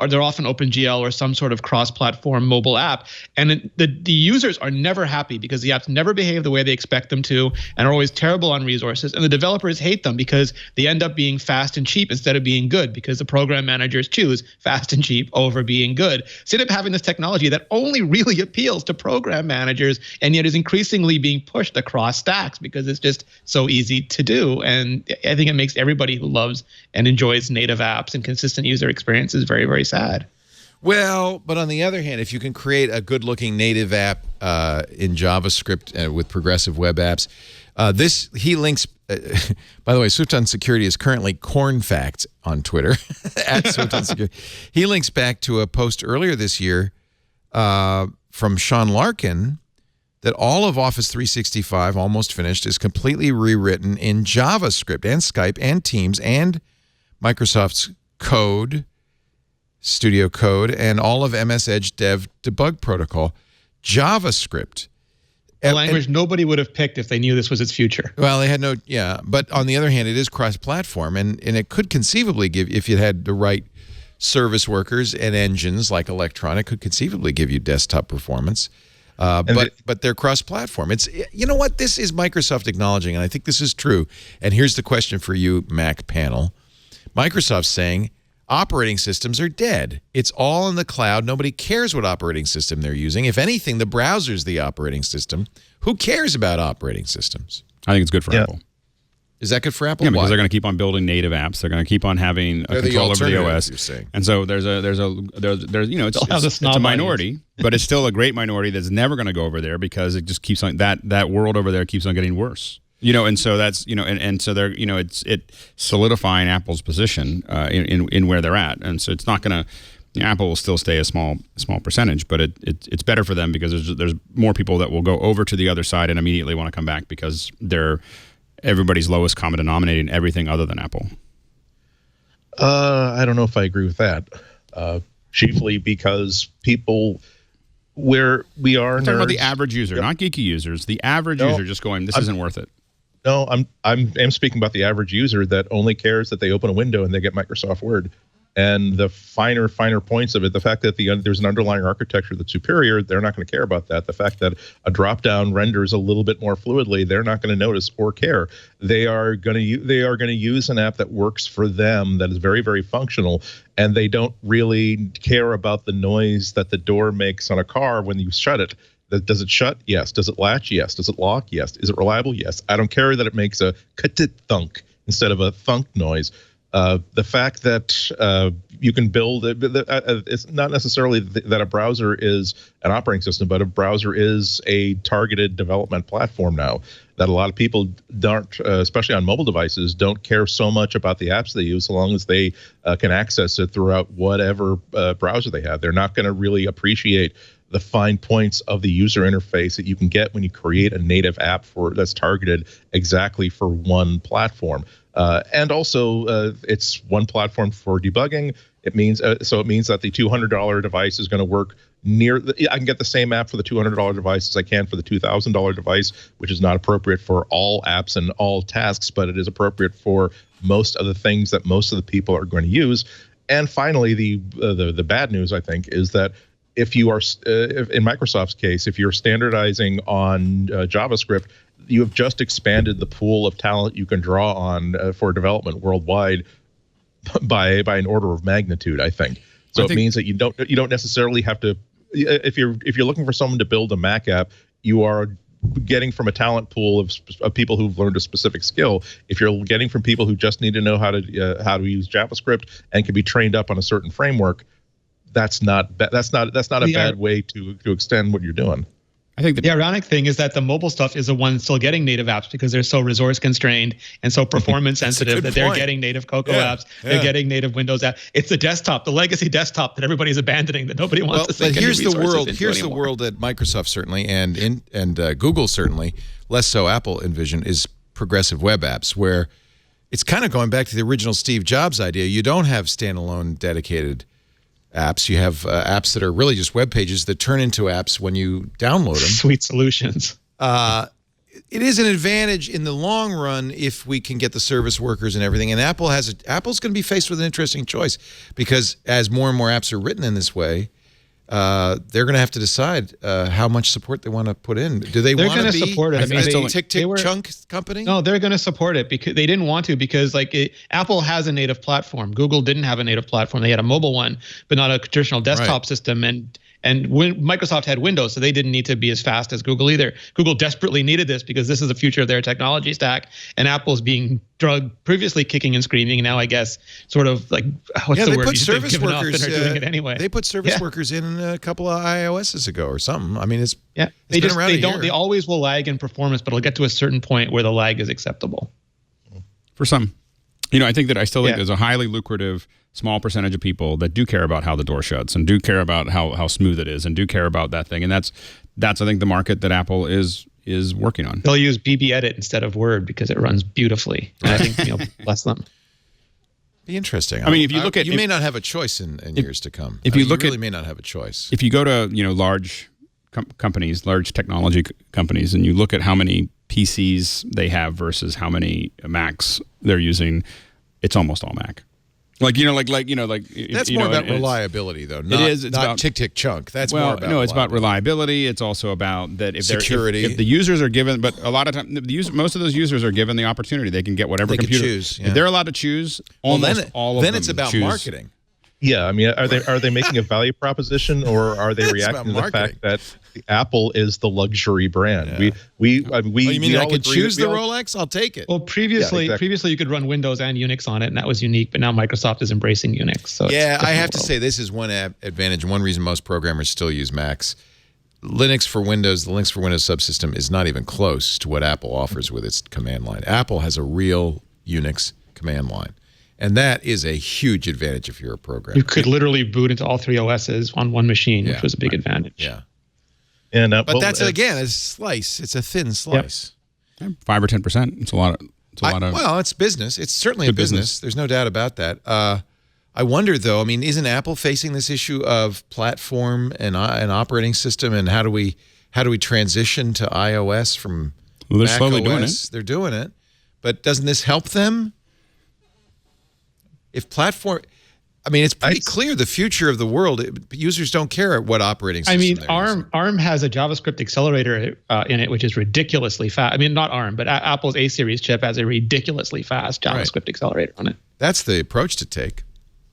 they're often OpenGL or some sort of cross-platform mobile app, and the users are never happy because the apps never behave the way they expect them to, and are always terrible on resources. And the developers hate them because they end up being fast and cheap instead of being good, because the program managers choose fast and cheap over being good. So you end up having this technology that only really appeals to program managers, and yet is increasingly being pushed across stacks because it's just so easy to do. And I think it makes everybody who loves and enjoys native apps and consistent user experiences very, very sad. Well, but on the other hand, if you can create a good-looking native app in JavaScript with progressive web apps, he links. By the way, Swift on Security is currently Corn Facts on Twitter at Swift on Security. He links back to a post earlier this year from Sean Larkin that all of Office 365, almost finished, is completely rewritten in JavaScript and Skype and Teams and Microsoft's code, Studio Code, and all of MS Edge Dev Debug Protocol. JavaScript. A language nobody would have picked if they knew this was its future. Well, they had no, but on the other hand, it is cross-platform, and it could conceivably give, if you had the right service workers and engines like Electron, it could conceivably give you desktop performance. But they're cross-platform. It's, you know what? This is Microsoft acknowledging, and I think this is true. And here's the question for you, Mac panel. Microsoft's saying operating systems are dead. It's all in the cloud. Nobody cares what operating system they're using. If anything, the browser's the operating system. Who cares about operating systems? I think it's good for Apple. Is that good for Apple? Yeah, because Why? they're going to keep on building native apps. They're going to keep on having a control over the OS. You're saying. And so there's it's a minority, but it's still a great minority that's never going to go over there because it just keeps on that world over there keeps on getting worse. And so that's and so they're it's solidifying Apple's position in where they're at, and so it's not going to. Apple will still stay a small percentage, but it's better for them because there's more people that will go over to the other side and immediately want to come back because they're everybody's lowest common denominator in everything other than Apple. I don't know if I agree with that. Chiefly because people, where we are, I'm talking about the average user, not geeky users. The average user just going, this isn't worth it. No, I'm speaking about the average user that only cares that they open a window and they get Microsoft Word. And the finer points of it, the fact that there's an underlying architecture that's superior, they're not going to care about that. The fact that a drop-down renders a little bit more fluidly, they're not going to notice or care. They are going to use an app that works for them, that is very, very functional, and they don't really care about the noise that the door makes on a car when you shut it. Does it shut? Yes. Does it latch? Yes. Does it lock? Yes. Is it reliable? Yes. I don't care that it makes a thunk instead of a thunk noise. The fact that you can build it's not necessarily that a browser is an operating system, but a browser is a targeted development platform now. That a lot of people don't, especially on mobile devices, don't care so much about the apps they use, so long as they can access it throughout whatever browser they have. They're not going to really appreciate the fine points of the user interface that you can get when you create a native app that's targeted exactly for one platform. And also, it's one platform for debugging. It means that the $200 device is going to work I can get the same app for the $200 device as I can for the $2,000 device, which is not appropriate for all apps and all tasks, but it is appropriate for most of the things that most of the people are going to use. And finally, the bad news, I think, is that if you are, in Microsoft's case, if you're standardizing on JavaScript, you have just expanded the pool of talent you can draw on for development worldwide by an order of magnitude, I think. So it means that you don't necessarily have to. If you're looking for someone to build a Mac app, you are getting from a talent pool of people who've learned a specific skill. If you're getting from people who just need to know how to use JavaScript and can be trained up on a certain framework, that's not a bad way to extend what you're doing. I think the ironic thing is that the mobile stuff is the one still getting native apps because they're so resource constrained and so performance sensitive that they're getting native Cocoa apps. They're getting native Windows apps. It's the desktop, the legacy desktop that everybody's abandoning, that nobody wants to sink any resources into anymore. Here's the world that Microsoft certainly and Google certainly, less so Apple envision, is progressive web apps, where it's kind of going back to the original Steve Jobs idea. You don't have standalone dedicated apps. You have apps that are really just web pages that turn into apps when you download them. Sweet solutions. It is an advantage in the long run if we can get the service workers and everything. And Apple's going to be faced with an interesting choice, because as more and more apps are written in this way, they're going to have to decide how much support they want to put in. Do they want to be support it? I mean, a Tic-Tic-CHUNK company? No, they're going to support it because they didn't want to, because Apple has a native platform. Google didn't have a native platform. They had a mobile one, but not a traditional desktop system. And when Microsoft had Windows, so they didn't need to be as fast as Google either. Google desperately needed this because this is the future of their technology stack. And Apple's being drugged, previously kicking and screaming, and now I guess sort of like, what's the word? They put service workers. They're doing it anyway. They put service workers in a couple of iOSs ago or something. I mean, it's They been around a year. They always will lag in performance, but it'll get to a certain point where the lag is acceptable. For some. I think there's a highly lucrative small percentage of people that do care about how the door shuts and do care about how smooth it is and do care about that thing. And that's I think the market that Apple is working on. They'll use BB Edit instead of Word because it runs beautifully. And I think bless them. Be interesting. I mean, if you look at, you may not have a choice in years to come. If you really may not have a choice. If you go to large companies, large technology companies, and you look at how many PCs they have versus how many Macs they're using, it's almost all Mac. That's more about reliability, though. Not, it's not about Tic-Tic-CHUNK. That's more about it's about reliability. It's also about that if security. If the users are given, but a lot of times most of those users are given the opportunity. They can get whatever computer. Choose, If they're allowed to choose, almost all of them. Then it's about marketing. Yeah, I mean, are they making a value proposition, or are they reacting to the fact that Apple is the luxury brand? Yeah. You mean I could choose the Rolex? I'll take it. Well, previously you could run Windows and Unix on it, and that was unique. But now Microsoft is embracing Unix. So I have to say this is one advantage. One reason most programmers still use Macs. Linux for Windows, the Linux for Windows subsystem is not even close to what Apple offers with its command line. Apple has a real Unix command line. And that is a huge advantage if you're a programmer. You could literally boot into all three OSs on one machine, which was a big advantage. Yeah. And but that's again a slice. It's a thin slice. Yep. 5 or 10%. It's a lot of. Well, it's business. It's certainly a business. There's no doubt about that. I wonder though. I mean, isn't Apple facing this issue of platform and an operating system, and how do we transition to iOS from they're Mac slowly OS? doing it. They're doing it, but doesn't this help them? If platform, I mean, it's pretty clear the future of the world. Users don't care what operating system. I mean, they're using. ARM has a JavaScript accelerator in it, which is ridiculously fast. I mean, not ARM, but Apple's A series chip has a ridiculously fast JavaScript accelerator on it. That's the approach to take.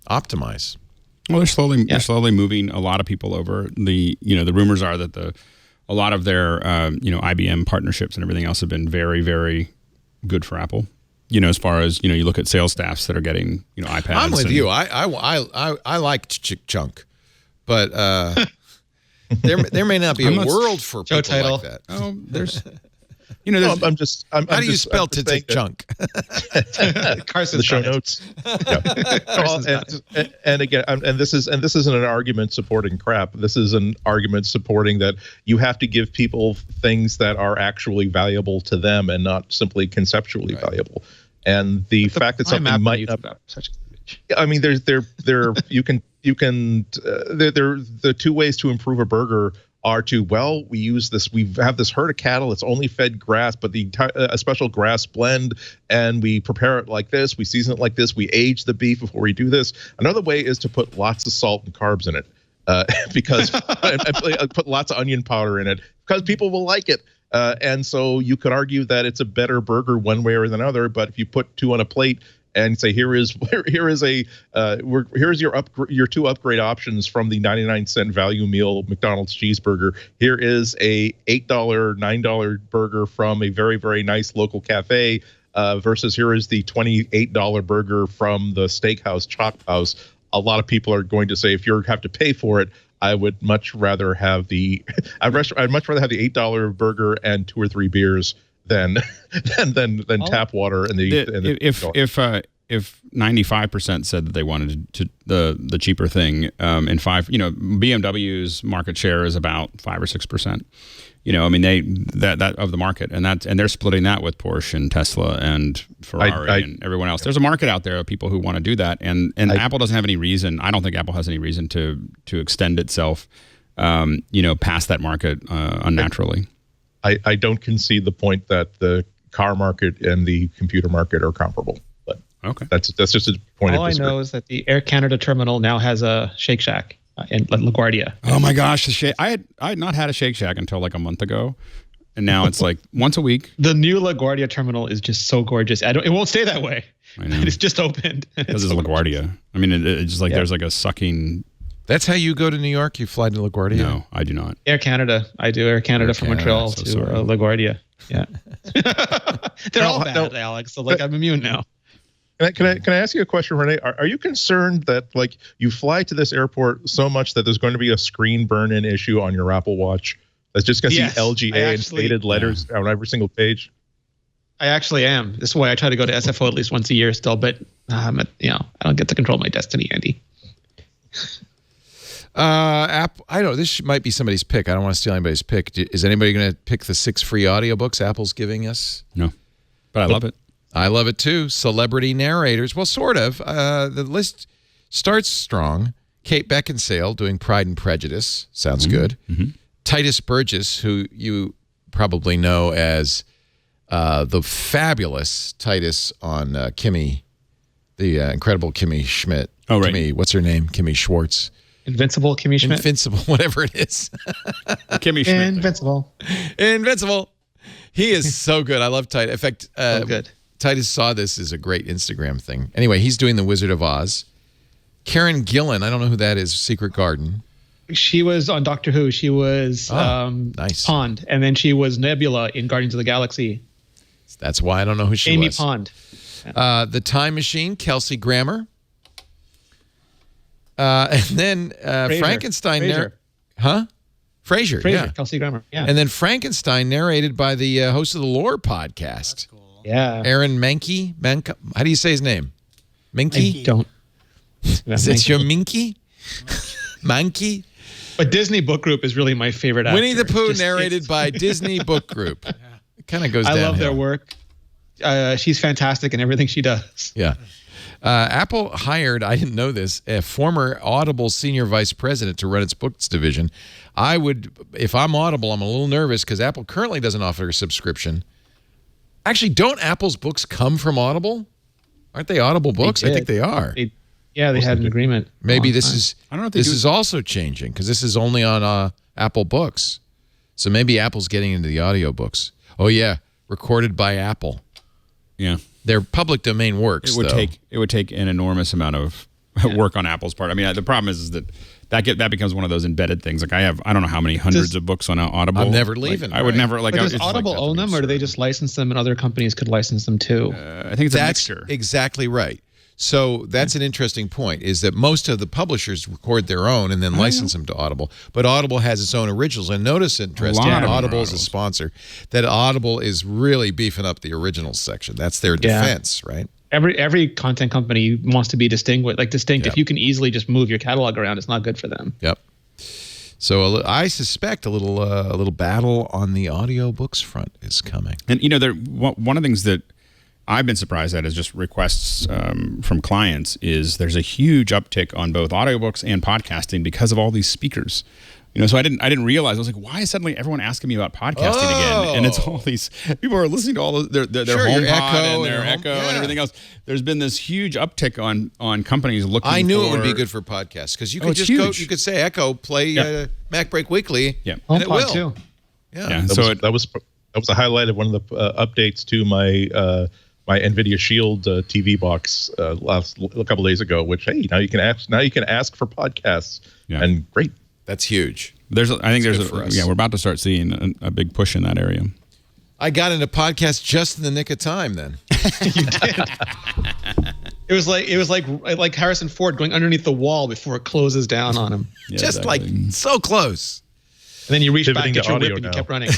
Optimize. Well, they're slowly moving a lot of people over. The rumors are that a lot of their IBM partnerships and everything else have been very, very good for Apple. As far as you look at sales staffs that are getting iPads. I'm with you. I like Tic-Tic-CHUNK, but there may not be a world for people like that. Oh, there's. How do you spell Tic-Tic-CHUNK? Carson's the show notes. And again, this isn't an argument supporting crap. This is an argument supporting that you have to give people things that are actually valuable to them and not simply conceptually valuable. And the fact that something might not. I mean, the two ways to improve a burger are we have this herd of cattle. It's only fed grass, but a special grass blend, and we prepare it like this. We season it like this. We age the beef before we do this. Another way is to put lots of salt and carbs in it, because and put lots of onion powder in it because people will like it. And so you could argue that it's a better burger one way or another. But if you put two on a plate and say here's your two upgrade options from the 99-cent value meal McDonald's cheeseburger. Here is a $8, $9 burger from a very, very nice local cafe versus here is the $28 burger from the steakhouse Chop House. A lot of people are going to say if you have to pay for it, I would much rather have I'd much rather have the $8 burger and 2 or 3 beers than tap water and if 95% said that they wanted to the cheaper thing, and BMW's market share is about 5 or 6%. I mean, that of the market, and they're splitting that with Porsche and Tesla and Ferrari and everyone else. There's a market out there of people who want to do that, and Apple doesn't have any reason. I don't think Apple has any reason to extend itself, past that market unnaturally. I don't concede the point that the car market and the computer market are comparable, but okay, that's just a point. All I know is that the Air Canada terminal now has a Shake Shack in LaGuardia. Oh my gosh, I had not had a Shake Shack until like a month ago, and now it's like once a week. The new LaGuardia terminal is just so gorgeous. It won't stay that way. I know. It's just opened. Because it's LaGuardia. I mean, it's just like there's like a sucking. That's how you go to New York? You fly to LaGuardia? No, I do not. Air Canada. I do Air Canada from Montreal to LaGuardia. Yeah. They're all bad, Alex. So I'm immune now. Can I ask you a question, Rene? Are you concerned that you fly to this airport so much that there's going to be a screen burn-in issue on your Apple Watch that's just going to see LGA in faded letters on every single page? I actually am. This is why I try to go to SFO at least once a year still, but I don't get to control my destiny, Andy. Apple, I don't know. This might be somebody's pick. I don't want to steal anybody's pick. Is anybody going to pick the 6 free audiobooks Apple's giving us? No, but I love it. I love it too. Celebrity narrators. Well, sort of. The list starts strong. Kate Beckinsale doing Pride and Prejudice. Sounds good. Mm-hmm. Titus Burgess, who you probably know as the fabulous Titus on Kimmy, the incredible Kimmy Schmidt. Oh, right. Kimmy, what's her name? Kimmy Schwartz. Invincible Kimmy Schmidt. Invincible, whatever it is. Kimmy Schmidt. Invincible. He is so good. I love Titus. In fact, so good. Titus saw this as a great Instagram thing. Anyway, he's doing The Wizard of Oz. Karen Gillan, I don't know who that is, Secret Garden. She was on Doctor Who. She was nice. Pond, and then she was Nebula in Guardians of the Galaxy. That's why I don't know who she was. Amy Pond. The Time Machine, Kelsey Grammer. And then Frankenstein. Frasier, yeah. Kelsey Grammer, yeah. And then Frankenstein narrated by the host of the Lore podcast. Cool. Yeah. Aaron Mahnke. How do you say his name? Minky? Don't. Is it your Minky? Mahnke? But Disney Book Group is really my favorite actor. Winnie the Pooh narrated by Disney Book Group. It kind of goes downhill. I love their work. She's fantastic in everything she does. Yeah. Apple hired, I didn't know this, a former Audible senior vice president to run its books division. I would, if I'm Audible, I'm a little nervous because Apple currently doesn't offer a subscription. Actually, don't Apple's books come from Audible? Aren't they Audible books? I think they are. They had an agreement. Maybe this is I don't know if this is also changing because this is only on Apple Books. So maybe Apple's getting into the audiobooks. Oh yeah, recorded by Apple. Yeah. They're public domain works. It would take an enormous amount of work on Apple's part. I mean, the problem is that becomes one of those embedded things. Like I don't know how many hundreds of books on Audible. I'm never leaving. I would never like. But does Audible own them, or do they just license them, and other companies could license them too? I think it's a mixture. Exactly right. So that's an interesting point, is that most of the publishers record their own and then license them to Audible. But Audible has its own originals. And notice, interesting, Audible is a sponsor, that Audible is really beefing up the originals section. That's their defense, right? Every content company wants to be distinct. If you can easily just move your catalog around, it's not good for them. Yep. So I suspect a little battle on the audiobooks front is coming. And one of the things that I've been surprised at is just requests from clients is there's a huge uptick on both audiobooks and podcasting because of all these speakers. So I didn't realize. I was like, why is suddenly everyone asking me about podcasting again? And it's all these people are listening to all their HomePod and their Echo and everything else. There's been this huge uptick on companies looking. I knew it would be good for podcasts because you could just go. You could say Echo, play MacBreak Weekly, and it will. Too. Yeah. That was a highlight of one of the updates to my NVIDIA Shield TV box a couple days ago. Which now you can ask for podcasts, and great. That's huge. We're about to start seeing a big push in that area. I got into podcasts just in the nick of time. Then you did. It was like Harrison Ford going underneath the wall before it closes down on him. Yeah, just exactly. So close. And then you reached back, get your whip, and you kept running.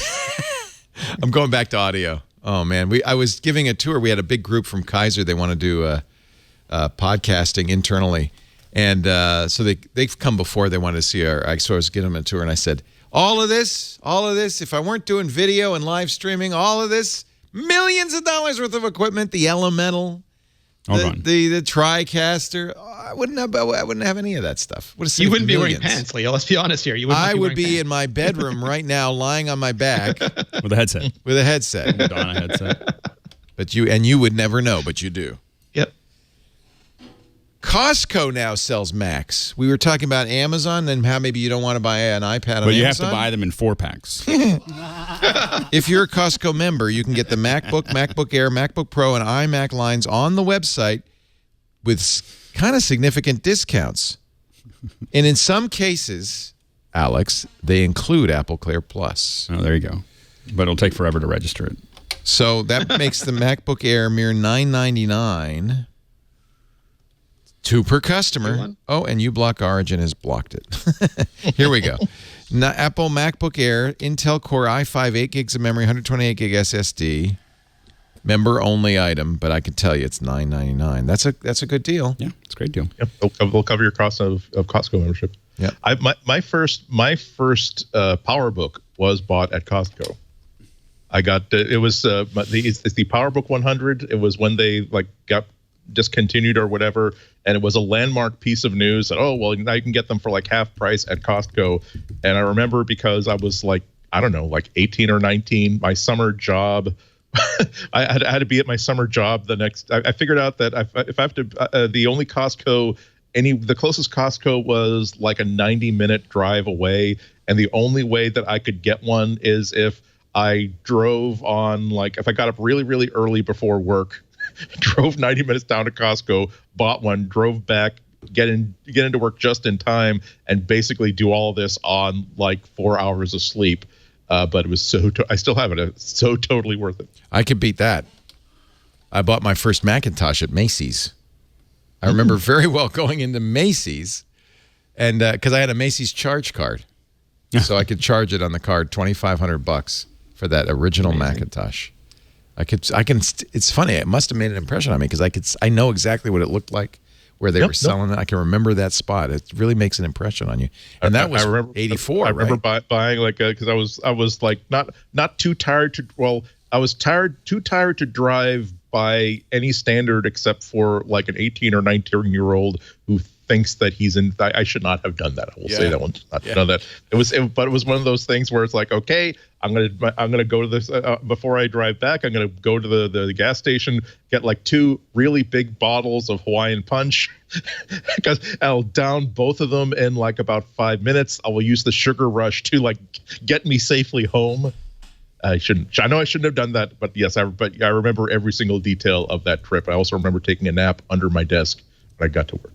I'm going back to audio. Oh man, I was giving a tour. We had a big group from Kaiser. They want to do podcasting internally. And so they've come before. They wanted to see I was getting them a tour, and I said, all of this, if I weren't doing video and live streaming, all of this, millions of dollars worth of equipment, the Elemental, the TriCaster, I wouldn't have any of that stuff. You wouldn't be wearing pants, Leo. Let's be honest here. I would be in my bedroom right now, lying on my back with a headset. With a headset, on a headset. But you would never know, but you do. Yep. Costco now sells Macs. We were talking about Amazon and how maybe you don't want to buy an iPad on Amazon. But you have to buy them in 4-packs. If you're a Costco member, you can get the MacBook, MacBook Air, MacBook Pro, and iMac lines on the website with kind of significant discounts. And in some cases, Alex, they include Apple Clear Plus. Oh, there you go. But it'll take forever to register it. So that makes the MacBook Air mere $999. 2 per customer. Oh, and uBlock Origin has blocked it. Here we go. Apple MacBook Air, Intel Core i5, 8 gigs of memory, 128 gig SSD. Member only item, but I can tell you it's $999. That's a good deal. Yeah, it's a great deal. Yep, they'll cover your cost of Costco membership. Yeah. My first PowerBook was bought at Costco. I got it was it's the PowerBook 100. It was when they got discontinued or whatever, and it was a landmark piece of news that now you can get them for half price at Costco. And I remember because I was 18 or 19, my summer job. I had to be at my summer job the next. I figured out that if I have to, the only Costco, the closest Costco was like a 90-minute drive away, and the only way that I could get one is if I drove on if I got up really, really early before work, drove 90 minutes down to Costco, bought one, drove back, get into work just in time, and basically do all this on 4 hours of sleep. But it was I still have it. It's so totally worth it. I could beat that. I bought my first Macintosh at Macy's. I remember very well going into Macy's, and because I had a Macy's charge card, so I could charge it on the card, $2,500 for that original Macintosh. It's funny. It must have made an impression on me because I know exactly what it looked like, where they were selling it. I can remember that spot. It really makes an impression on you. And that was 84. I remember buying because I was not too tired to. Well, I was too tired to drive by any standard except for an 18 or 19-year-old who thinks that he's in. I should not have done that. I will say that one. Not done that. But it was one of those things where it's okay, I'm gonna go to this before I drive back. I'm gonna go to the gas station, get 2 really big bottles of Hawaiian Punch, because I'll down both of them in about 5 minutes. I will use the sugar rush to get me safely home. I know I shouldn't have done that, but yes, I remember every single detail of that trip. I also remember taking a nap under my desk when I got to work.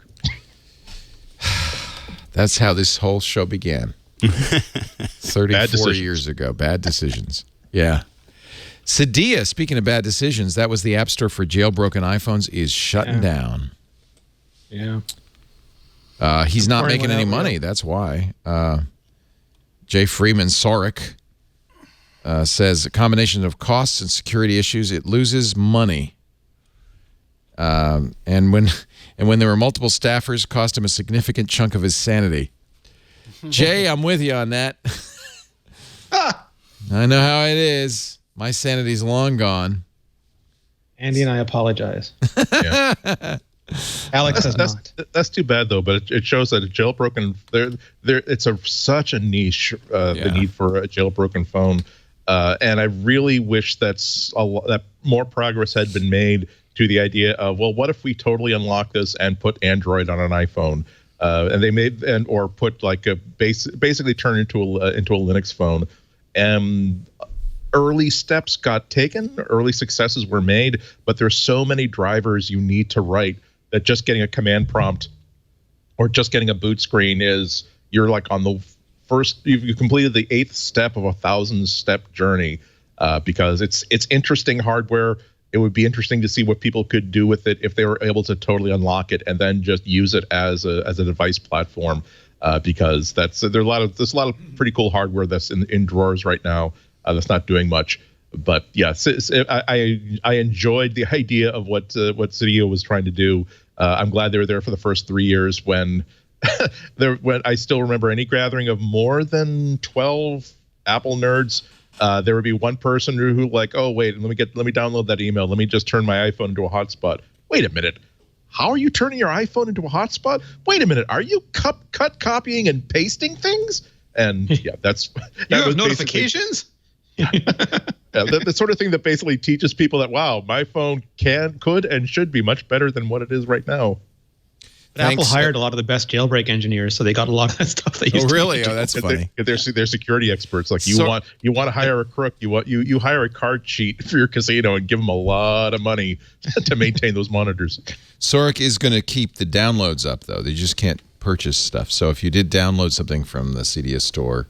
That's how this whole show began. 34 years ago. Bad decisions. Yeah. Cydia, speaking of bad decisions, that was the app store for jailbroken iPhones, is shutting down. Yeah. He's not making any money. That's why. Jay Freeman Sorek says a combination of costs and security issues, it loses money. And when there were multiple staffers, cost him a significant chunk of his sanity. Jay, I'm with you on that. I know how it is. My sanity's long gone. Andy and I apologize. Alex does not. That's too bad though. But it shows that a jailbroken it's such a niche. The need for a jailbroken phone, and I really wish that more progress had been made to the idea of, well, what if we totally unlock this and put Android on an iPhone, and they made or put basically turn into a Linux phone, and early steps got taken, early successes were made, but there's so many drivers you need to write that just getting a command prompt or just getting a boot screen you're on the first, you've completed the 8th step of a 1,000-step journey, because it's interesting hardware. It would be interesting to see what people could do with it if they were able to totally unlock it and then just use it as a device platform, because there's a lot of pretty cool hardware that's in drawers right now that's not doing much. But yes, I enjoyed the idea of what Cydia was trying to do, I'm glad they were there for the first 3 years when when I still remember any gathering of more than 12 Apple nerds. There would be one person who like, oh wait, let me download that email. Let me just turn my iPhone into a hotspot. Wait a minute. How are you turning your iPhone into a hotspot? Wait a minute. Are you cut copying and pasting things? And yeah, that you have notifications? The sort of thing that basically teaches people that, wow, my phone could and should be much better than what it is right now. But Apple hired a lot of the best jailbreak engineers, so they got a lot of that stuff. They used really? To oh, that's funny. They're security experts. Like you want to hire a crook. You hire a card cheat for your casino and give them a lot of money to maintain those monitors. Sorek is going to keep the downloads up, though. They just can't purchase stuff. So if you did download something from the Cydia store,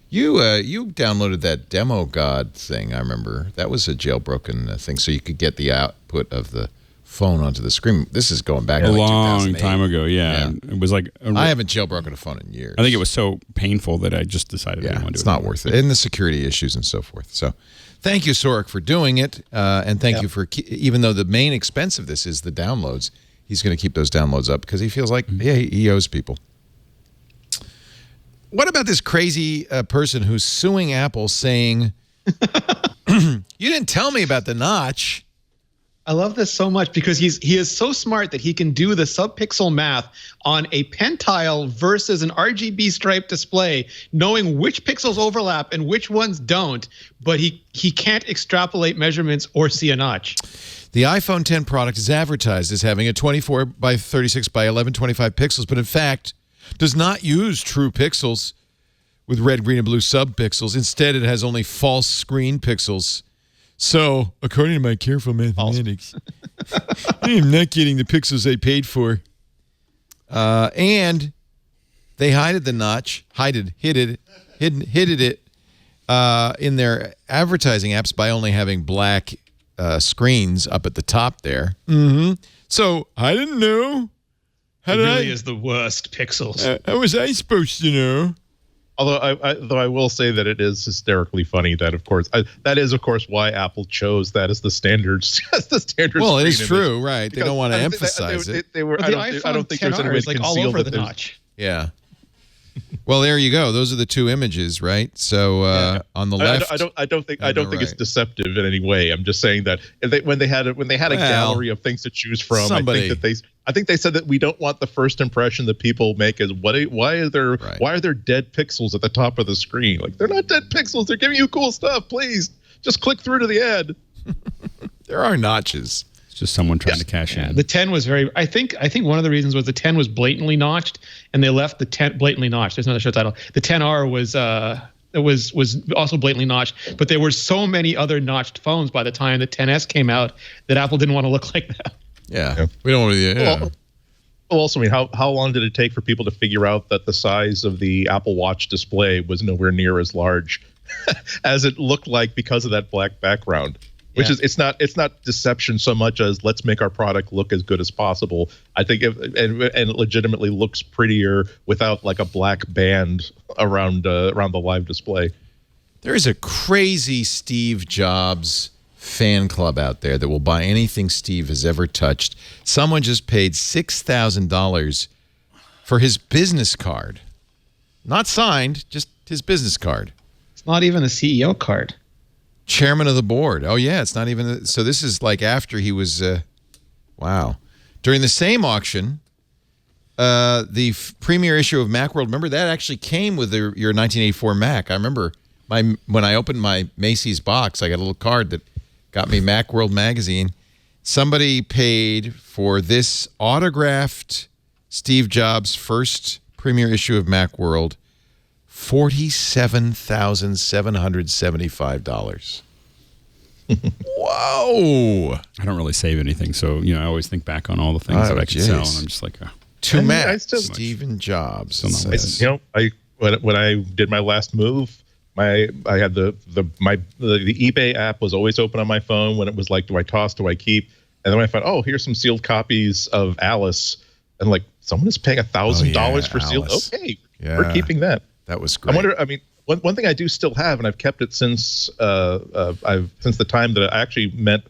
you downloaded that Demo God thing. I remember that was a jailbroken thing, so you could get the output of the phone onto the screen. This is going back a like long time ago. Yeah. It was like I haven't jailbroken a phone in years. I think it was so painful that I just decided I didn't want to do it. It's not worth it, and the security issues and so forth. So, thank you, Sorek, for doing it, and thank you for even though the main expense of this is the downloads, he's going to keep those downloads up because he feels like he owes people. What about this crazy person who's suing Apple saying, "You didn't tell me about the notch"? I love this so much because he is so smart that he can do the subpixel math on a pentile versus an RGB stripe display, knowing which pixels overlap and which ones don't, but he can't extrapolate measurements or see a notch. The iPhone 10 product is advertised as having a 24 by 36 by 1125 pixels, but in fact does not use true pixels with red, green, and blue subpixels. Instead, it has only false screen pixels. So, according to my careful mathematics, I am not getting the pixels I paid for. And they hid the notch, hid it in their advertising apps by only having black screens up at the top there. So, I didn't know. It really is the worst pixels. How was I supposed to know? Although I will say that it is hysterically funny that, of course, that is, of course, why Apple chose that as the standards. Well, it is true, right? They don't want to emphasize it. I don't think there's any way to conceal all over the notch. Yeah. Well, there you go. Those are the two images, right? So on the left, I don't think it's deceptive in any way. I'm just saying that when they had a gallery of things to choose from, I think they said that we don't want the first impression that people make is why are there dead pixels at the top of the screen? Like, they're not dead pixels. They're giving you cool stuff. Please just click through to the ad. There are notches. It's just someone trying to cash in. The 10 was very. I think one of the reasons was the 10 was blatantly notched, and they left the 10 blatantly notched. There's another show title. The 10R was also blatantly notched, but there were so many other notched phones by the time the 10S came out that Apple didn't want to look like that. Yeah, we don't want to. Yeah. Well, also, I mean, how long did it take for people to figure out that the size of the Apple Watch display was nowhere near as large as it looked like because of that black background? Which is it's not deception so much as let's make our product look as good as possible. I think and it legitimately looks prettier without like a black band around the live display. There is a crazy Steve Jobs fan club out there that will buy anything Steve has ever touched. Someone just paid $6,000 for his business card. Not signed, just his business card. It's not even a CEO card. Chairman of the board. Oh, yeah, it's not even. So this is like after he was, wow. During the same auction, the premier issue of Macworld, remember that actually came with your 1984 Mac. I remember when I opened my Macy's box, I got a little card that got me Macworld magazine. Somebody paid for this autographed Steve Jobs' first premier issue of Macworld, $47,775. Whoa! I don't really save anything, so I always think back on all the things that I could sell, and I'm just like, to Mac, Stephen Jobs. When I did my last move, I had the eBay app was always open on my phone when it was like, do I toss, do I keep? And then I found, here's some sealed copies of Alice, and like someone is paying $1,000 for sealed. Okay, we're keeping that. That was great. I wonder. I mean, one thing I do still have, and I've kept it since the time that I actually met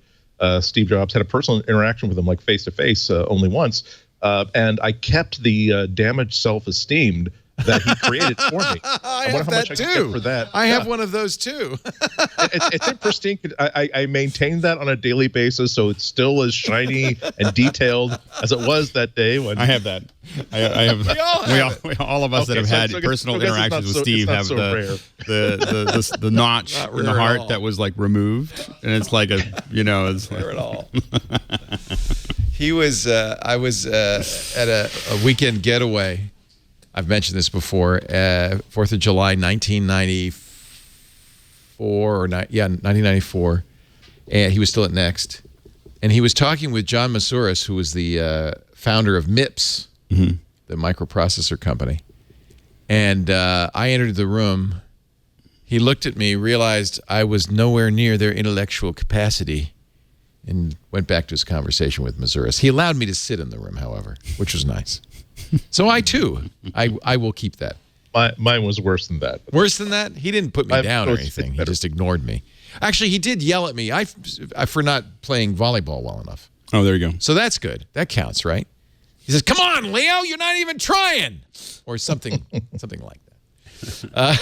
Steve Jobs, had a personal interaction with him, like face to face, only once. And I kept the damaged self-esteem that he created for me. I have that too. For that. I have one of those too. It's in pristine. I maintain that on a daily basis, so it's still as shiny and detailed as it was that day. When I have that. I have. All of us that have had personal interactions with Steve have the notch in the heart that was like removed, and it's like it's rare at all. He was. I was at a weekend getaway. I've mentioned this before. 4th of July, 1994. And he was still at Next. And he was talking with John Masuris, who was the founder of MIPS, the microprocessor company. And I entered the room. He looked at me, realized I was nowhere near their intellectual capacity, and went back to his conversation with Masuris. He allowed me to sit in the room, however, which was nice. So I, too, I will keep that. Mine was worse than that. Worse than that? He didn't put me down or anything. He just ignored me. Actually, he did yell at me for not playing volleyball well enough. Oh, there you go. So that's good. That counts, right? He says, "Come on, Leo, you're not even trying," or something like that.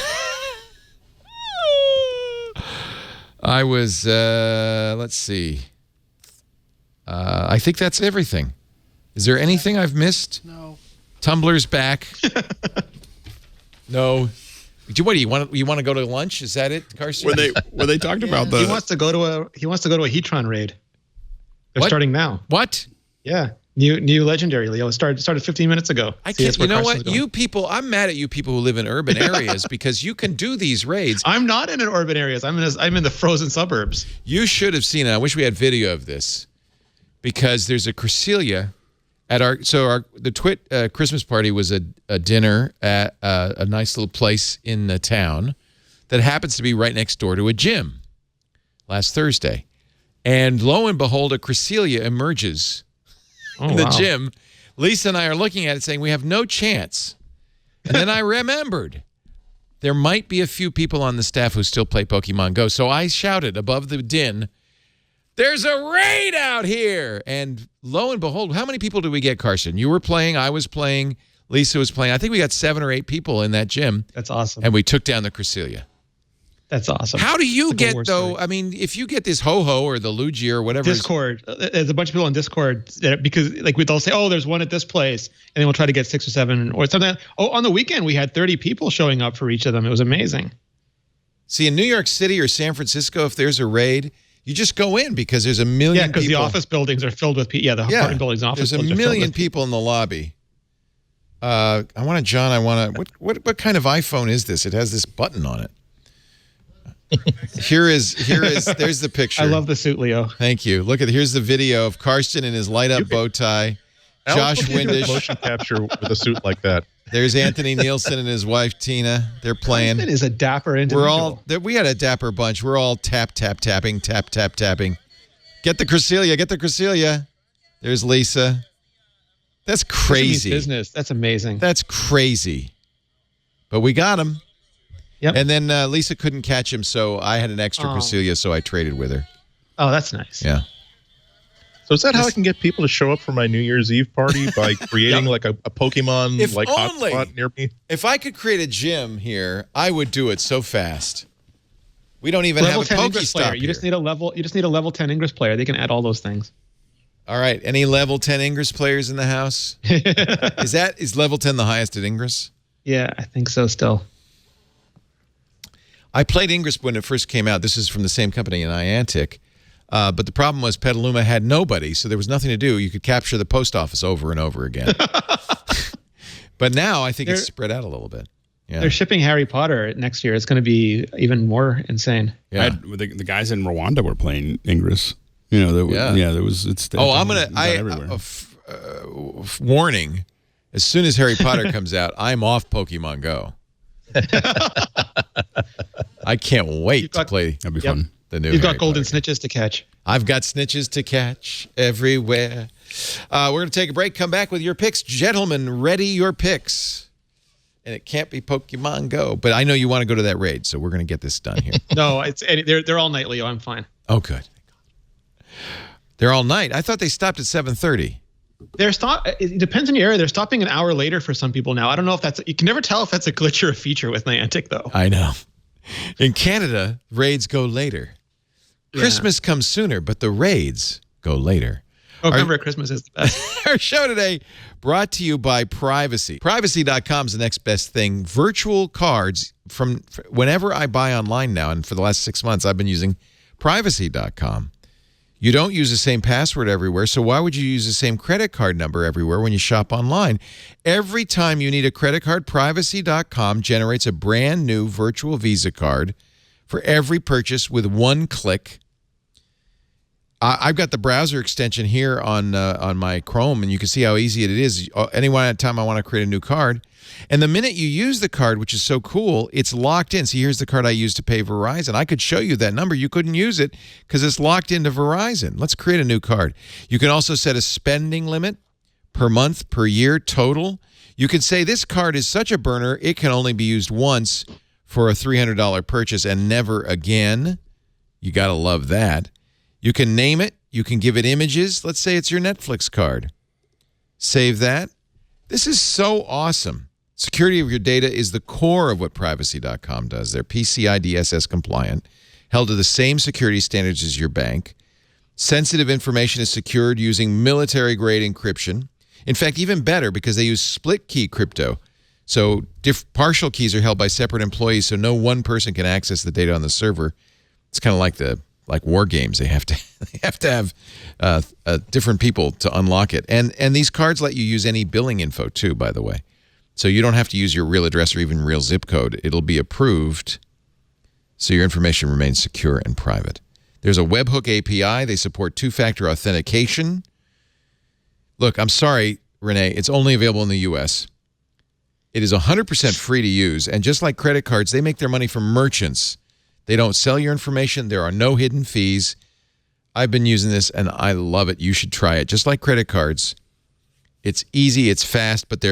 I was, let's see. I think that's everything. Is there anything I've missed? No. Tumblr's back. No. What do you want? You want to go to lunch? Is that it, Carson? Were they talked about the? He wants to go to a Heatron raid. They're starting now. What? Yeah. New legendary, Leo. Started 15 minutes ago. I can't. You know what? You people, I'm mad at you people who live in urban areas because you can do these raids. I'm not in urban areas. I'm in the frozen suburbs. You should have seen it. I wish we had video of this because there's a Cresselia at the Twit Christmas party was a dinner at a nice little place in the town that happens to be right next door to a gym last Thursday. And lo and behold, a Cresselia emerges in the gym. Lisa and I are looking at it saying we have no chance. And then I remembered there might be a few people on the staff who still play Pokemon Go. So I shouted above the din, "There's a raid out here!" And lo and behold, how many people did we get, Carson? You were playing, I was playing, Lisa was playing. I think we got 7 or 8 people in that gym. That's awesome. And we took down the Cresselia. That's awesome. How do you get, though, I mean, if you get this Ho-Ho or the Luigi or whatever. Discord. There's a bunch of people on Discord because they'll say, "Oh, there's one at this place," and then we'll try to get 6 or 7 or something. Oh, on the weekend, we had 30 people showing up for each of them. It was amazing. See, in New York City or San Francisco, if there's a raid, you just go in because there's a million people. Yeah, because the office buildings are filled with people. Yeah, the apartment buildings and office buildings. There's a million people in the lobby. What kind of iPhone is this? It has this button on it. There's the picture. I love the suit, Leo. Thank you. Here's the video of Karsten in his light up bow tie. Josh Windish. Motion capture with a suit like that. There's Anthony Nielsen and his wife Tina. They're playing. That is a dapper individual. We had a dapper bunch. We're all tapping. Get the Cresselia. There's Lisa. That's crazy. Business. That's amazing. That's crazy. But we got him. Yep. And then Lisa couldn't catch him, so I had an extra Cresselia, so I traded with her. Oh, that's nice. Yeah. So is that how I can get people to show up for my New Year's Eve party by creating like a Pokemon hotspot near me? If I could create a gym here, I would do it so fast. We don't even have a Pokestop here. You just need a level 10 Ingress player. They can add all those things. All right. Any level 10 Ingress players in the house? Is level 10 the highest at Ingress? Yeah, I think so still. I played Ingress when it first came out. This is from the same company in Niantic. But the problem was Petaluma had nobody, so there was nothing to do. You could capture the post office over and over again. But now I think it's spread out a little bit. Yeah. They're shipping Harry Potter next year. It's going to be even more insane. Yeah. The guys in Rwanda were playing Ingress. There was. Warning. As soon as Harry Potter comes out, I'm off Pokemon Go. I can't wait to play. That'd be fun. The new. You've got golden snitches to catch. I've got snitches to catch everywhere. We're going to take a break. Come back with your picks, gentlemen. Ready your picks, and it can't be Pokemon Go. But I know you want to go to that raid, so we're going to get this done here. No, they're all night, Leo. I'm fine. Oh, good. They're all night. I thought they stopped at 7:30. It depends on your area. They're stopping an hour later for some people now. I don't know if you can never tell if that's a glitch or a feature with Niantic, though. I know. In Canada, raids go later. Yeah. Christmas comes sooner, but the raids go later. Oh, remember, Christmas is the best. Our show today brought to you by Privacy. Privacy.com is the next best thing. Virtual cards from whenever I buy online now, and for the last 6 months, I've been using Privacy.com. You don't use the same password everywhere, so why would you use the same credit card number everywhere when you shop online? Every time you need a credit card, Privacy.com generates a brand new virtual Visa card for every purchase with one click. I've got the browser extension here on my Chrome, and you can see how easy it is. Any time I want to create a new card. And the minute you use the card, which is so cool, it's locked in. See, here's the card I used to pay Verizon. I could show you that number. You couldn't use it because it's locked into Verizon. Let's create a new card. You can also set a spending limit per month, per year, total. You can say this card is such a burner, it can only be used once for a $300 purchase and never again. You got to love that. You can name it. You can give it images. Let's say it's your Netflix card. Save that. This is so awesome. Security of your data is the core of what Privacy.com does. They're PCI DSS compliant, held to the same security standards as your bank. Sensitive information is secured using military-grade encryption. In fact, even better because they use split-key crypto. So partial keys are held by separate employees, so no one person can access the data on the server. It's kind of like war games. They have to have different people to unlock it. And these cards let you use any billing info too, by the way. So you don't have to use your real address or even real zip code. It'll be approved so your information remains secure and private. There's a webhook API. They support two-factor authentication. Look, I'm sorry, Rene, it's only available in the U.S. It is 100% free to use. And just like credit cards, they make their money from merchants. They don't sell your information. There are no hidden fees. I've been using this, and I love it. You should try it. Just like credit cards, it's easy, it's fast, but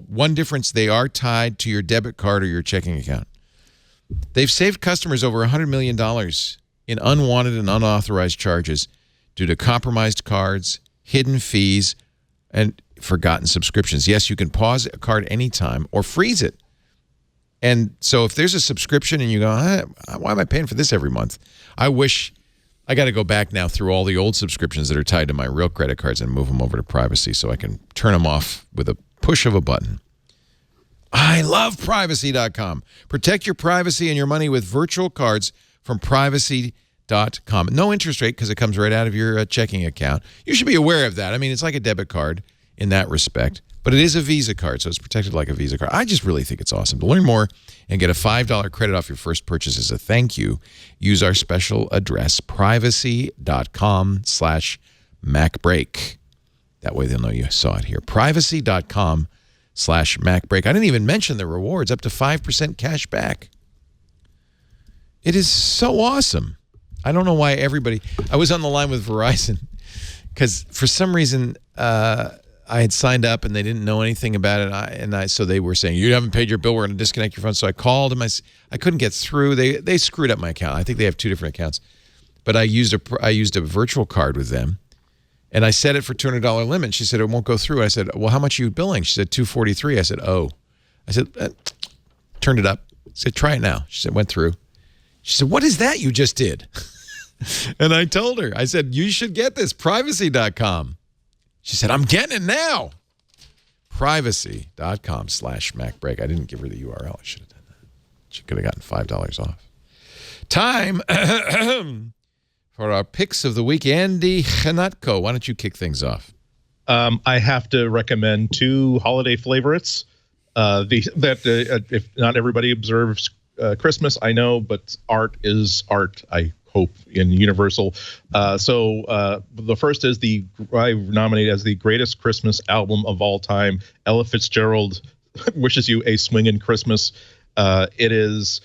one difference, they are tied to your debit card or your checking account. They've saved customers over $100 million in unwanted and unauthorized charges due to compromised cards, hidden fees, and forgotten subscriptions. Yes, you can pause a card anytime or freeze it. And so if there's a subscription and you go, why am I paying for this every month? I got to go back now through all the old subscriptions that are tied to my real credit cards and move them over to Privacy so I can turn them off with a push of a button. I love Privacy.com. Protect your privacy and your money with virtual cards from Privacy.com. No interest rate because it comes right out of your checking account. You should be aware of that. I mean, it's like a debit card in that respect. But it is a Visa card, so it's protected like a Visa card. I just really think it's awesome. To learn more and get a $5 credit off your first purchase as a thank you, use our special address, privacy.com/MacBreak. That way they'll know you saw it here. Privacy.com/MacBreak. I didn't even mention the rewards, up to 5% cash back. It is so awesome. I don't know why I was on the line with Verizon because for some reason, I had signed up and they didn't know anything about it. So they were saying, you haven't paid your bill. We're going to disconnect your phone. So I called them. I couldn't get through. They screwed up my account. I think they have two different accounts. But I used a virtual card with them. And I set it for $200 limit. She said, it won't go through. I said, well, how much are you billing? She said, $243. I said, oh. I said, turned it up. I said, try it now. She said, went through. She said, what is that you just did? And I told her, I said, you should get this, Privacy.com. She said, I'm getting it now. Privacy.com/MacBreak. I didn't give her the URL. I should have done that. She could have gotten $5 off. Time for our picks of the week. Andy Ihnatko, why don't you kick things off? I have to recommend two holiday favorites. If not everybody observes Christmas, I know, but art is art, I hope, in Universal. So the first is I nominate as the greatest Christmas album of all time. Ella Fitzgerald wishes you a swingin' Christmas. It is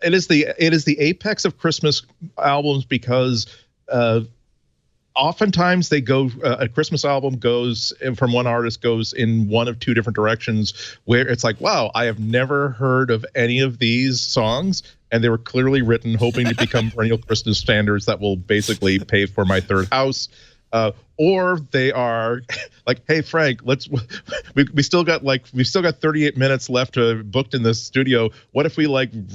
the apex of Christmas albums because oftentimes they go a Christmas album goes from one artist goes in one of two different directions where it's like, wow, I have never heard of any of these songs, and they were clearly written hoping to become perennial Christmas standards that will basically pay for my third house. Or they are like, hey Frank, we still got 38 minutes left booked in this studio. What if we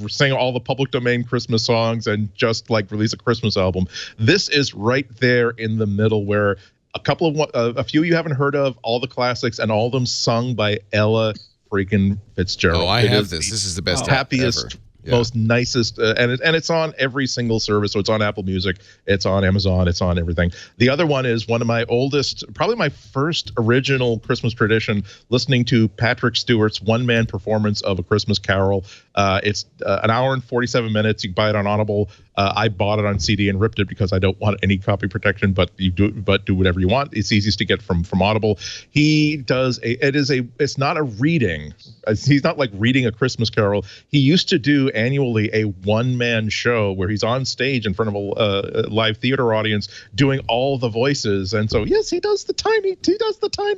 sing all the public domain Christmas songs and just release a Christmas album? This is right there in the middle, where a few you haven't heard of, all the classics, and all of them sung by Ella freaking Fitzgerald. Oh, I have this. This is the best happiest. ever. Most nicest, and it's on every single service. So it's on Apple Music, it's on Amazon, it's on everything. The other one is one of my oldest, probably my first original Christmas tradition, listening to Patrick Stewart's one-man performance of A Christmas Carol. It's an hour and 47 minutes. You can buy it on Audible. I bought it on CD and ripped it because I don't want any copy protection, but do whatever you want. It's easiest to get from Audible. He does it's not a reading. He's not reading A Christmas Carol. He used to do annually a one-man show where he's on stage in front of a live theater audience doing all the voices. And so yes, he does the Tiny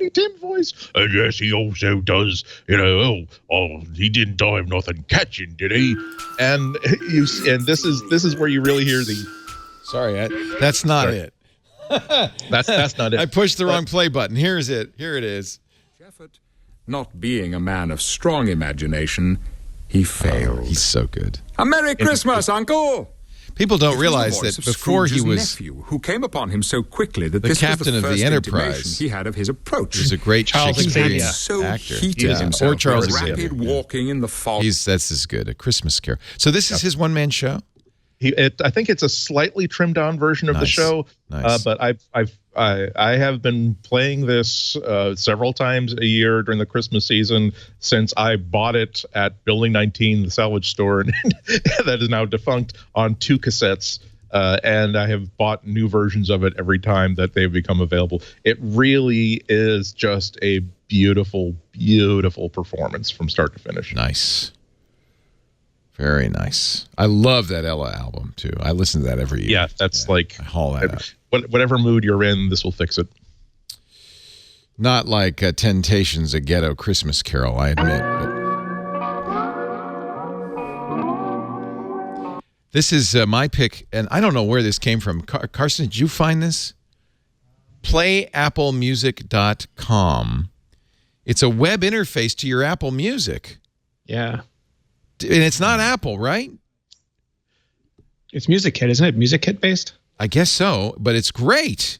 Tim voice, and yes, he also does he didn't die of nothing catching, did he? And this is where you really hear the that's not it. That's not it. I pushed the wrong play button. Here it is. Not being a man of strong imagination, he failed. Oh, he's so good. A Merry Christmas, Uncle! People don't realize that before he was nephew, who came upon him so quickly that the this captain was the of first the Enterprise, he had of his approach. He was a great Shakespearean actor. Heated himself, or Charles rapid Xavier. walking in the fog. That's as good. A Christmas Carol. So this is his one-man show. I think it's a slightly trimmed down version of the show. Nice. But I have been playing this several times a year during the Christmas season since I bought it at Building 19, the salvage store, and that is now defunct, on 2 cassettes. And I have bought new versions of it every time that they've become available. It really is just a beautiful, beautiful performance from start to finish. Nice. Very nice. I love that Ella album, too. I listen to that every year. Yeah, that's I haul that out. Whatever mood you're in, this will fix it. Not like Temptations, a ghetto Christmas Carol, I admit. But this is my pick, and I don't know where this came from. Carson, did you find this? PlayAppleMusic.com. It's a web interface to your Apple Music. Yeah. And it's not Apple, right? It's Music Kit, isn't it? Music Kit based? I guess so, but it's great.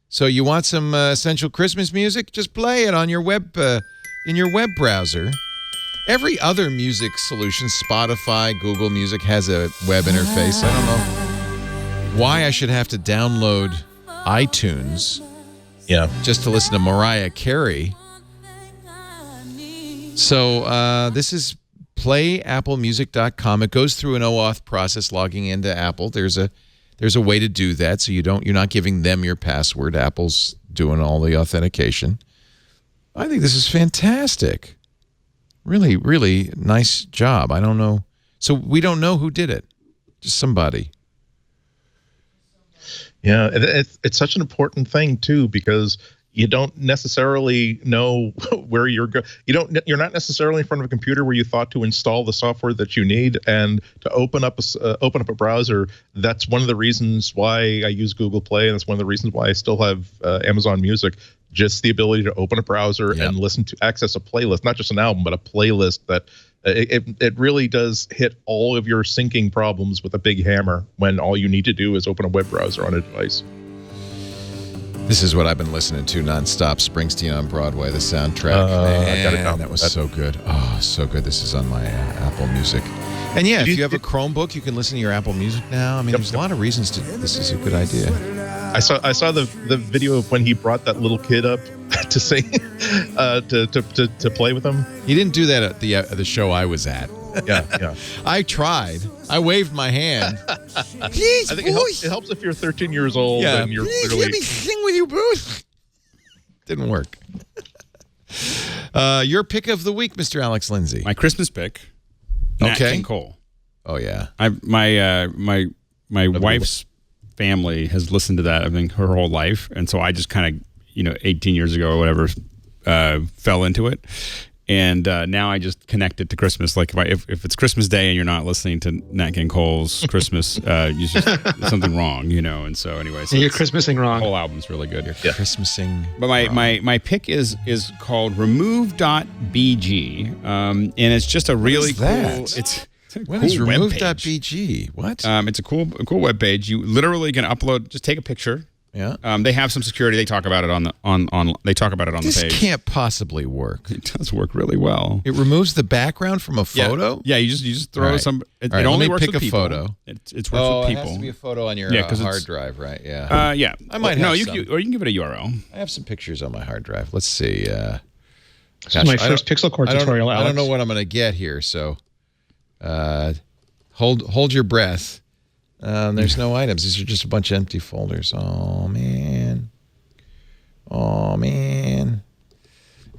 So you want some essential Christmas music? Just play it on your web in your web browser. Every other music solution, Spotify, Google Music, has a web interface. I don't know why I should have to download iTunes just to listen to Mariah Carey. So this is PlayAppleMusic.com. It goes through an OAuth process, logging into Apple. There's a way to do that, so you're not giving them your password. Apple's doing all the authentication. I think this is fantastic. Really, really nice job. I don't know. So we don't know who did it. Just somebody. Yeah, it's such an important thing too, because you don't necessarily know where you're going. You're not necessarily in front of a computer where you thought to install the software that you need, and to open up a browser. That's one of the reasons why I use Google Play, and that's one of the reasons why I still have Amazon Music. Just the ability to open a browser and access a playlist, not just an album, but a playlist that it really does hit all of your syncing problems with a big hammer when all you need to do is open a web browser on a device. This is what I've been listening to nonstop. Springsteen on Broadway, the soundtrack. Man, that was so good. Oh, so good. This is on my Apple Music. And yeah, if you have a Chromebook, you can listen to your Apple Music now. I mean, there's a lot of reasons to. This is a good idea. I saw the video of when he brought that little kid up to sing, to play with him. He didn't do that at the show I was at. Yeah. I tried. I waved my hand. Please, I think it helps if you're 13 years old and you're please literally. Let me sing with you, Bruce. Didn't work. Your pick of the week, Mr. Alex Lindsay. My Christmas pick. Nat King Cole. Oh yeah. My wife's family has listened to that, I think, her whole life, and so I just kind of 18 years ago or whatever fell into it. And now I just connect it to Christmas. Like if it's Christmas Day and you're not listening to Nat King Cole's Christmas, there's something wrong, And so anyway, so you're Christmasing wrong. The whole album's really good. You're Christmasing. But my pick is called Remove.bg, and it's just a really cool. It's a What cool is Remove.bg? webpage. What? It's a cool web page. You literally can upload. Just take a picture. Yeah. They have some security. They talk about it on They talk about it on the page. This can't possibly work. It does work really well. It removes the background from a photo. Yeah. You just throw right. some. It Right, only let me works pick with a people. photo. It's works with people. It has to be a photo on your hard drive, right? Yeah. Yeah. I might no, have you some. can, or you can give it a URL. I have some pictures on my hard drive. Let's see. This is my first Pixel Core tutorial, Alex. I don't know what I'm going to get here, so hold your breath. There's no items. These are just a bunch of empty folders. Oh man.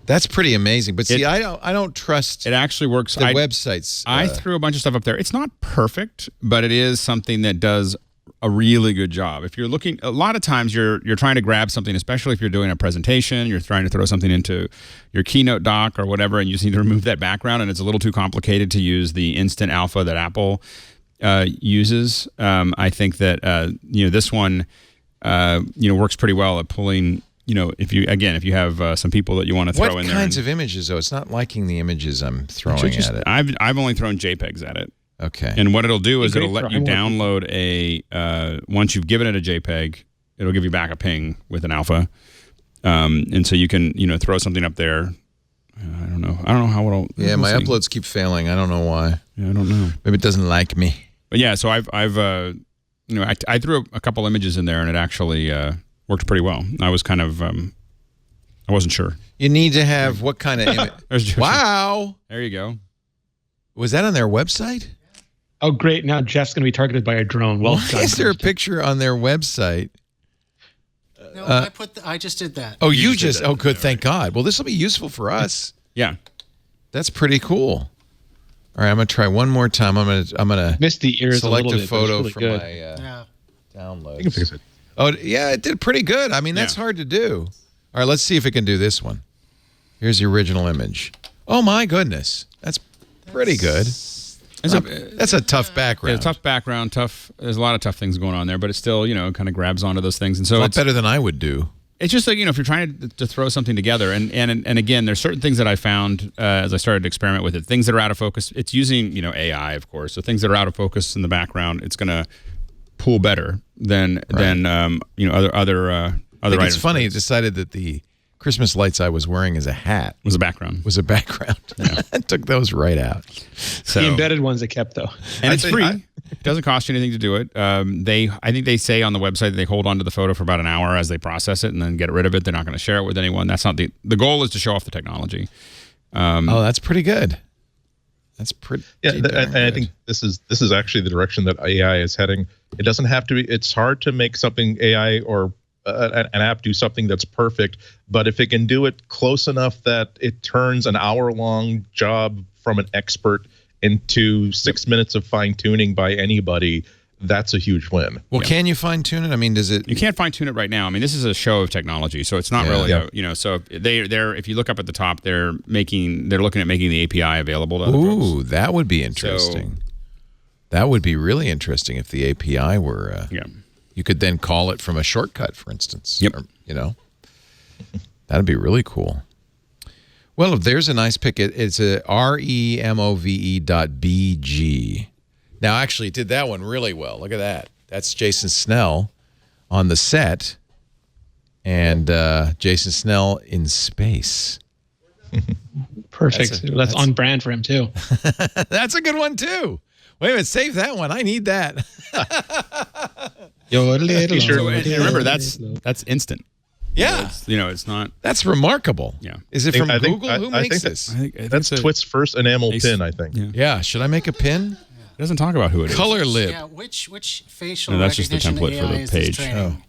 That's pretty amazing. But see, I don't trust. It actually works. The websites. I threw a bunch of stuff up there. It's not perfect, but it is something that does a really good job. If you're looking, a lot of times you're trying to grab something, especially if you're doing a presentation, you're trying to throw something into your Keynote doc or whatever, and you just need to remove that background, and it's a little too complicated to use the instant alpha that Apple uses. I think that this one works pretty well at pulling. If you have some people that you want to throw in there. What kinds of images though? It's not liking the images I'm throwing at it. I've only thrown JPEGs at it. Okay. And what it'll do is it'll let you download once you've given it a JPEG, it'll give you back a ping with an alpha, and so you can throw something up there. I don't know how it'll. Yeah, my uploads keep failing. I don't know why. Yeah, I don't know. Maybe it doesn't like me. But yeah, so I threw a couple images in there, and it actually worked pretty well. I was kind of I wasn't sure. You need to have what kind of image? Wow. There you go. Was that on their website? Oh, great. Now Jeff's going to be targeted by a drone. Well done. Is there a picture on their website? No, I just did that. Oh, you just oh, good. Thank God. Well, this will be useful for us. Yeah. That's pretty cool. All right, I'm going to try one more time. I'm going to missed the ears select a, a photo really from good. my downloads. You can fix it. Oh, yeah, it did pretty good. I mean, that's hard to do. All right, let's see if it can do this one. Here's the original image. Oh, my goodness. That's pretty good. That's a tough background. Yeah, tough background, tough. There's a lot of tough things going on there, but it still, kind of grabs onto those things. And so it's better than I would do. It's just like, if you're trying to throw something together, and again, there's certain things that I found as I started to experiment with it, things that are out of focus. It's using, AI, of course. So things that are out of focus in the background, it's going to pull better than other I think items. it's funny. It decided that the Christmas lights I was wearing as a hat was a background. Yeah. I took those right out. So, the embedded ones it kept though, and it's free. It doesn't cost you anything to do it. I think they say on the website that they hold onto the photo for about an hour as they process it and then get rid of it. They're not going to share it with anyone. That's not the goal is to show off the technology. That's pretty good. That's pretty. Yeah, and I think this is actually the direction that AI is heading. It doesn't have to be. It's hard to make something AI or an app do something that's perfect, but if it can do it close enough that it turns an hour-long job from an expert into 6 minutes of fine-tuning by anybody, that's a huge win. Well, can you fine-tune it? I mean, does it? You can't fine-tune it right now. I mean, this is a show of technology, so it's not really. So they're if you look up at the top, they're looking at making the API available to other folks. Ooh, that would be interesting. That would be really interesting if the API were. You could then call it from a shortcut, for instance. Yep. Or, that'd be really cool. Well, if there's a nice pick. It's a Remove.bg. Now, actually, it did that one really well. Look at that. That's Jason Snell on the set, and Jason Snell in space. Perfect. That's on brand for him too. That's a good one too. Wait a minute, save that one. I need that. Remember, that's instant. Yeah. It's not. That's remarkable. Yeah. Is it from Google? Who makes this? That's Twit's first enamel pin, I think. Yeah. Should I make a pin? It doesn't talk about who it is. Color lib. Yeah, which facial No, that's just the recognition template for AI the is this page. training?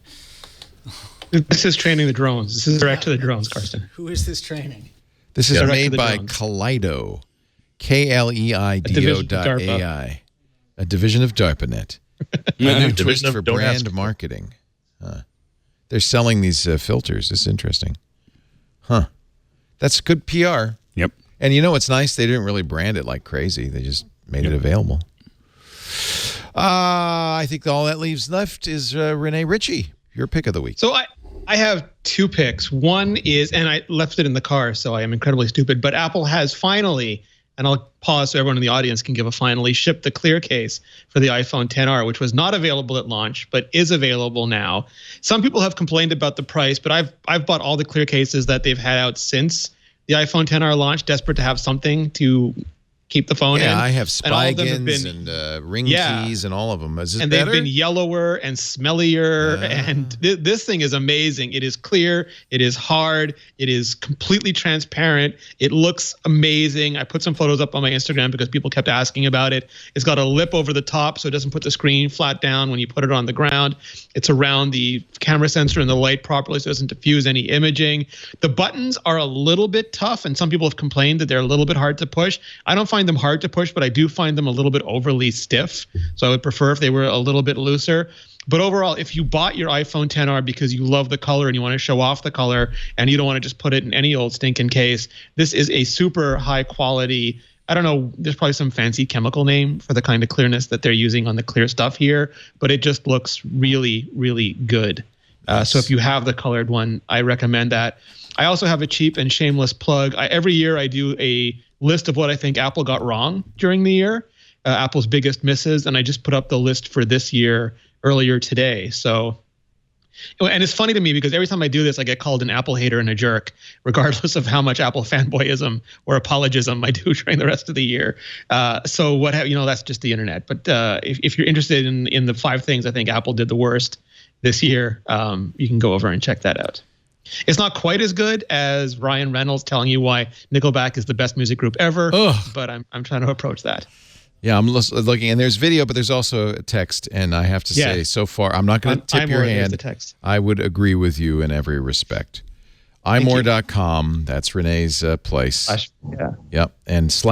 This is training the drones. This is direct to the drones, Karsten. Who is this training? This is Direct to made the by drones. Kaleido. KLEIDO.ai. A division of DARPANET. A new twist for brand marketing. They're selling these filters. This is interesting. Huh. That's good PR. Yep. And you know what's nice? They didn't really brand it like crazy. They just made it available. I think all that leaves left is Rene Ritchie, your pick of the week. So I have 2 picks. One is, and I left it in the car, so I am incredibly stupid, but Apple has finally, and I'll pause so everyone in the audience can give a finally, shipped the clear case for the iPhone XR, which was not available at launch, but is available now. Some people have complained about the price, but I've bought all the clear cases that they've had out since the iPhone XR launch, desperate to have something to keep the phone in. Yeah, I have Spygins and ring keys and all of them. Is it and better? They've been yellower and smellier, and this thing is amazing. It is clear, it is hard, it is completely transparent. It looks amazing. I put some photos up on my Instagram because people kept asking about it. It's got a lip over the top so it doesn't put the screen flat down when you put it on the ground. It's around the camera sensor and the light properly so it doesn't diffuse any imaging. The buttons are a little bit tough, and some people have complained that they're a little bit hard to push. I don't find them hard to push, but I do find them a little bit overly stiff. So I would prefer if they were a little bit looser. But overall, if you bought your iPhone XR because you love the color and you want to show off the color and you don't want to just put it in any old stinking case, this is a super high quality. I don't know, there's probably some fancy chemical name for the kind of clearness that they're using on the clear stuff here, but it just looks really, really good. So if you have the colored one, I recommend that. I also have a cheap and shameless plug. Every year I do a list of what I think Apple got wrong during the year, Apple's biggest misses, and I just put up the list for this year earlier today. So, and it's funny to me because every time I do this, I get called an Apple hater and a jerk, regardless of how much Apple fanboyism or apologism I do during the rest of the year. So what have that's just the internet. But if you're interested in the 5 things I think Apple did the worst this year, you can go over and check that out. It's not quite as good as Ryan Reynolds telling you why Nickelback is the best music group ever, but I'm trying to approach that. Yeah, I'm looking, and there's video, but there's also a text, and I have to say, so far, I'm not going to tip your hand. The text. I would agree with you in every respect. iMore.com, that's Rene's place. Yeah. Yep, and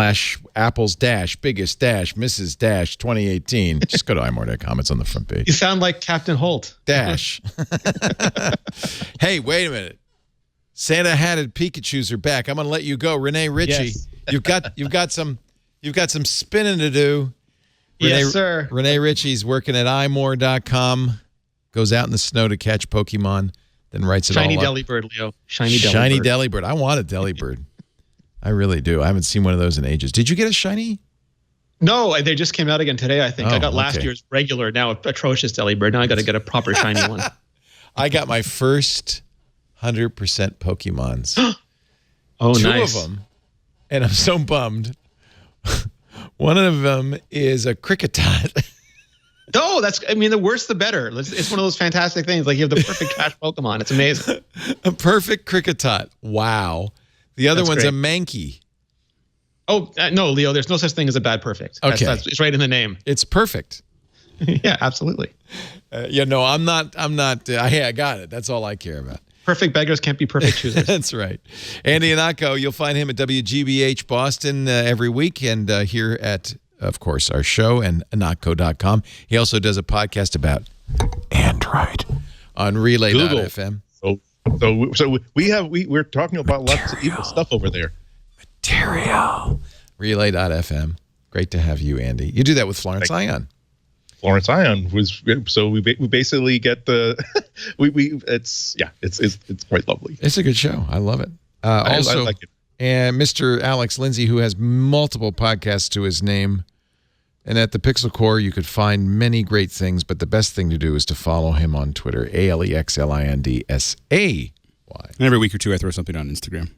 / Apple's biggest Mrs. 2018. Just go to iMore.com, it's on the front page. You sound like Captain Holt. Hey, wait a minute. Santa-hatted Pikachus are back. I'm going to let you go. Rene Ritchie, yes. you've got some spinning to do. Yes, sir. Rene Ritchie's working at iMore.com, goes out in the snow to catch Pokemon, then writes it all up. Shiny Delibird, Leo. Shiny Delibird. I want a Delibird. I really do. I haven't seen one of those in ages. Did you get a shiny? No, they just came out again today, I think. I got last year's regular, now atrocious Delibird. Now I got to get a proper shiny one. I got my first 100% Pokemons. Oh, Two nice. of them, and I'm so bummed. One of them is a Kricketot. No, the worse the better. It's one of those fantastic things. Like you have the perfect trash Pokemon. It's amazing. A perfect Kricketot. Wow. The other one's great. a Mankey. Oh, no, Leo, there's no such thing as a bad perfect. Okay. It's right in the name. It's perfect. Yeah, absolutely. I'm not. Hey, I got it. That's all I care about. Perfect beggars can't be perfect choosers. That's right. Andy Ihnatko, you'll find him at WGBH Boston every week and here at, of course, our show and Ihnatko.com. He also does a podcast about Android on Relay.fm. So we're talking about lots of evil stuff over there. Material. Relay.fm. Great to have you, Andy. You do that with Florence Ion. Florence Ion was so we basically get the it's quite lovely. It's a good show. I love it. Also, I like it. And Mr. Alex Lindsay, who has multiple podcasts to his name, and at the Pixel Core you could find many great things, but the best thing to do is to follow him on Twitter, AlexLindsay. And every week or two I throw something on Instagram.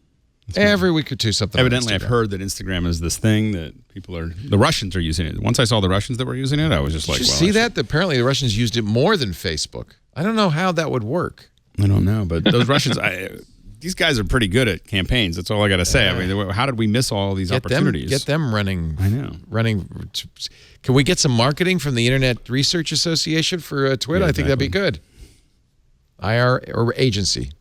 Every week or two, something. Evidently, I've heard that Instagram is this thing that the Russians are using it. Once I saw the Russians that were using it, I was just like, "Did you see that? Apparently, the Russians used it more than Facebook. I don't know how that would work. I don't know, but those Russians, these guys are pretty good at campaigns. That's all I got to say. I mean, how did we miss all these opportunities? Get them running. I know. Running. Can we get some marketing from the Internet Research Association for Twitter? Yeah, I think that'd be good. IR or agency.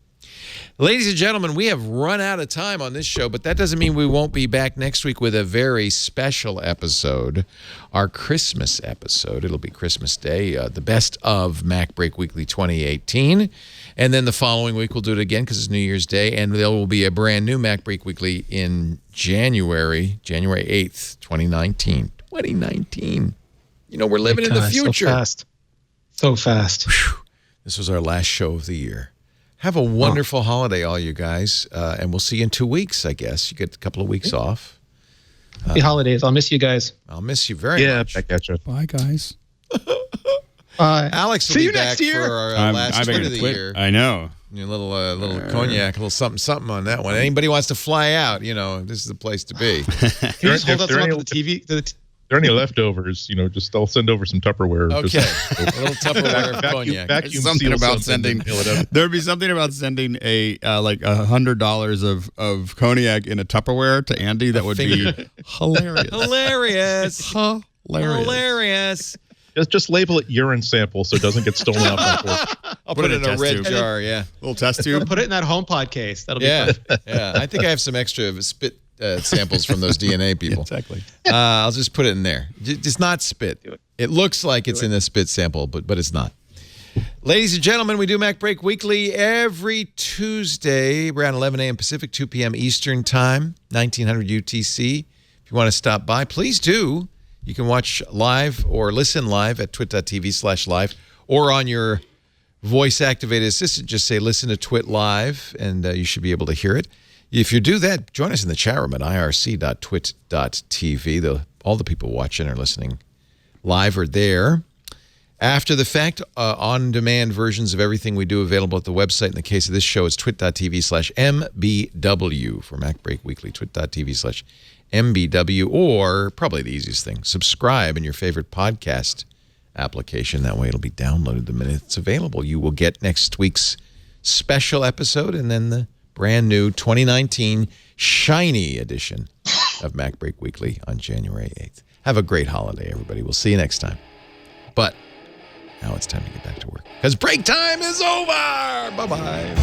Ladies and gentlemen, we have run out of time on this show, but that doesn't mean we won't be back next week with a very special episode, our Christmas episode. It'll be Christmas Day, the best of MacBreak Weekly 2018. And then the following week, we'll do it again because it's New Year's Day, and there will be a brand new MacBreak Weekly in January 8th, 2019. 2019. You know, we're living in the future. So fast. Whew. This was our last show of the year. Have a wonderful holiday, all you guys, and we'll see you in 2 weeks, I guess. You get a couple of weeks off. Happy holidays. I'll miss you guys. I'll miss you very much. Yeah, back at you. Bye, guys. Alex will See be you back next year. for our last twit of the quit. year. I know. A little cognac, a little something on that one. Anybody wants to fly out, you know, this is the place to be. Can you just hold up some of the TV? If there are any leftovers, you know, just I'll send over some Tupperware. Okay, a little Tupperware of cognac. Vacuum Something seal about something, mail it up. There'd be something about sending a like $100 of cognac in a Tupperware to Andy. That would be hilarious. Hilarious. Just label it urine sample so it doesn't get stolen out by force. I'll put it in a red tube. jar, yeah. Little test tube. Put it in that HomePod case. That'll be perfect. Yeah. I think I have some extra spit samples from those DNA people. Exactly. I'll just put it in there. It's not spit. It looks like it's in a spit sample, but it's not. Ladies and gentlemen, we do MacBreak Weekly every Tuesday around 11 a.m. Pacific, 2 p.m. Eastern Time, 1900 UTC. If you want to stop by, please do. You can watch live or listen live at twit.tv/live, or on your voice-activated assistant, just say listen to Twit Live, and you should be able to hear it. If you do that, join us in the chat room at irc.twit.tv. All the people watching or listening live are there. After the fact, on-demand versions of everything we do available at the website. In the case of this show, it's twit.tv/mbw for MacBreak Weekly, twit.tv/mbw, or probably the easiest thing, subscribe in your favorite podcast application. That way it'll be downloaded the minute it's available. You will get next week's special episode and then the brand new 2019 shiny edition of MacBreak Weekly on January 8th. Have a great holiday, everybody. We'll see you next time. But now it's time to get back to work because break time is over. Bye-bye.